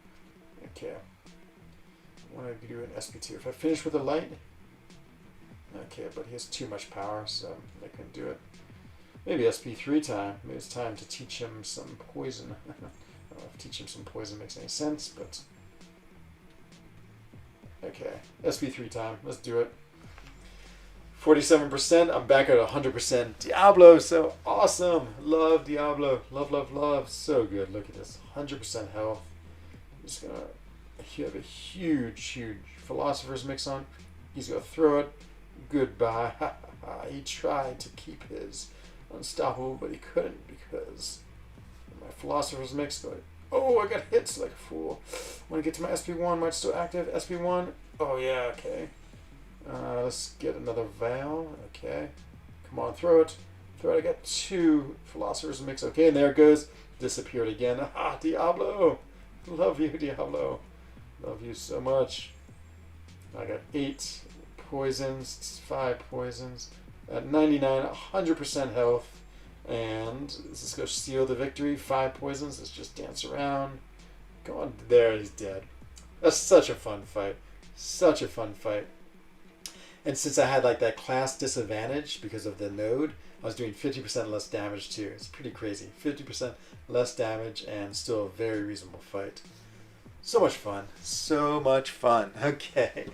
Speaker 1: Okay. I want to do an SP2. If I finish with a light... Okay, but he has too much power, so I couldn't do it. Maybe SP3 time. Maybe it's time to teach him some poison. I don't know if teach him some poison makes any sense, but... Okay, SP3 time. Let's do it. 47%. I'm back at 100%. Diablo, so awesome. Love Diablo. Love, love, love. So good. Look at this. 100% health. I'm just going to... You have a huge Philosopher's Mix on. He's going to throw it. Goodbye. He tried to keep his unstoppable, but he couldn't because my Philosopher's Mix going, oh, I got hits like a fool. Want to get to my SP1, might still active. SP1, oh yeah, okay. Let's get another Veil, okay. Come on, throw it. Throw it, I got 2 Philosopher's Mix, okay, and there it goes. Disappeared again. Ah, Diablo. Love you, Diablo. Love you so much. I got 8 poisons, 5 poisons. At 99, 100% health. And let's just go seal the victory. 5 poisons. Let's just dance around. Go on. There, he's dead. That's such a fun fight. Such a fun fight. And since I had like that class disadvantage because of the node, I was doing 50% less damage too. It's pretty crazy. 50% less damage and still a very reasonable fight. So much fun. So much fun. Okay.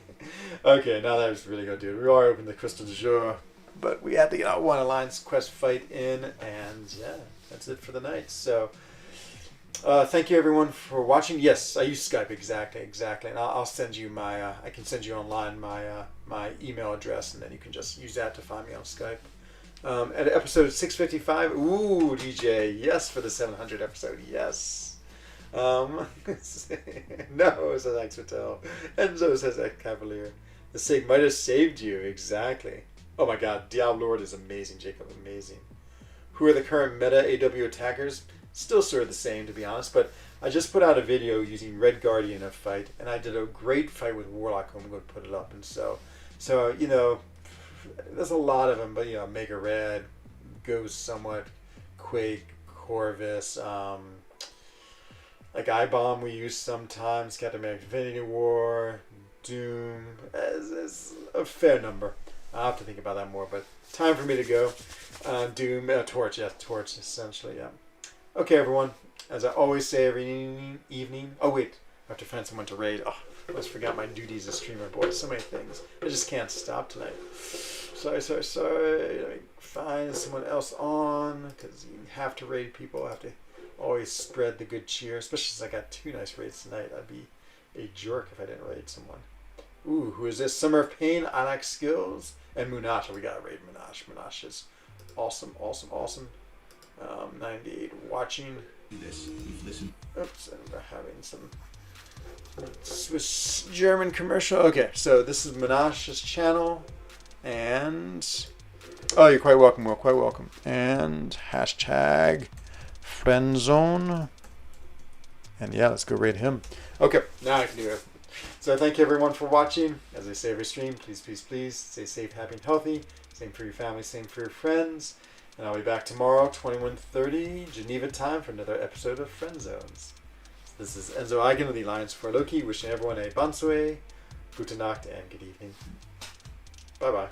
Speaker 1: Okay, now that was really going to do it. We are open the Crystal du Jour, but we had to get our one Alliance Quest fight in, and yeah, that's it for the night. So, thank you everyone for watching. Yes, I use Skype, exactly. And I'll send you my, I can send you online my email address, and then you can just use that to find me on Skype. At episode 655, ooh, DJ, yes, for the 700 episode, yes. No, says Axpatel. Enzo says that Cavalier. The Sig might have saved you, exactly. Oh my god, Diablo Lord is amazing, Jacob, amazing. Who are the current meta AW attackers? Still sort of the same, to be honest, but I just put out a video using Red Guardian of fight, and I did a great fight with Warlock. I'm going to put it up, and so you know, there's a lot of them, but you know, Mega Red, Ghost somewhat, Quake, Corvus, like I-Bomb we use sometimes, Captain America Infinity War, Doom, it's a fair number. I'll have to think about that more, but time for me to go. Doom, Torch, yeah, Torch, essentially, yeah. Okay, everyone, as I always say every evening, oh wait, I have to find someone to raid. Oh, I almost forgot my duties as streamer, boy, so many things. I just can't stop tonight. Sorry. Let me find someone else on, because you have to raid people, I have to always spread the good cheer, especially since I got 2 nice raids tonight. I'd be a jerk if I didn't raid someone. Ooh, who is this? Summer of Pain, Onyx Skills, and Munash. We gotta raid Munash. Munash is awesome. 98 watching.
Speaker 2: This, you've listened.
Speaker 1: Oops, and we're having some Swiss German commercial. Okay, so this is Munash's channel, and oh, you're quite welcome. Well, quite welcome. And hashtag frENZONE. And yeah, let's go raid him. Okay, now I can do it. So thank you everyone for watching. As I say every stream, please stay safe, happy, and healthy. Same for your family, same for your friends. And I'll be back tomorrow, 21:30 Geneva time, for another episode of FRENZONES. This is Enzo Eigen of the Alliance for Loki, wishing everyone a bonsoir, gute Nacht, and good evening. Bye-bye.